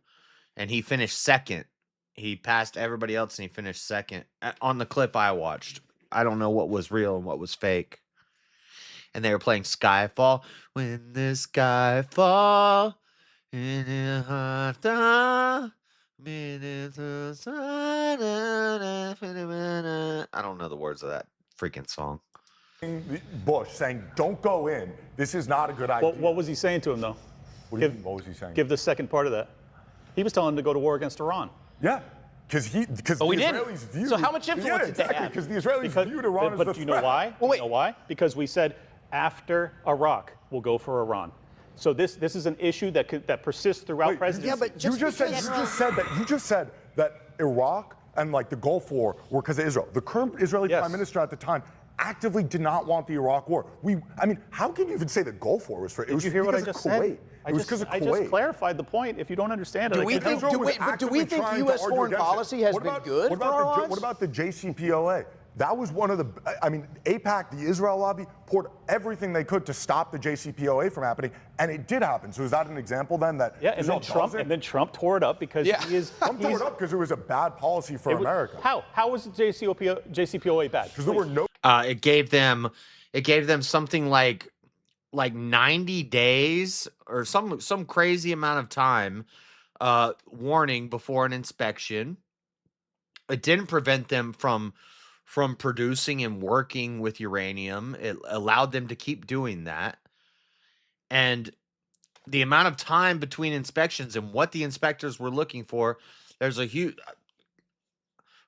And he finished second. He passed everybody else and he finished second on the clip I watched. I don't know what was real and what was fake. And they were playing Skyfall. When the sky fall in the heart of I don't know the words of that freaking song. Bush saying, don't go in. This is not a good idea. What was he saying to him, though? What do you mean, what was he saying? Give the second part of that. He was telling him to go to war against Iran. Yeah. Because the Israelis viewed. So how much influence did they have? Because the Israelis viewed Iran as the But do you know why? Well, wait. You know why? Because we said after Iraq, we'll go for Iran. So this is an issue that persists throughout presidency. Yeah, but you just said that Iraq and like the Gulf War were because of Israel. The current Israeli prime minister at the time actively did not want the Iraq War. I mean, how can you even say the Gulf War was for? Did you hear what I just said? It was because of Kuwait. I just clarified the point. If you don't understand it, do we think U.S. foreign policy has been good? What about the JCPOA? That was one of the, I mean, AIPAC, the Israel lobby, poured everything they could to stop the JCPOA from happening, and it did happen. So is that an example then that Israel and then Trump tore it up because he is. Trump tore it up because it was a bad policy for America. How was the JCPOA bad? Because there were no. It gave them something like 90 days or some crazy amount of time warning before an inspection. It didn't prevent them from producing and working with uranium. It allowed them to keep doing that. And the amount of time between inspections and what the inspectors were looking for, there's a huge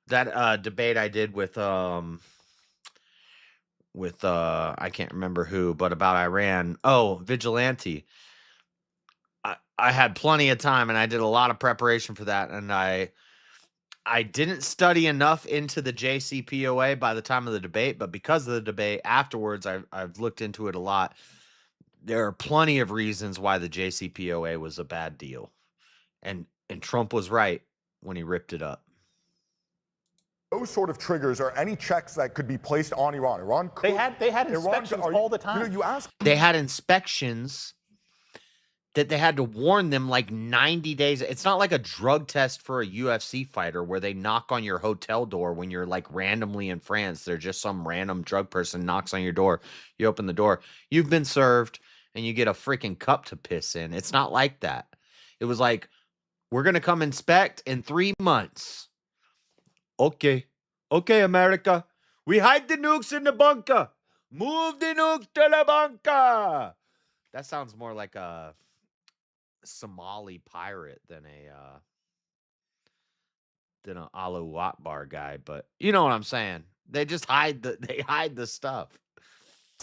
debate I did with I can't remember who, but about Iran. Oh, Vigilante. I had plenty of time and I did a lot of preparation for that. And I didn't study enough into the JCPOA by the time of the debate, but because of the debate afterwards, I've looked into it a lot. There are plenty of reasons why the JCPOA was a bad deal. And Trump was right when he ripped it up. Those sort of triggers or any checks that could be placed on Iran. Iran could, they had inspections all the time. You ask. They had inspections that they had to warn them like 90 days. It's not like a drug test for a UFC fighter where they knock on your hotel door when you're like randomly in France. They're just some random drug person knocks on your door. You open the door. You've been served and you get a freaking cup to piss in. It's not like that. It was like, we're going to come inspect in 3 months. Okay, America. We hide the nukes in the bunker. Move the nukes to the bunker. That sounds more like a Somali pirate than a Allahu Akbar guy, but you know what I'm saying. They just hide the stuff.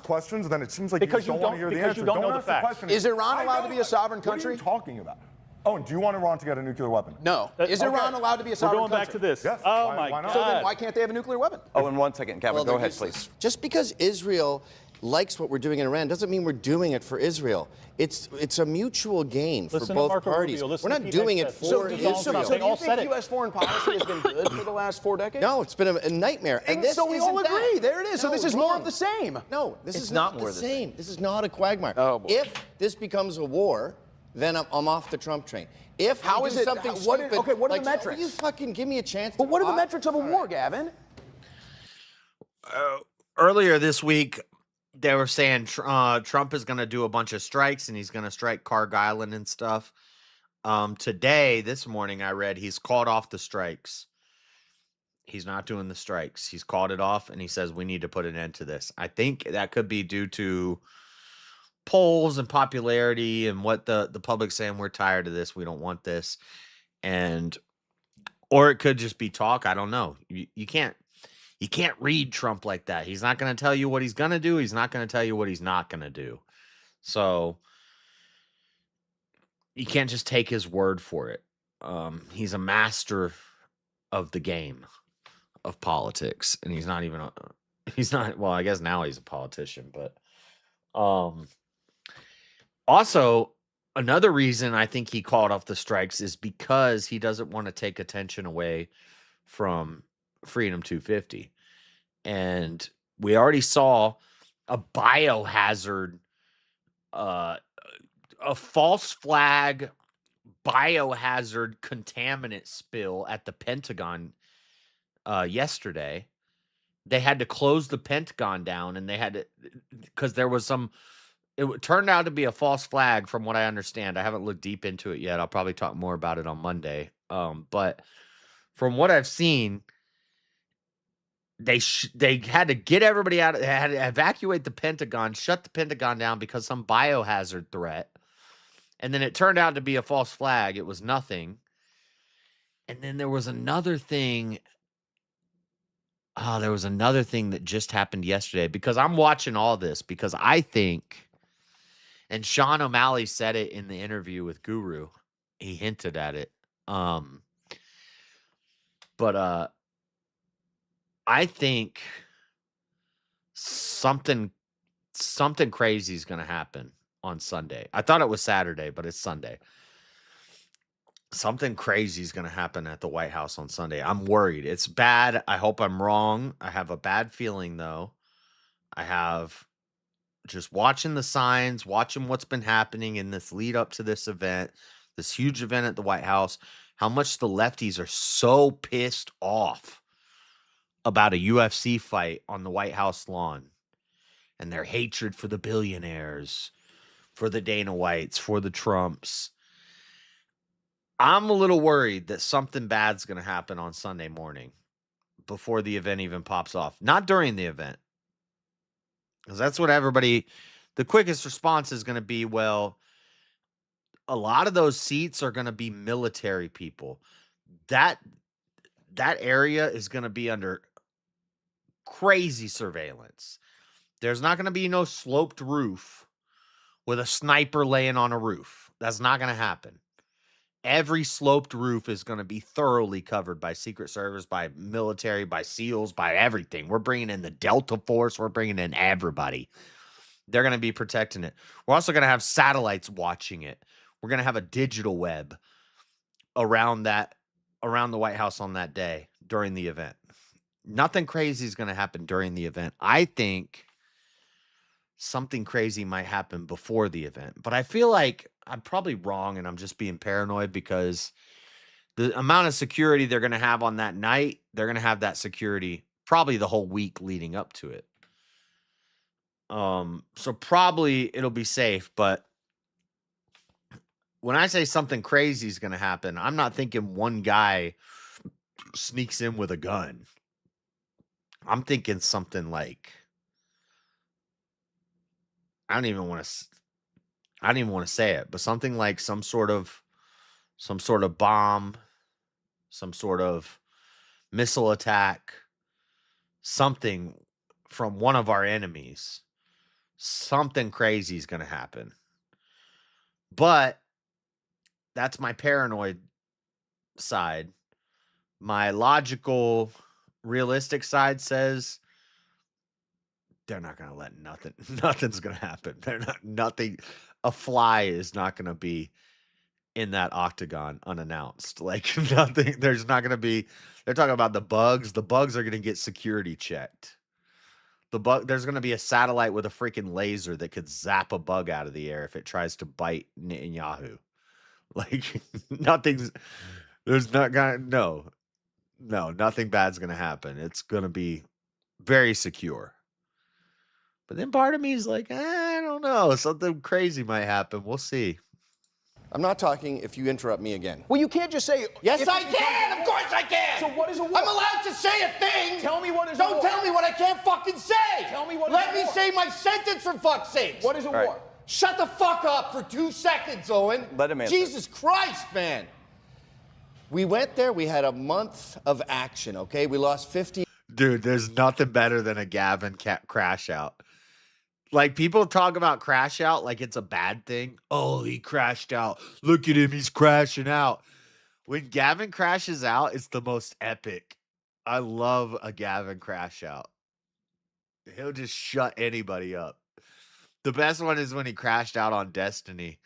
Questions, then it seems like because you don't want to hear the answer. You don't know the facts. Is Iran allowed to be a sovereign country? What are you talking about? Oh, and do you want Iran to get a nuclear weapon? No. Is Iran allowed to be a sovereign country? We're going back to this. Yes. Oh Why my not? God. So then why can't they have a nuclear weapon? Oh, in 1 second, Gavin, go ahead, please. Just because Israel likes what we're doing in Iran doesn't mean we're doing it for Israel. It's a mutual gain for Listen to both Marco parties. Rubio. Listen We're to not Pete doing it Hegseth. for Israel. So do you think U.S. foreign policy has been good for the last 4 decades? No, it's been a nightmare. And this so we all isn't agree. that. There it is. So No, this is more wrong. of the same. No, this It's is not not more the of the same. same. This is not a quagmire. Oh, boy. If this becomes a war, then I'm off the Trump train. If How we is do it? something What are stupid, the like, metrics? You fucking give me a chance. But what are the talk? metrics of a war, Gavin? Earlier this week, they were saying Trump is going to do a bunch of strikes and he's going to strike Carg Island and stuff. This morning, I read he's called off the strikes. He's not doing the strikes. He's called it off and he says we need to put an end to this. I think that could be due to polls and popularity and what the public's saying. We're tired of this. We don't want this. Or it could just be talk. I don't know. You can't read Trump like that. He's not going to tell you what he's going to do. He's not going to tell you what he's not going to do. So you can't just take his word for it. He's a master of the game of politics, and he's not. Well, I guess now he's a politician, but also another reason I think he called off the strikes is because he doesn't want to take attention away from Freedom 250. And we already saw a biohazard, a false flag biohazard contaminant spill at the Pentagon yesterday. They had to close the Pentagon down, and they had to, because there was some, it turned out to be a false flag from what I understand. I haven't looked deep into it yet. I'll probably talk more about it on Monday. But from what I've seen, they had to get everybody out. They had to evacuate the Pentagon, shut the Pentagon down because some biohazard threat. And then it turned out to be a false flag. It was nothing. And then there was another thing. There was another thing that just happened yesterday, because I'm watching all this because I think, and Sean O'Malley said it in the interview with Guru. He hinted at it. But I think something crazy is going to happen on Sunday. I thought it was Saturday, but it's Sunday. Something crazy is going to happen at the White House on Sunday. I'm worried. It's bad. I hope I'm wrong. I have a bad feeling, though. I have just watching the signs, watching what's been happening in this lead up to this event, this huge event at the White House, how much the lefties are so pissed off about a UFC fight on the White House lawn, and their hatred for the billionaires, for the Dana Whites, for the Trumps. I'm a little worried that something bad's going to happen on Sunday morning before the event even pops off. Not during the event. Because that's what the quickest response is going to be, well, a lot of those seats are going to be military people. That area is going to be under crazy surveillance. There's not going to be no sloped roof with a sniper laying on a roof. That's not going to happen. Every sloped roof is going to be thoroughly covered by Secret Service, by military, by SEALs, by everything. We're bringing in the Delta Force. We're bringing in everybody. They're going to be protecting it. We're also going to have satellites watching it. We're going to have a digital web around the White House on that day during the event. Nothing crazy is going to happen during the event. I think something crazy might happen before the event, but I feel like I'm probably wrong and I'm just being paranoid because the amount of security they're going to have on that night, they're going to have that security probably the whole week leading up to it. So probably it'll be safe, but when I say something crazy is going to happen, I'm not thinking one guy sneaks in with a gun. I'm thinking something like, I don't even want to say it, but something like some sort of bomb, some sort of missile attack, something from one of our enemies. Something crazy is going to happen. But that's my paranoid side. My logical, realistic side says they're not going to let nothing's going to happen. A fly is not going to be in that octagon unannounced. Like nothing, there's not going to be, they're talking about the bugs. The bugs are going to get security checked. There's going to be a satellite with a freaking laser that could zap a bug out of the air if it tries to bite Netanyahu. Like nothing bad's going to happen. It's going to be very secure. But then part of me is like, I don't know. Something crazy might happen. We'll see. I'm not talking if you interrupt me again. Well, you can't just say. Yes, I can. Of course I can. So what is a war? I'm allowed to say a thing. Tell me what is a war. Don't tell me what I can't fucking say. Tell me what is Let a me war. say my sentence for fuck's sake. What is a war? Shut the fuck up for 2 seconds, Owen. Let him answer. Jesus Christ, man. We went there. We had a month of action, okay? We lost 50. Dude, there's nothing better than a Gavin crash out. Like, people talk about crash out like it's a bad thing. Oh, he crashed out. Look at him. He's crashing out. When Gavin crashes out, it's the most epic. I love a Gavin crash out. He'll just shut anybody up. The best one is when he crashed out on Destiny.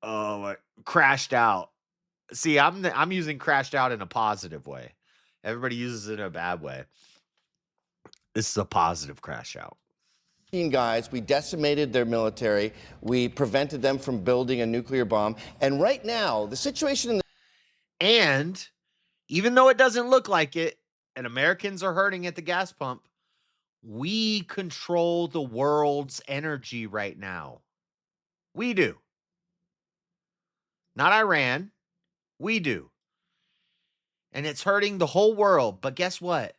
Oh, my. Crashed out. See, I'm using crashed out in a positive way. Everybody uses it in a bad way. This is a positive crash out. Guys, we decimated their military. We prevented them from building a nuclear bomb. And right now, the situation in the... And even though it doesn't look like it, and Americans are hurting at the gas pump, we control the world's energy right now. We do. Not Iran. We do. And it's hurting the whole world. But guess what?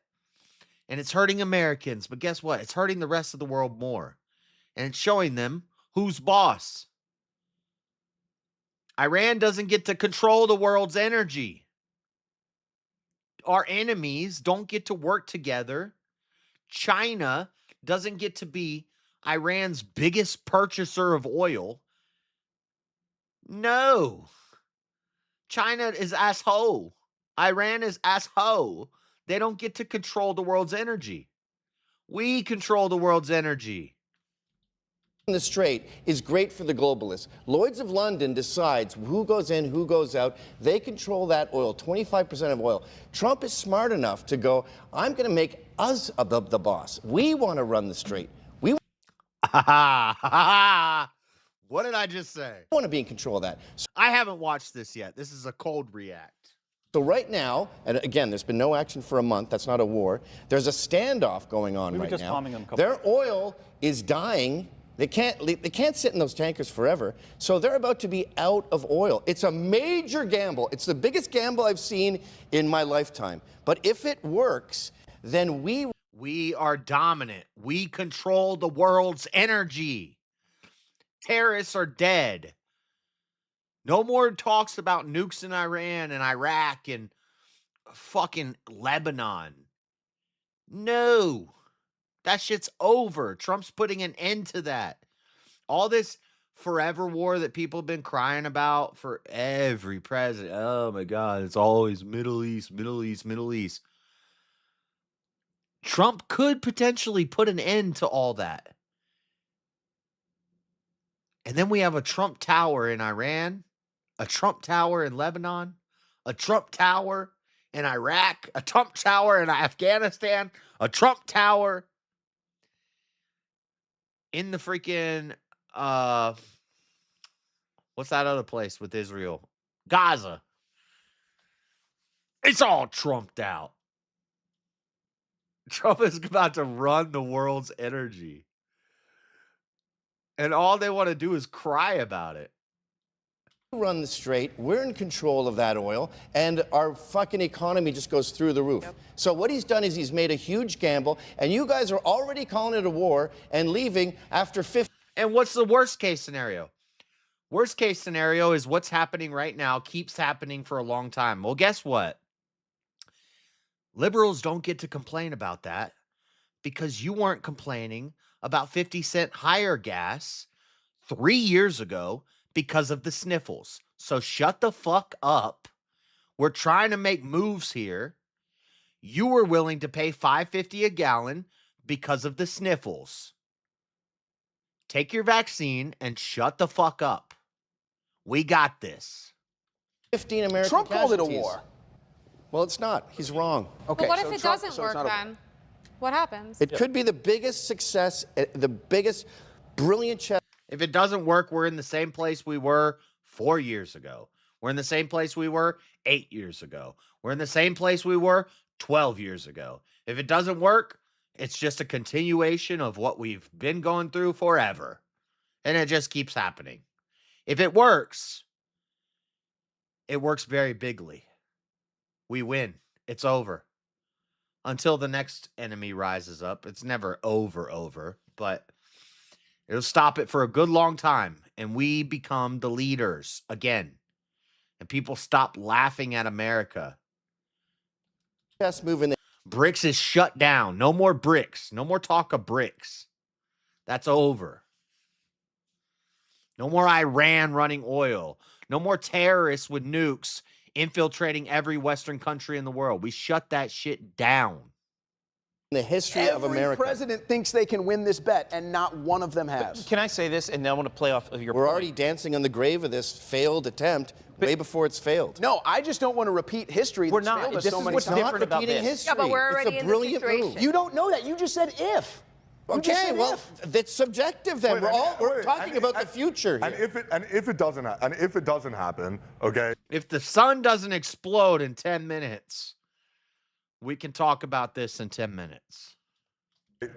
And it's hurting Americans. But guess what? It's hurting the rest of the world more. And it's showing them who's boss. Iran doesn't get to control the world's energy. Our enemies don't get to work together. China doesn't get to be Iran's biggest purchaser of oil. No. China is asshole. Iran is asshole. They don't get to control the world's energy. We control the world's energy. The Strait is great for the globalists. Lloyd's of London decides who goes in, who goes out. They control that oil, 25% of oil. Trump is smart enough to go, I'm going to make us the boss. We want to run the Strait. We What did I just say? want to be in control of that. I haven't watched this yet. This is a cold react. So right now, and again, there's been no action for a month. That's not a war. There's a standoff going on right now. bombing them a couple Their oil is dying. They can't sit in those tankers forever. So they're about to be out of oil. It's a major gamble. It's the biggest gamble I've seen in my lifetime. But if it works, then we are dominant. We control the world's energy. Terrorists are dead. No more talks about nukes in Iran and Iraq and fucking Lebanon. No. That shit's over. Trump's putting an end to that. All this forever war that people have been crying about for every president. Oh my God, it's always Middle East, Middle East, Middle East. Trump could potentially put an end to all that. And then we have a Trump Tower in Iran, a Trump Tower in Lebanon, a Trump Tower in Iraq, a Trump Tower in Afghanistan, a Trump Tower in the freaking, what's that other place with Israel? Gaza. It's all Trumped out. Trump is about to run the world's energy. And all they want to do is cry about it. Run the strait, we're in control of that oil, and our fucking economy just goes through the roof. So what he's done is he's made a huge gamble, and you guys are already calling it a war and leaving after 50. And what's the worst case scenario? Worst case scenario is what's happening right now keeps happening for a long time. Well, guess what? Liberals don't get to complain about that because you weren't complaining about 50-cent higher gas 3 years ago because of the sniffles. So shut the fuck up. We're trying to make moves here. You were willing to pay $5.50 a gallon because of the sniffles. Take your vaccine and shut the fuck up. We got this. 15 American Trump called it a casualties. war. Well, it's not. He's wrong. But what if it doesn't work then? What happens? It could be the biggest success, the biggest brilliant chess. If it doesn't work, we're in the same place we were 4 years ago. We're in the same place we were 8 years ago. We're in the same place we were 12 years ago. If it doesn't work, it's just a continuation of what we've been going through forever. And it just keeps happening. If it works very bigly. We win. It's over. Until the next enemy rises up. It's never over, but it'll stop it for a good long time. And we become the leaders again. And people stop laughing at America. Chess moving. BRICS is shut down. No more BRICS. No more talk of BRICS. That's over. No more Iran running oil. No more terrorists with nukes infiltrating every Western country in the world. We shut that shit down. The history of America. Every president thinks they can win this bet, and not one of them has. Can I say this? And then I want to play off of your We're point. already dancing on the grave of this failed attempt way before it's failed. No, I just don't want to repeat history. We're that's not. failed us This so is many what's times. different about repeating this. history. Yeah, but we're It's already a in the brilliant situation. move. You don't know that. You just said if. You just Okay, said well, if. that's subjective then. We're talking about the future And here. if it doesn't happen, okay. If the sun doesn't explode in 10 minutes, we can talk about this in 10 minutes.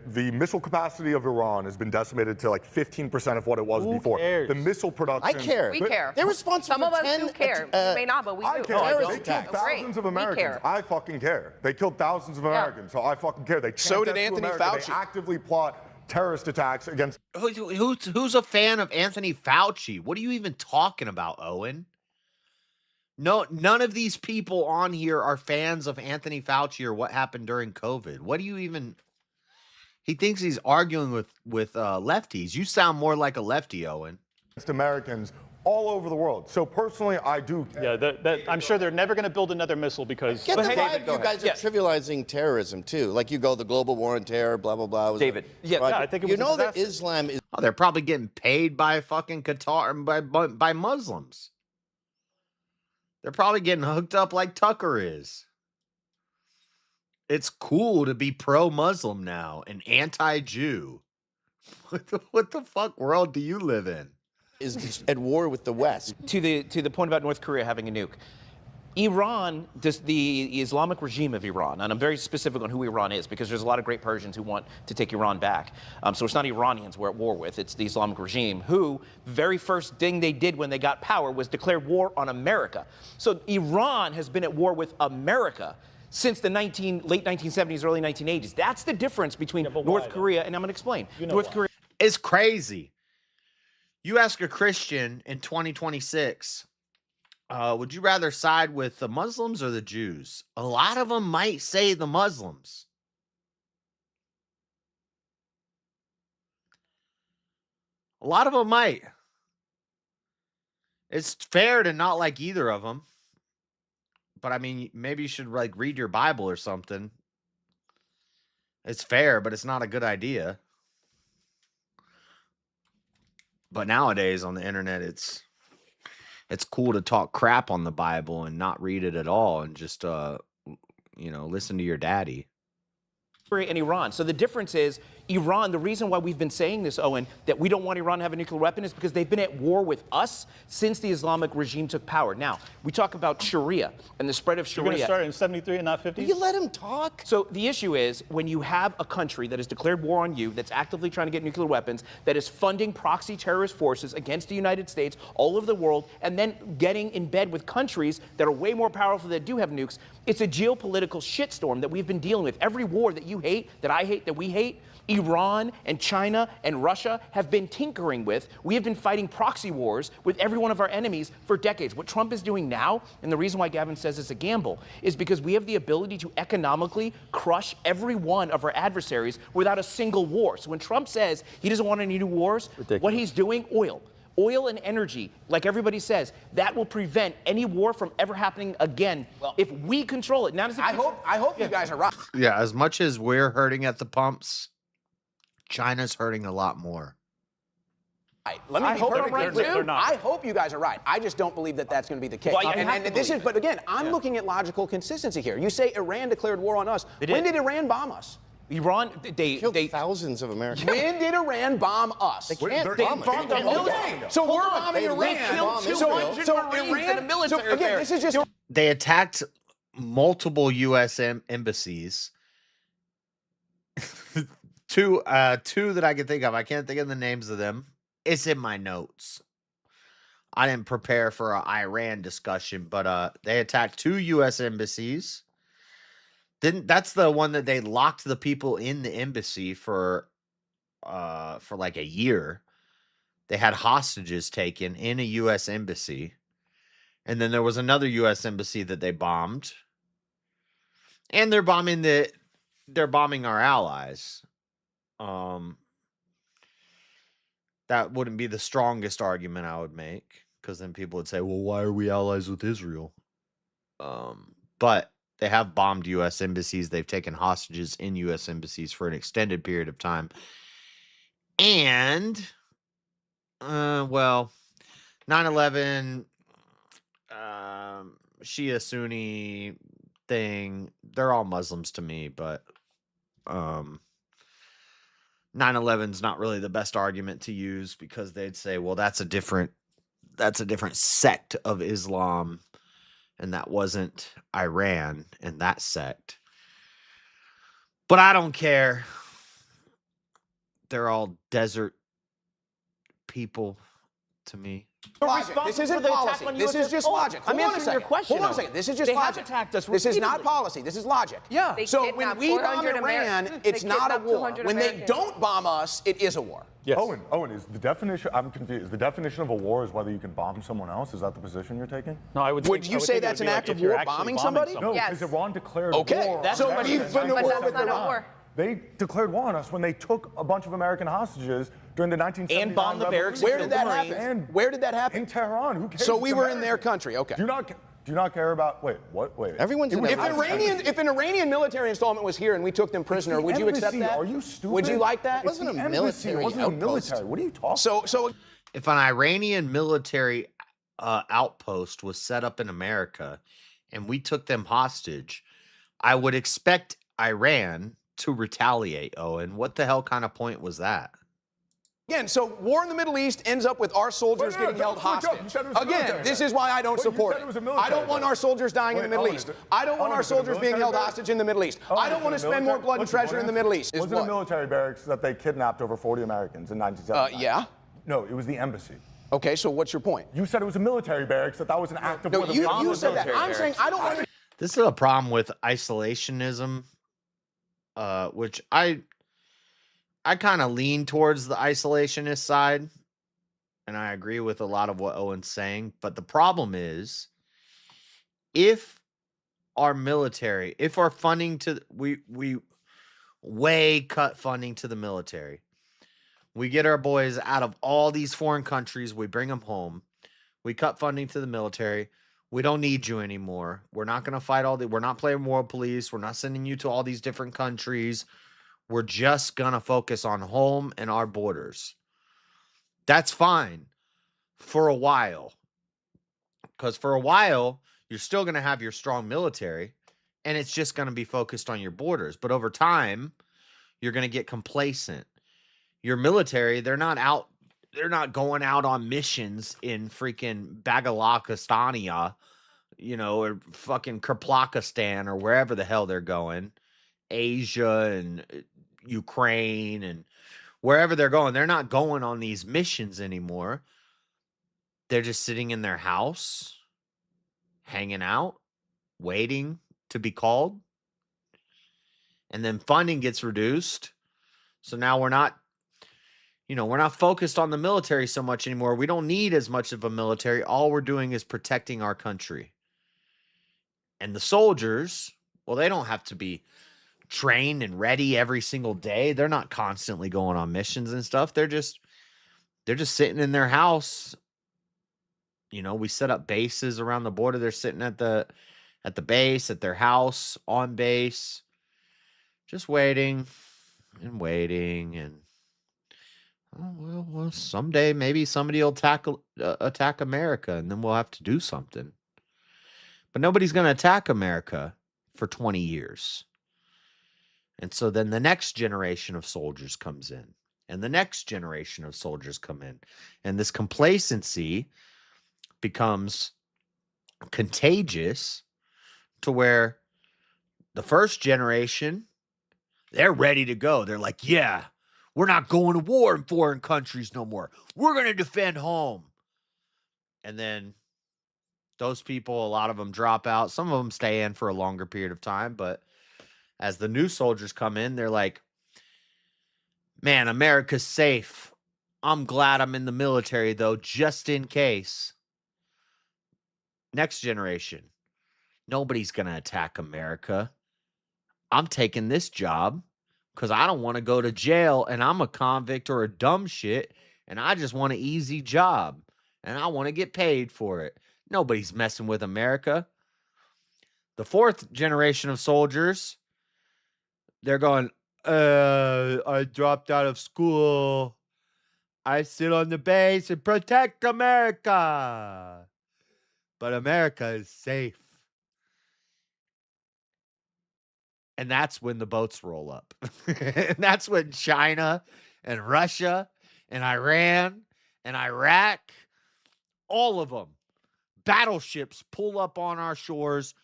The missile capacity of Iran has been decimated to like 15% of what it was before. cares? The missile production. I care. We care. They're responsible Some of for us 10 do care. You may not, but we I do. care. terrorist They killed attacks. thousands of We Americans. care. I fucking care. They killed thousands of Americans, so I fucking care. They So did can't get to Anthony America. Fauci. They actively plot terrorist attacks against. Who's a fan of Anthony Fauci? What are you even talking about, Owen? No, none of these people on here are fans of Anthony Fauci or what happened during COVID. What do you even? He thinks he's arguing with lefties. You sound more like a lefty, Owen. Against Americans all over the world. So personally, I do care. Yeah, I'm sure they're never going to build another missile because. Get the hey, vibe David, go you guys are ahead. trivializing terrorism too. Like you go the global war on terror, blah blah blah. David. Yeah, I think it you was a know that disaster. Islam is Oh, they're probably getting paid by fucking Qatar and by Muslims. They're probably getting hooked up like Tucker is. It's cool to be pro-Muslim now and anti-Jew. What the fuck world do you live in? is at war with the West. To the point about North Korea having a nuke. Iran, the Islamic regime of Iran, and I'm very specific on who Iran is because there's a lot of great Persians who want to take Iran back. So it's not Iranians we're at war with, it's the Islamic regime who, very first thing they did when they got power was declare war on America. So Iran has been at war with America since the late 1970s, early 1980s. That's the difference between North Korea, and I'm going to explain. North Korea. It's crazy. You ask a Christian in 2026, would you rather side with the Muslims or the Jews? A lot of them might say the Muslims. A lot of them might. It's fair to not like either of them. But I mean, maybe you should like read your Bible or something. It's fair, but it's not a good idea. But nowadays on the internet, it's cool to talk crap on the Bible and not read it at all and just listen to your daddy. In Iran. So the difference is Iran, the reason why we've been saying this, Owen, that we don't want Iran to have a nuclear weapon is because they've been at war with us since the Islamic regime took power. Now, we talk about Sharia and the spread of You're going Sharia. to start in 73 and not 50? Will you let him talk? So the issue is when you have a country that has declared war on you, that's actively trying to get nuclear weapons, that is funding proxy terrorist forces against the United States all over the world, and then getting in bed with countries that are way more powerful that do have nukes, it's a geopolitical shitstorm that we've been dealing with. Every war that you hate, that I hate, that we hate, Iran and China and Russia have been tinkering with. We have been fighting proxy wars with every one of our enemies for decades. What Trump is doing now, and the reason why Gavin says it's a gamble, is because we have the ability to economically crush every one of our adversaries without a single war. So when Trump says he doesn't want any new wars, what he's doing, oil and energy, like everybody says, that will prevent any war from ever happening again if we control it. Now, I hope you guys are right. Yeah, as much as we're hurting at the pumps, China's hurting a lot more. Let me I be hope perfectly they're clear. not. I hope you guys are right. I just don't believe that that's going to be the case. Well, you have to this believe is, but again, I'm looking at logical consistency here. You say Iran declared war on us. When did Iran bomb us? Iran, they killed thousands of Americans. When did Iran bomb us? They can't They bomb bombed us. our Okay, so we're bombing Iran. They killed 200 Marines in a military So again, this is just They attacked multiple U.S. embassies. two that I can think of. I can't think of the names of them. It's in my notes. I didn't prepare for an Iran discussion, but they attacked 2 U.S. embassies. That's the one that they locked the people in the embassy for like a year. They had hostages taken in a U.S. embassy. And then there was another U.S. embassy that they bombed. And they're bombing our allies. That wouldn't be the strongest argument I would make, because then people would say, well, why are we allies with Israel? But they have bombed U.S. embassies. They've taken hostages in U.S. embassies for an extended period of time. And, 9/11, Shia Sunni thing, they're all Muslims to me, but 9/11's not really the best argument to use, because they'd say, well, that's a different sect of Islam, and that wasn't Iran and that sect. But I don't care. They're all desert people to me. logic. This isn't policy. This is just logic. I'm Hold on a answering second. your question. Hold on a second. This is just They have logic. attacked us This is not repeatedly. policy. This is logic. Yeah. They So when kidnapped we bomb 400 Iran, Americans. it's They not a kidnapped war. 200 When Americans. they don't bomb us, it is a war. Yes. Owen, is the definition? I'm confused. The definition of a war is whether you can bomb someone else. Is that the position you're taking? No, I would. Would think- you I would say think it that's would an be act like of if you're war, actually bombing bombing somebody? someone. No, Yes. because Iran declared Okay, war. that's so on even America. a war that's with not a Iran. war. They declared war on us when they took a bunch of American hostages during the 1979 And bombed the barracks. Where did that Marines. happen? Where did that happen? In Tehran. Who cares? So It's we were in their American. country. Okay. Do you not care about? Wait, what? Wait. Everyone's in was- their If an Iranian military installment was here and we took them prisoner, the would you accept embassy. that? Are you stupid? Would you like that? It wasn't It's a the embassy. military It wasn't a outpost. military. What are you talking? So If an Iranian military outpost was set up in America and we took them hostage, I would expect Iran to retaliate. Owen, what the hell kind of point was that? again, so war in the Middle East ends up with our soldiers Wait, no, getting held don't switch up. hostage. You said it was a Again, military this base. is why I don't Wait, you support said it was a it. military I don't want base. our soldiers dying in the Wait, Middle Owen, East. is it- I don't want Owen, our is it a soldiers being military held base? hostage in the Middle East. Owen, I don't is it want a to spend more military- blood and listen, treasure in the Middle East. Is Was it a what? military barracks that they kidnapped over 40 Americans in 1979? Yeah. No, it was the embassy. Okay, so what's your point? You said it was a military barracks, that was an act of No, war. that you bombed said the that. military I'm saying I don't want. This is a problem with isolationism, which I kind of lean towards the isolationist side, and I agree with a lot of what Owen's saying. But the problem is, if our military, if our funding to we way cut funding to the military, we get our boys out of all these foreign countries, we bring them home, We cut funding to the military. We don't need you anymore. We're not going to fight we're not playing world police. We're not sending you to all these different countries. We're just going to focus on home and our borders. That's fine for a while. Because for a while, you're still going to have your strong military, and it's just going to be focused on your borders. But over time, you're going to get complacent. Your military, they're not going out on missions in freaking Bagalakistania, or fucking Kerplakistan or wherever the hell they're going. Asia and Ukraine and wherever they're going. They're not going on these missions anymore. They're just sitting in their house, hanging out, waiting to be called. And then funding gets reduced. So now we're not focused on the military so much anymore. We don't need as much of a military. All we're doing is protecting our country. And the soldiers, well, they don't have to be trained and ready every single day. They're not constantly going on missions and stuff. They're just sitting in their house. We set up bases around the border. They're sitting at the base, at their house, on base, just waiting and waiting. And well, someday maybe somebody will attack America, and then we'll have to do something. But nobody's going to attack America for 20 years. And so then the next generation of soldiers comes in, and the next generation of soldiers come in. And this complacency becomes contagious to where the first generation, they're ready to go. They're like, yeah, we're not going to war in foreign countries no more. We're going to defend home. And then those people, a lot of them drop out. Some of them stay in for a longer period of time. But as the new soldiers come in, they're like, man, America's safe. I'm glad I'm in the military, though, just in case. Next generation, nobody's going to attack America. I'm taking this job because I don't want to go to jail and I'm a convict or a dumb shit and I just want an easy job and I want to get paid for it. Nobody's messing with America. The fourth generation of soldiers, they're going, I dropped out of school. I sit on the base and protect America. But America is safe. And that's when the boats roll up. And that's when China and Russia and Iran and Iraq, all of them, battleships pull up on our shores,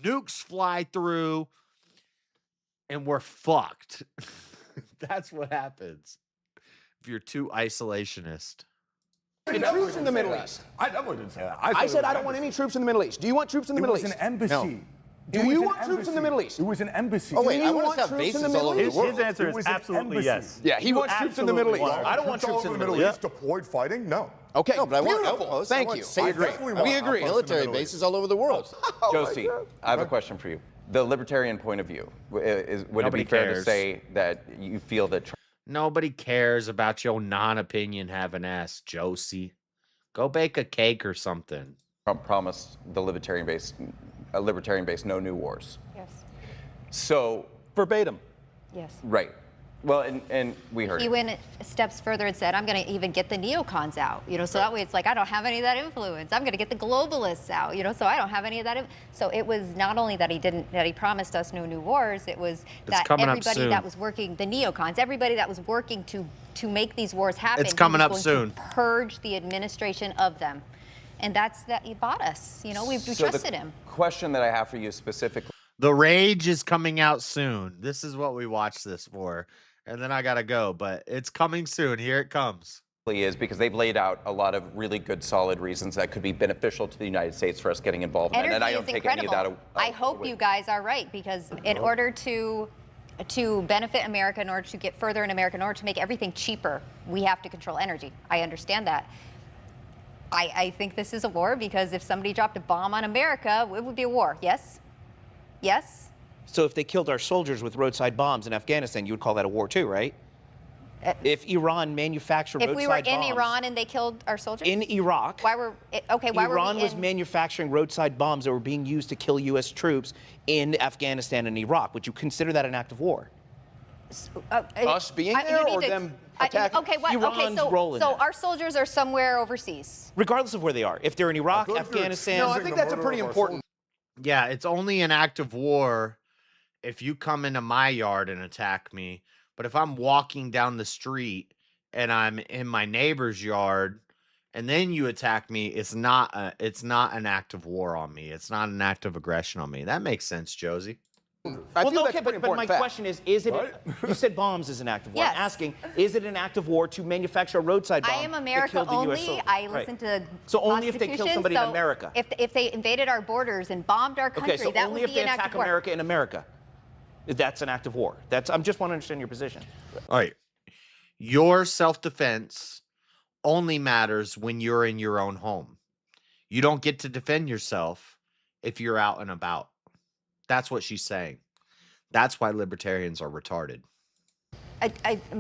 nukes fly through, and we're fucked. That's what happens if you're too isolationist. Troops in the Middle East. I definitely didn't say that. I said I don't want any troops in the Middle East. Do you want troops in the Middle East? It was an embassy. No. Do you want troops in the Middle East? It was an embassy. Oh, wait, I want want to have troops in bases the Middle all over the East? world. His answer is absolutely yes. Yeah, he wants troops in the Middle East. I don't want troops in the Middle East. Deployed fighting? No. Okay, No, but I want beautiful. outposts. Thank I you. want safe- We agree. Military bases all over the world. Josie, I have a question for you. The libertarian point of view, would it Nobody be fair to cares. say that you feel that Nobody cares about your non-opinion having ass, Josie. Go bake a cake or something. Trump promised the libertarian base no new wars? Yes. So, Verbatim. Yes. right. Well, and we heard He it. went steps further and said, I'm going to even get the neocons out, so that way it's like, I don't have any of that influence. I'm going to get the globalists out, so I don't have any of that. So it was not only that he promised us no new wars, it was that everybody that was working, the neocons, everybody that was working to make these wars happen. It's coming up going soon. To purge the administration of them. And that's that he bought us. We trusted him. Question that I have for you specifically. The Rage is coming out soon. This is what we watched this for. And then I got to go, but it's coming soon. Here it comes. Is because they've laid out a lot of really good, solid reasons that could be beneficial to the United States for us getting involved in it. And I don't take any of that away. I hope you guys are right, because in order to benefit America, in order to get further in America, in order to make everything cheaper, we have to control energy. I understand that. I think this is a war, because if somebody dropped a bomb on America, it would be a war. Yes? Yes? So if they killed our soldiers with roadside bombs in Afghanistan, you would call that a war too, right? If Iran manufactured If roadside we were in bombs, Iran and they killed our soldiers? in Iraq, Why were Iran we was in? manufacturing roadside bombs that were being used to kill U.S. troops in Afghanistan and Iraq. Would you consider that an act of war? Us being there or them attacking? Okay, Iran's role in so that. our soldiers are somewhere overseas. Regardless of where they are. If they're in Iraq, Afghanistan. No, I think that's a pretty important. Yeah, it's only an act of war if you come into my yard and attack me. But if I'm walking down the street and I'm in my neighbor's yard and then you attack me, it's not an act of war on me. It's not an act of aggression on me. That makes sense, Josie. But my question is it? You said bombs is an act of war. Yes. I'm asking, is it an act of war to manufacture a roadside bomb? I am that America killed the US only. soldier? I Right. listen to So only if they kill somebody in so America. If they invaded our borders and bombed our country, Okay, so that only would if be they an act attack of war. America in America. That's an act of war. I'm just want to understand your position. All right. Your self-defense only matters when you're in your own home. You don't get to defend yourself if you're out and about. That's what she's saying. That's why libertarians are retarded.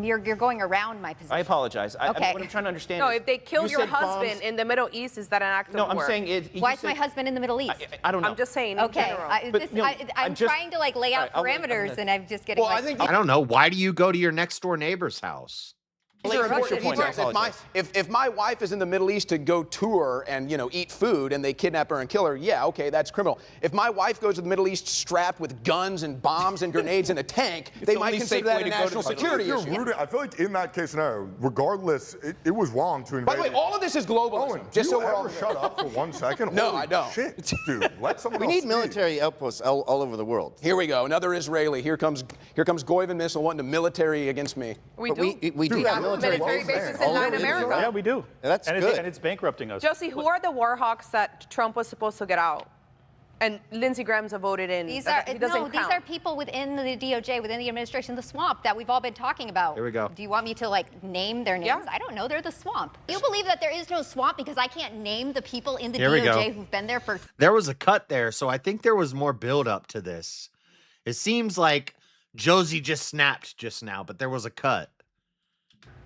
You're going around my position. I apologize. Okay. What I'm trying to understand No, is, if they kill you your said husband bombs- in the Middle East, is that an act of No, war? I'm saying it. Why is my husband in the Middle East? I don't know. I'm just saying. Okay, In general. I'm trying to lay out parameters, and I'm just getting. I don't know. Why do you go to your next door neighbor's house? If my wife is in the Middle East to go tour and eat food and they kidnap her and kill her, yeah, okay, that's criminal. If my wife goes to the Middle East strapped with guns and bombs and grenades in a tank, they the might only consider safe that way a to go to national the Middle security East. issue. I feel like in that case scenario, regardless, it was wrong to invade. By the way, all of this is globalism. Owen, just do so you we're all ever shut up for 1 second? No, Holy I don't. Shit, dude, let someone We else need speak. military outposts all over the world. Here we go, another Israeli. Here comes Goivan missile wanting to military against me. We do have military bases in Latin America. Yeah, we do. That's and good. It's bankrupting us. Josie, who are the war hawks that Trump was supposed to get out? And Lindsey Graham's voted in. These that are he doesn't no, these count. are people within the DOJ, within the administration, the swamp that we've all been talking about. Here we go. Do you want me to name their names? I don't know. They're the swamp. You believe that there is no swamp because I can't name the people in the Here we go. DOJ who've been there for. There was a cut there, so I think there was more build up to this. It seems like Josie just snapped just now, but there was a cut.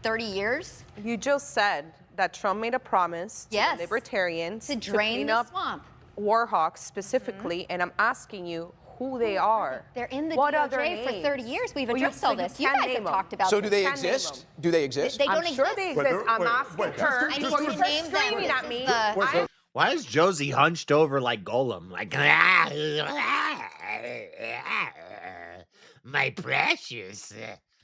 30 years? You just said that Trump made a promise to Yes. libertarians To drain clean the up swamp. war hawks specifically, and I'm asking you who they are. They're in the What other DOJ for names? 30 years. We've Well, you- addressed all so you this. You can guys name have them. talked about So this. do they Can't name exist? Do they exist? They don't I'm sure exist. they Wait, exist. I'm wait, asking wait, her. I need you to name them. Screaming at This me. is the- Why is Josie hunched over like Golem? Like, my precious.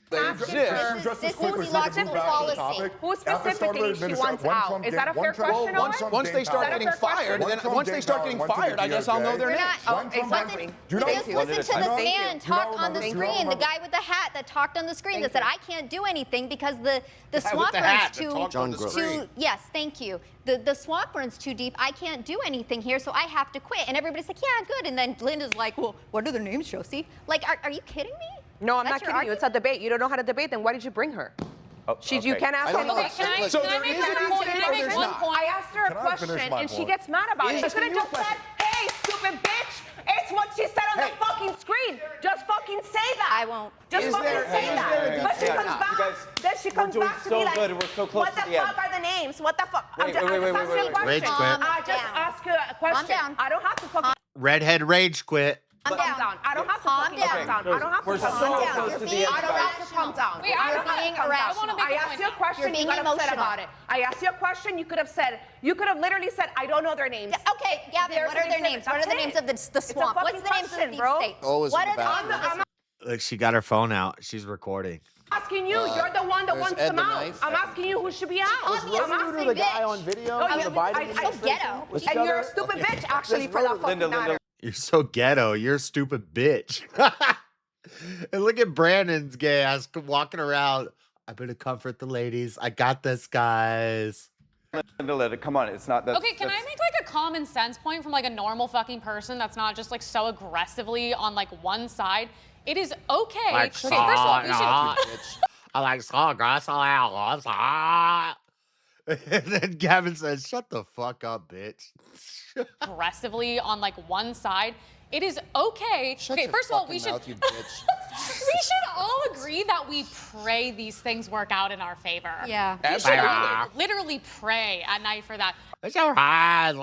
They exist. Just This as quickly, is so we logical can move back to the policy. topic. Who At the start of specifically the she administration, wants when out? Trump Is that a gained- fair when question, Trump- Owen? Once they start Is that a getting fair question? fired, When then Trump once they gained start power, getting went to the fired, I guess I'll know their DOJ. names. Oh, When Trump exactly. went- Do you know- Just listen to the Thank man you. talk Do you on the remember- screen, the guy with the hat that talked on the screen that said, I can't do anything because the with swamp the runs hat that too, talked on the screen. yes, thank you. The swamp runs too deep. I can't do anything here, so I have to quit. And everybody's like, yeah, good. And then Linda's like, well, what are their names, Josie? Like, are you kidding me? No, I'm That's not your kidding you. It's a debate. You don't know how to debate, then why did you bring her? You can't ask I don't know. her. Okay, can I, So can I there make is one an point? answer Can I or make there's one not? point? I asked her a Can I finish question my and she point? gets mad about it. She Is could have your just said, question- hey, stupid bitch. It's what she said on the fucking screen. Just fucking say that. I won't. Just Is fucking there- say is that. there a- But she Yeah, comes no, back. you guys, Then she comes doing back to so be like, good and we're so close what to the the end. fuck are the names? What the fuck? Wait, wait, wait, wait, I'm just asking you a wait. Rage question. quit. I just ask you a question. down. I don't have to fucking Redhead rage quit. calm down. I don't have to Calm fucking down. calm down. I don't have to We're calm so down. close You're to the being end, I don't guys. have to calm down. Wait, I I don't don't have think- to calm I down. wanna make I a asked point you a now. question. You're being You got upset emotional. about it. I asked you a question. You could have said. You could have literally said, I don't know their names. Okay, Gavin, There's what are an their exhibit. names? What are That's the it. names of the It's a swamp? What's fucking the names of the question, deep bro. state? Always What in are the the bathroom. names of the Look, she got her phone out. She's recording. Asking you, you're the one that there's wants Ed them the out. Knife. I'm asking you who should be out. I'm Obviously, asking the guy bitch. on video No, in the Biden so administration? ghetto. With And each you're a other? stupid bitch, actually, for that fucking Linda, matter. You're so ghetto. You're a stupid bitch. And look at Brandon's gay ass walking around. I'm going to comfort the ladies. I got this, guys. Linda, come on, it's not that. Okay, can I make like a common sense point from like a normal fucking person that's not just like so aggressively on like one side? It is okay. Like, okay, first of all, we should. I like sawgrass. And then Gavin says, shut the fuck up, bitch. aggressively on like one side. It is okay. Shut okay, your first of all, fucking we should. mouth, you bitch. We should all agree that we pray these things work out in our favor. Yeah. We should Absolutely. literally pray at night for that. It's all right.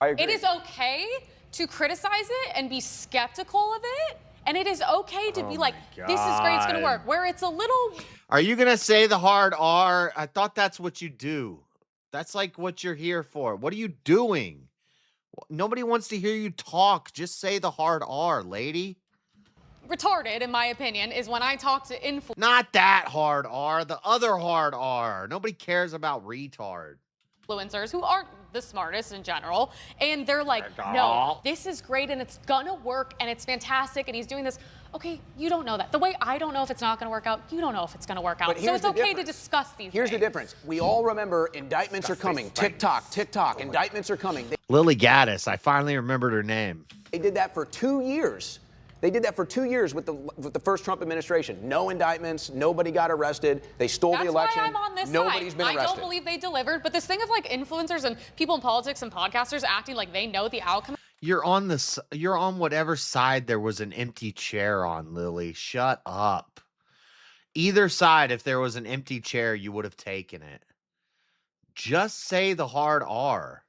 I agree. It is okay to criticize it and be skeptical of it. And it is okay to be like, this is great, it's going to God. work. Where it's a little. Are you going to say the hard R? I thought that's what you do. That's like what you're here for. What are you doing? Nobody wants to hear you talk. Just say the hard R, lady. Retarded, in my opinion, is when I talk to influencers. Not that hard R, the other hard R. Nobody cares about retard. Who aren't the smartest in general, and they're like, no, this is great and it's gonna work and it's fantastic and he's doing this. Okay, you don't know that. The way I don't know if it's not gonna work out, you don't know if it's gonna work out. But So here's it's the okay to difference. discuss these Here's things. the difference. We all remember indictments are coming. TikTok, TikTok, indictments are coming. Lily Gaddis. I finally remembered her name. They did that for 2 years. They did that for 2 years with the first Trump administration. No indictments, nobody got arrested. They stole the election. That's why I'm on this Nobody's side. been I arrested. don't believe they delivered, but this thing of like influencers and people in politics and podcasters acting like they know the outcome. You're on whatever side there was an empty chair on, Lily. Shut up. Either side, if there was an empty chair, you would have taken it. Just say the hard R.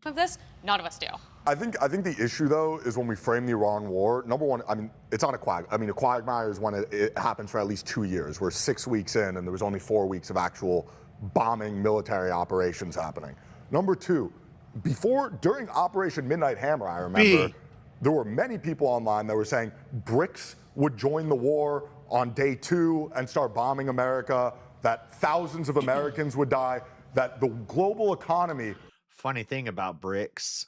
Of this, none of us do. I think the issue, though, is when we frame the Iran war. Number one, I mean, it's on a a quagmire is when it happens for at least 2 years. We're 6 weeks in, and there was only 4 weeks of actual bombing military operations happening. Number two, during Operation Midnight Hammer, I remember there were many people online that were saying BRICS would join the war on day 2 and start bombing America, that thousands of Americans would die, that the global economy. Funny thing about BRICS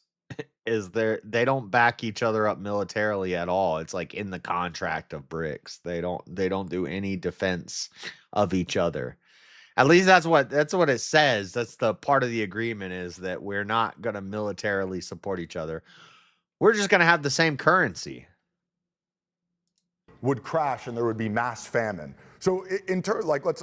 is they don't back each other up militarily at all. It's like in the contract of BRICS. They don't do any defense of each other. At least that's what it says. That's the part of the agreement, is that we're not going to militarily support each other. We're just going to have the same currency. Would crash and there would be mass famine. So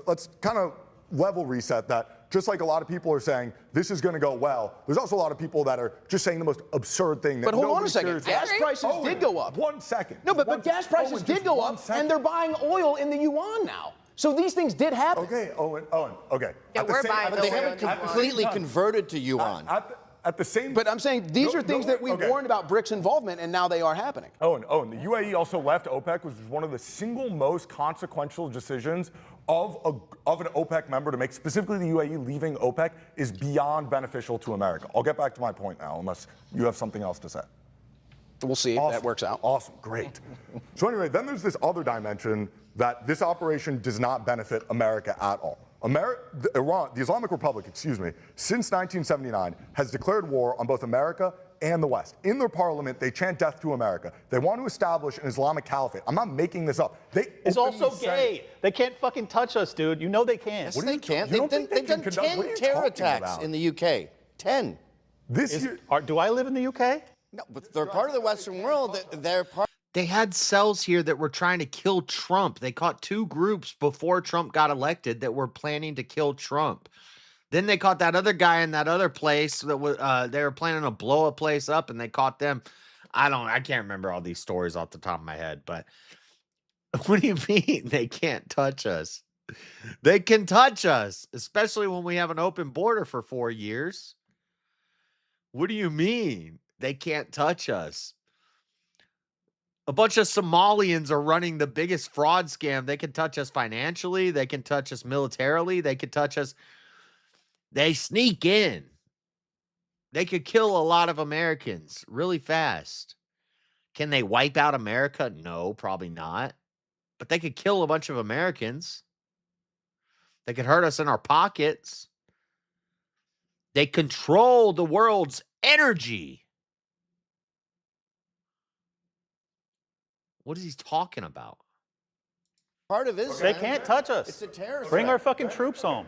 let's kind of level reset that. Just like a lot of people are saying this is going to go well, there's also a lot of people that are just saying the most absurd thing. But hold on a second. Gas prices did go up. 1 second. No, but gas prices did go up, and they're buying oil in the yuan now. So these things did happen. Okay, Owen, okay. Yeah, we're buying But they haven't completely converted to yuan. At the same, but I'm saying these are things that we warned about BRICS involvement, and now they are happening. Owen, the UAE also left OPEC, which was one of the single most consequential decisions of an OPEC member to make. Specifically, the UAE leaving OPEC is beyond beneficial to America. I'll get back to my point now, unless you have something else to say. We'll see if that works out. Awesome, great. So anyway, then there's this other dimension that this operation does not benefit America at all. The Islamic Republic, since 1979, has declared war on both America and the West. In their parliament, they chant death to America. They want to establish an Islamic caliphate. I'm not making this up. It's also gay. They can't fucking touch us, dude. You know they can't. Yes, they can. They've done 10 terror attacks in the UK. 10. Do I live in the UK? No, but they're part of the Western world. They're part. They had cells here that were trying to kill Trump. They caught 2 groups before Trump got elected that were planning to kill Trump. Then they caught that other guy in that other place that was they were planning to blow a place up, and they caught them. I can't remember all these stories off the top of my head, but what do you mean they can't touch us? They can touch us, especially when we have an open border for 4 years. What do you mean they can't touch us? A bunch of Somalians are running the biggest fraud scam. They can touch us financially. They can touch us militarily. They can touch us. They sneak in. They could kill a lot of Americans really fast. Can they wipe out America? No, probably not. But they could kill a bunch of Americans. They could hurt us in our pockets. They control the world's energy. What is he talking about? Part of Israel. They can't touch us. It's a terror Bring threat. our fucking troops home.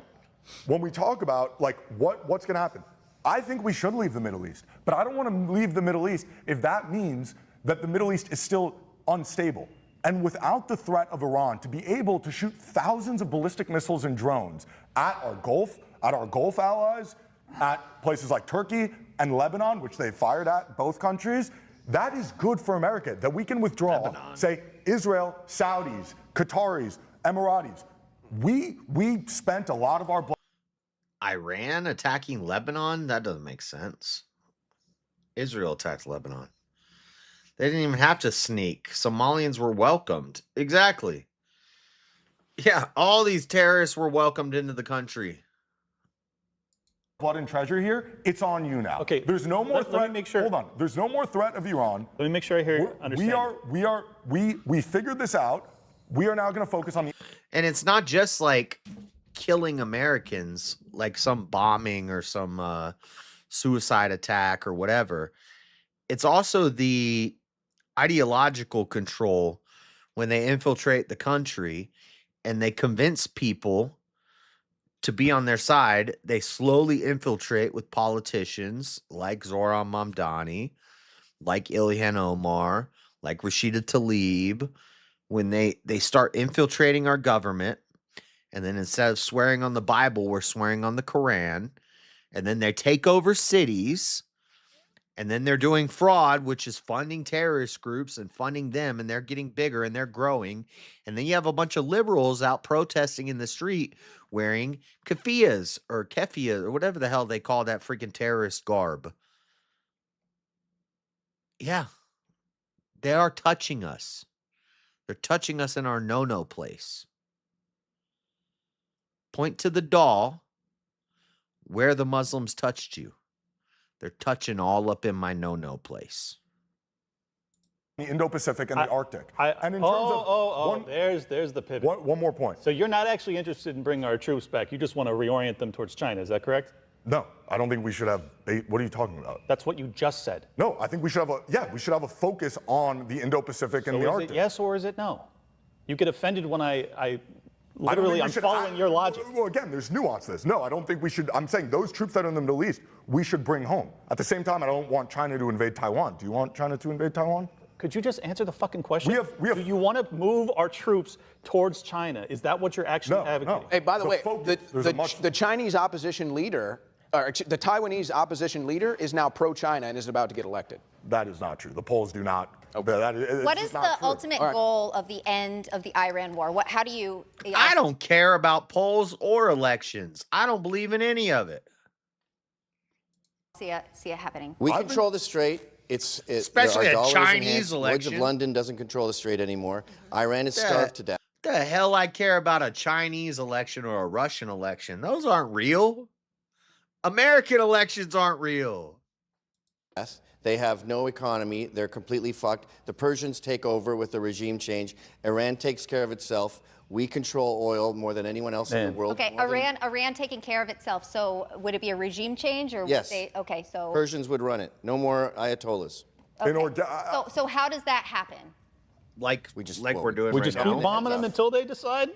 When we talk about what's going to happen, I think we should leave the Middle East, but I don't want to leave the Middle East if that means that the Middle East is still unstable. And without the threat of Iran to be able to shoot thousands of ballistic missiles and drones at our Gulf allies, at places like Turkey and Lebanon, which they fired at both countries, that is good for America, that we can withdraw, say, Israel, Saudis, Qataris, Emiratis. We spent a lot of our blood. Iran attacking Lebanon? That doesn't make sense. Israel attacked Lebanon. They didn't even have to sneak. Somalians were welcomed. Exactly. Yeah, all these terrorists were welcomed into the country. Blood and treasure here, it's on you now. Okay. There's no more threat. Let me make sure. Hold on. There's no more threat of Iran. Let me make sure I hear understand. We figured this out. We are now going to focus on the. And it's not just like killing Americans, like some bombing or some suicide attack or whatever. It's also the ideological control when they infiltrate the country and they convince people to be on their side. They slowly infiltrate with politicians like Zoran Mamdani, like Ilhan Omar, like Rashida Tlaib. When they start infiltrating our government, and then instead of swearing on the Bible, we're swearing on the Quran, and then they take over cities, and then they're doing fraud, which is funding terrorist groups and funding them, and they're getting bigger and they're growing. And then you have a bunch of liberals out protesting in the street wearing keffiyehs or or whatever the hell they call that freaking terrorist garb. Yeah, they are touching us. They're touching us in our no-no place. Point to the doll where the Muslims touched you. They're touching all up in my no-no place. The Indo-Pacific and the Arctic. And in terms of there's the pivot. One more point. So you're not actually interested in bringing our troops back. You just want to reorient them towards China. Is that correct? No, I don't think we should have. What are you talking about? That's what you just said. No, I think we should have we should have a focus on the Indo-Pacific and the Arctic. Is it yes or is it no? You get offended when I'm following your logic. Well, again, there's nuance to this. No, I don't think we should. I'm saying those troops that are in the Middle East, we should bring home. At the same time, I don't want China to invade Taiwan. Do you want China to invade Taiwan? Could you just answer the fucking question? Do you want to move our troops towards China? Is that what you're actually advocating? Hey, by the way, the Chinese opposition leader, or the Taiwanese opposition leader is now pro-China and is about to get elected. That is not true. The polls do not. What is the ultimate goal of the end of the Iran war? How do you? I don't care about polls or elections. I don't believe in any of it. See it happening. We control the Strait. Especially a Chinese election. Lloyd's of London doesn't control the Strait anymore. Iran is starved to death. The hell I care about a Chinese election or a Russian election? Those aren't real. American elections aren't real. Yes. They have no economy. They're completely fucked. The Persians take over with the regime change. Iran takes care of itself. We control oil more than anyone else in the world. Okay, Iran taking care of itself. So would it be a regime change or yes. Would they? Okay, so Persians would run it. No more ayatollahs. Okay. So how does that happen? Like we're doing we right just now. keep bombing them until they decide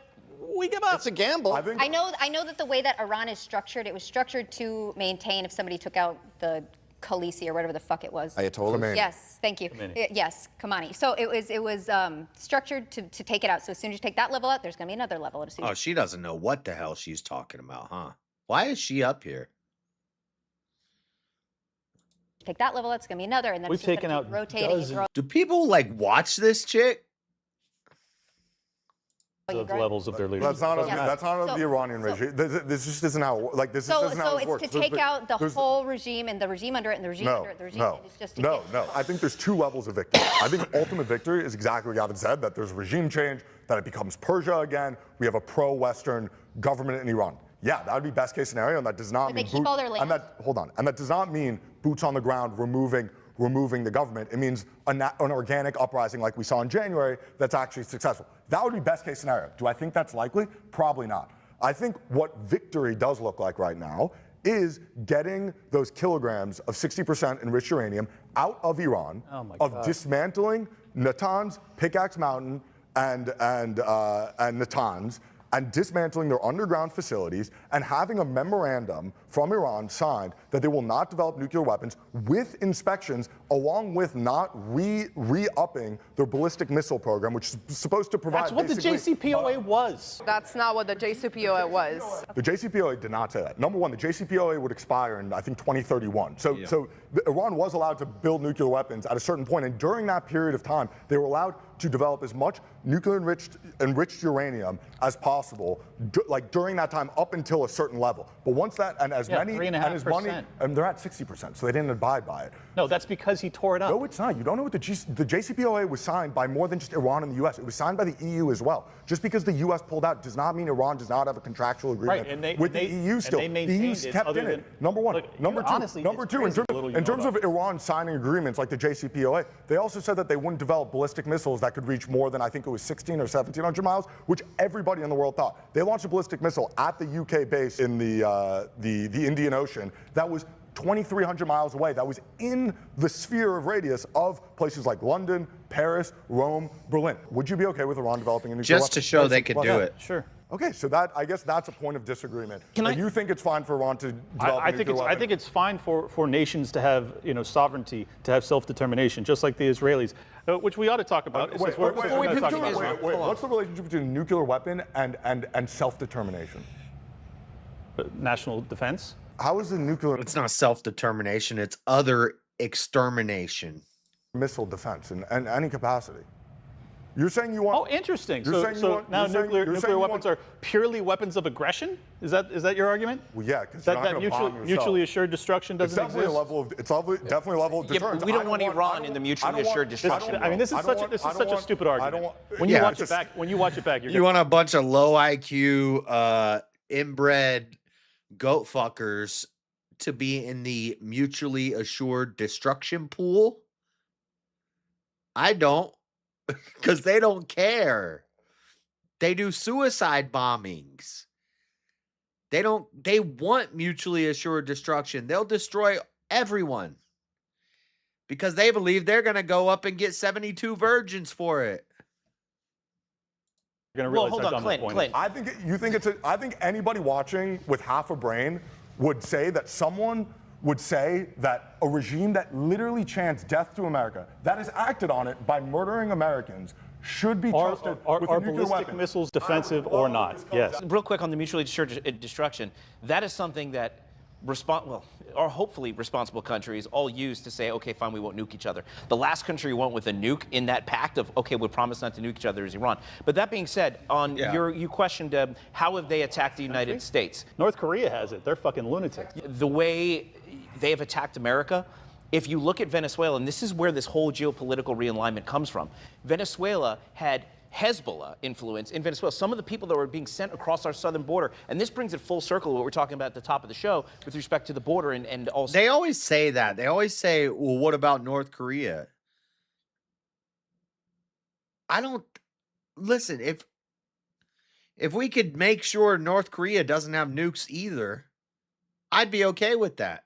we give up. It's a gamble. I know that the way that Iran is structured, it was structured to maintain if somebody took out the Khaleesi or whatever the fuck it was. Ayatollah? Yes, thank you. Yes, Khamenei. So it was structured to take it out. So as soon as you take that level out, there's going to be another level. Oh, she doesn't know what the hell she's talking about, huh? Why is she up here? Take that level out, it's going to be another, and then we've taken out rotating. Do people like watch this chick? The levels of their leadership. That's not of the Iranian regime. This just isn't how. Like this isn't how it works. So it's to take out the whole regime and the regime under it and the regime under it, the regime. No, it's just no. I think there's two levels of victory. I think ultimate victory is exactly what Gavin said. That there's regime change. That it becomes Persia again. We have a pro-Western government in Iran. Yeah, that would be best case scenario, and that does not mean they keep all their land. And that does not mean boots on the ground removing the government. It means an organic uprising like we saw in January that's actually successful. That would be best case scenario. Do I think that's likely? Probably not. I think what victory does look like right now is getting those kilograms of 60% enriched uranium out of Iran, dismantling Natanz, Pickaxe Mountain, and Natanz, and dismantling their underground facilities and having a memorandum from Iran signed that they will not develop nuclear weapons with inspections, along with not re-upping their ballistic missile program, which is supposed to provide. That's what the JCPOA was. That's not what the JCPOA was. The JCPOA did not say that. Number one, the JCPOA would expire in, I think, 2031. So Iran was allowed to build nuclear weapons at a certain point, and during that period of time, they were allowed to develop as much nuclear enriched uranium as possible, like during that time, up until a certain level. But once that, and as many, and as money, and they're at 60%, so they didn't abide by it. No, that's because he tore it up. No, it's not. You don't know what the JCPOA was signed by more than just Iran and the U.S. It was signed by the EU as well. Just because the U.S. pulled out does not mean Iran does not have a contractual agreement with the EU still. And they the maintained EU's kept in it. Number one. Number two, in terms of Iran signing agreements like the JCPOA, they also said that they wouldn't develop ballistic missiles that could reach more than, I think it was 16 or 1700 miles, which everybody in the world thought. They launched a ballistic missile at the UK base in the Indian Ocean that was 2,300 miles away. That was in the sphere of radius of places like London, Paris, Rome, Berlin. Would you be okay with Iran developing a nuclear weapon? Just to show they could do it. Sure. Okay, so that, I guess that's a point of disagreement. You think it's fine for Iran to develop a nuclear weapon? I think it's fine for nations to have sovereignty, to have self-determination, just like the Israelis, which we ought to talk about. What's the relationship between a nuclear weapon and self-determination? National defense? How is the nuclear... It's not self-determination, it's other extermination. Missile defense in any capacity. You're saying you want... Oh, interesting. So now nuclear weapons are purely weapons of aggression? Is that your argument? Well, yeah, because that mutually assured destruction doesn't exist? It's definitely a level of deterrence. We don't want Iran in the mutually assured destruction. I mean, this is such a stupid argument. When you watch it back, you want a bunch of low IQ, inbred goat fuckers to be in the mutually assured destruction pool? I don't. Because they don't care. They do suicide bombings. They want mutually assured destruction. They'll destroy everyone. Because they believe they're going to go up and get 72 virgins for it. Well, hold on, Clint. I think anybody watching with half a brain would say that someone would say that a regime that literally chants death to America, that has acted on it by murdering Americans, should be trusted with a nuclear ballistic weapon. Missiles defensive or not? Yes. Real quick on the mutually assured destruction, that is something that hopefully responsible countries all use to say, okay, fine, we won't nuke each other. The last country we went with a nuke in that pact of, okay, we'll promise not to nuke each other is Iran. But that being said, you questioned how have they attacked the United States? North Korea has it. They're fucking lunatics. The way they have attacked America, if you look at Venezuela, and this is where this whole geopolitical realignment comes from, Venezuela had Hezbollah influence in Venezuela. Some of the people that were being sent across our southern border, and this brings it full circle to what we're talking about at the top of the show with respect to the border and also... They always say that. They always say, well, what about North Korea? I don't... Listen, if we could make sure North Korea doesn't have nukes either, I'd be okay with that.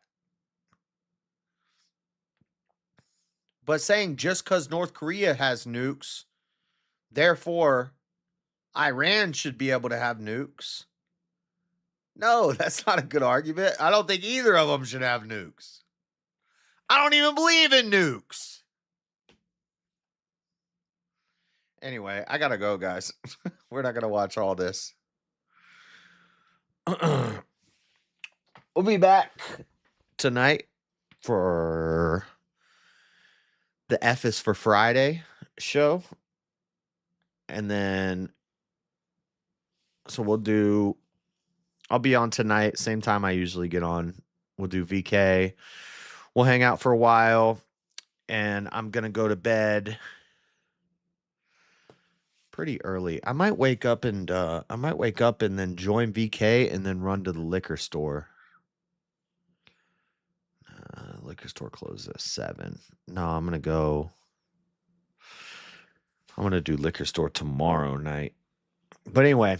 But saying just because North Korea has nukes, therefore Iran should be able to have nukes. No, that's not a good argument. I don't think either of them should have nukes. I don't even believe in nukes. Anyway, I gotta go, guys. We're not gonna watch all this. We'll be back tonight for the F is for Friday show. And then, so I'll be on tonight, same time I usually get on. We'll do VK. We'll hang out for a while. And I'm going to go to bed pretty early. I might wake up and then join VK and then run to the liquor store. Liquor store closes at 7. No, I'm going to do liquor store tomorrow night. But anyway,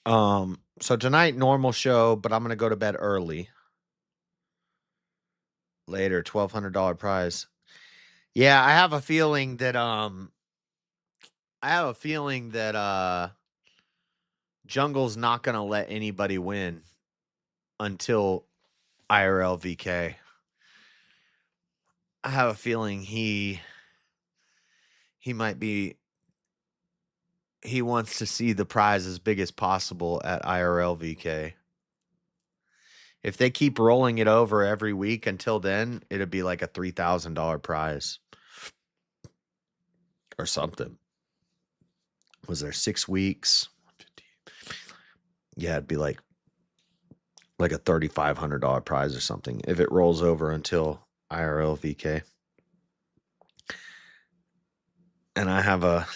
so tonight, normal show, but I'm going to go to bed early. Later, $1,200 prize. Yeah, I have a feeling that Jungle's not going to let anybody win until IRL VK. I have a feeling he wants to see the prize as big as possible at IRL VK. If they keep rolling it over every week until then, it'd be like a $3,000 prize or something. Was there 6 weeks? Yeah, it'd be like a $3,500 prize or something if it rolls over until IRL VK. And I have a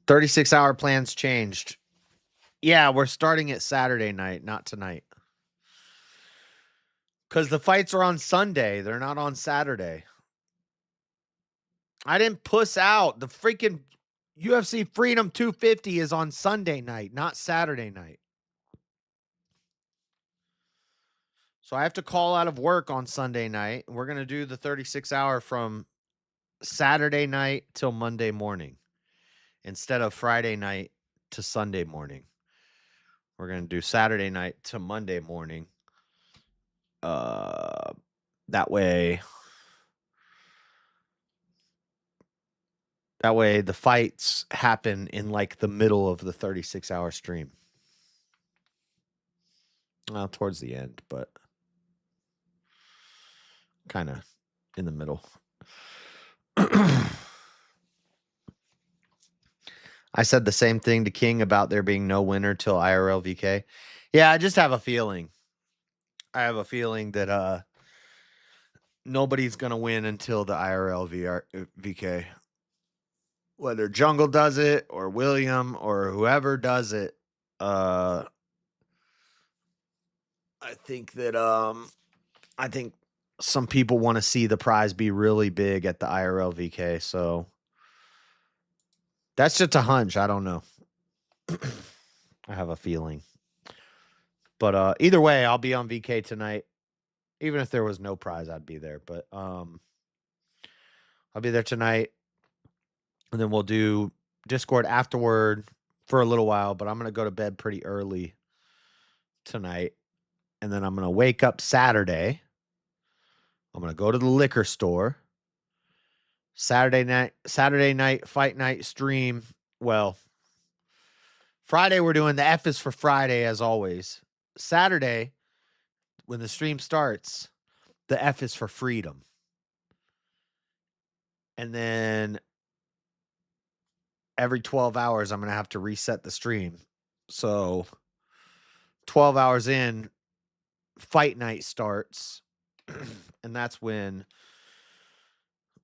36-hour plans changed. Yeah, we're starting it Saturday night, not tonight. Because the fights are on Sunday. They're not on Saturday. I didn't puss out. The freaking UFC Freedom 250 is on Sunday night, not Saturday night. So I have to call out of work on Sunday night. We're going to do the 36-hour from Saturday night till Monday morning instead of Friday night to Sunday morning. We're going to do Saturday night to Monday morning. That way the fights happen in like the middle of the 36-hour stream. Well, towards the end, but kind of in the middle. I said the same thing to King about there being no winner till IRL VK. Yeah, I just have a feeling. I have a feeling that nobody's going to win until the IRL VK. Whether Jungle does it or William or whoever does it, I think some people want to see the prize be really big at the IRL VK, so that's just a hunch. I don't know. I have a feeling. But either way, I'll be on VK tonight. Even if there was no prize, I'd be there. But I'll be there tonight. And then we'll do Discord afterward for a little while. But I'm going to go to bed pretty early tonight. And then I'm going to wake up Saturday. I'm going to go to the liquor store. Saturday night, fight night stream. Well, Friday we're doing the F is for Friday as always. Saturday, when the stream starts, the F is for freedom. And then every 12 hours, I'm going to have to reset the stream. So 12 hours in, fight night starts. And that's when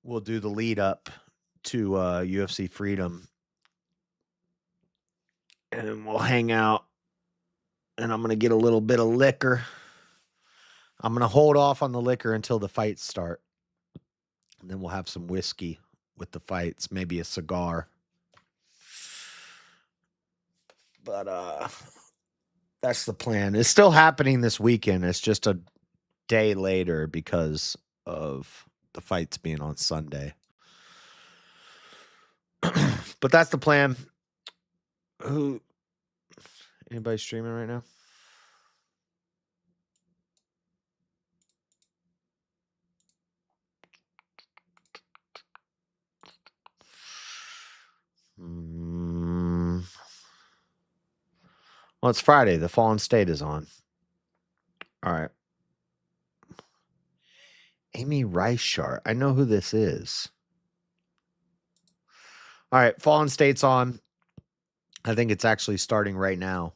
we'll do the lead up to UFC Freedom. And we'll hang out. And I'm going to get a little bit of liquor. I'm going to hold off on the liquor until the fights start. And then we'll have some whiskey with the fights, maybe a cigar. But that's the plan. It's still happening this weekend. It's just a day later because of the fights being on Sunday. But that's the plan. Anybody streaming right now? Well, it's Friday. The Fallen State is on. All right. Amy Reichart. I know who this is. All right. Fallen State's on. I think it's actually starting right now.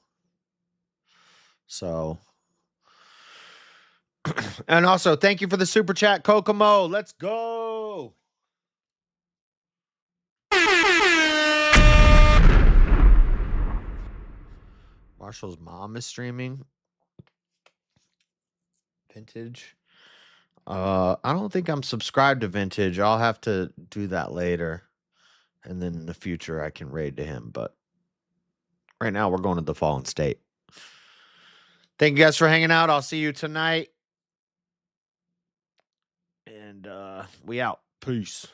So. And also, thank you for the super chat, Kokomo. Let's go. Marshall's mom is streaming. Vintage. I don't think I'm subscribed to Vintage. I'll have to do that later. And then in the future, I can raid to him. But right now, we're going to the Fallen State. Thank you guys for hanging out. I'll see you tonight. And we out. Peace.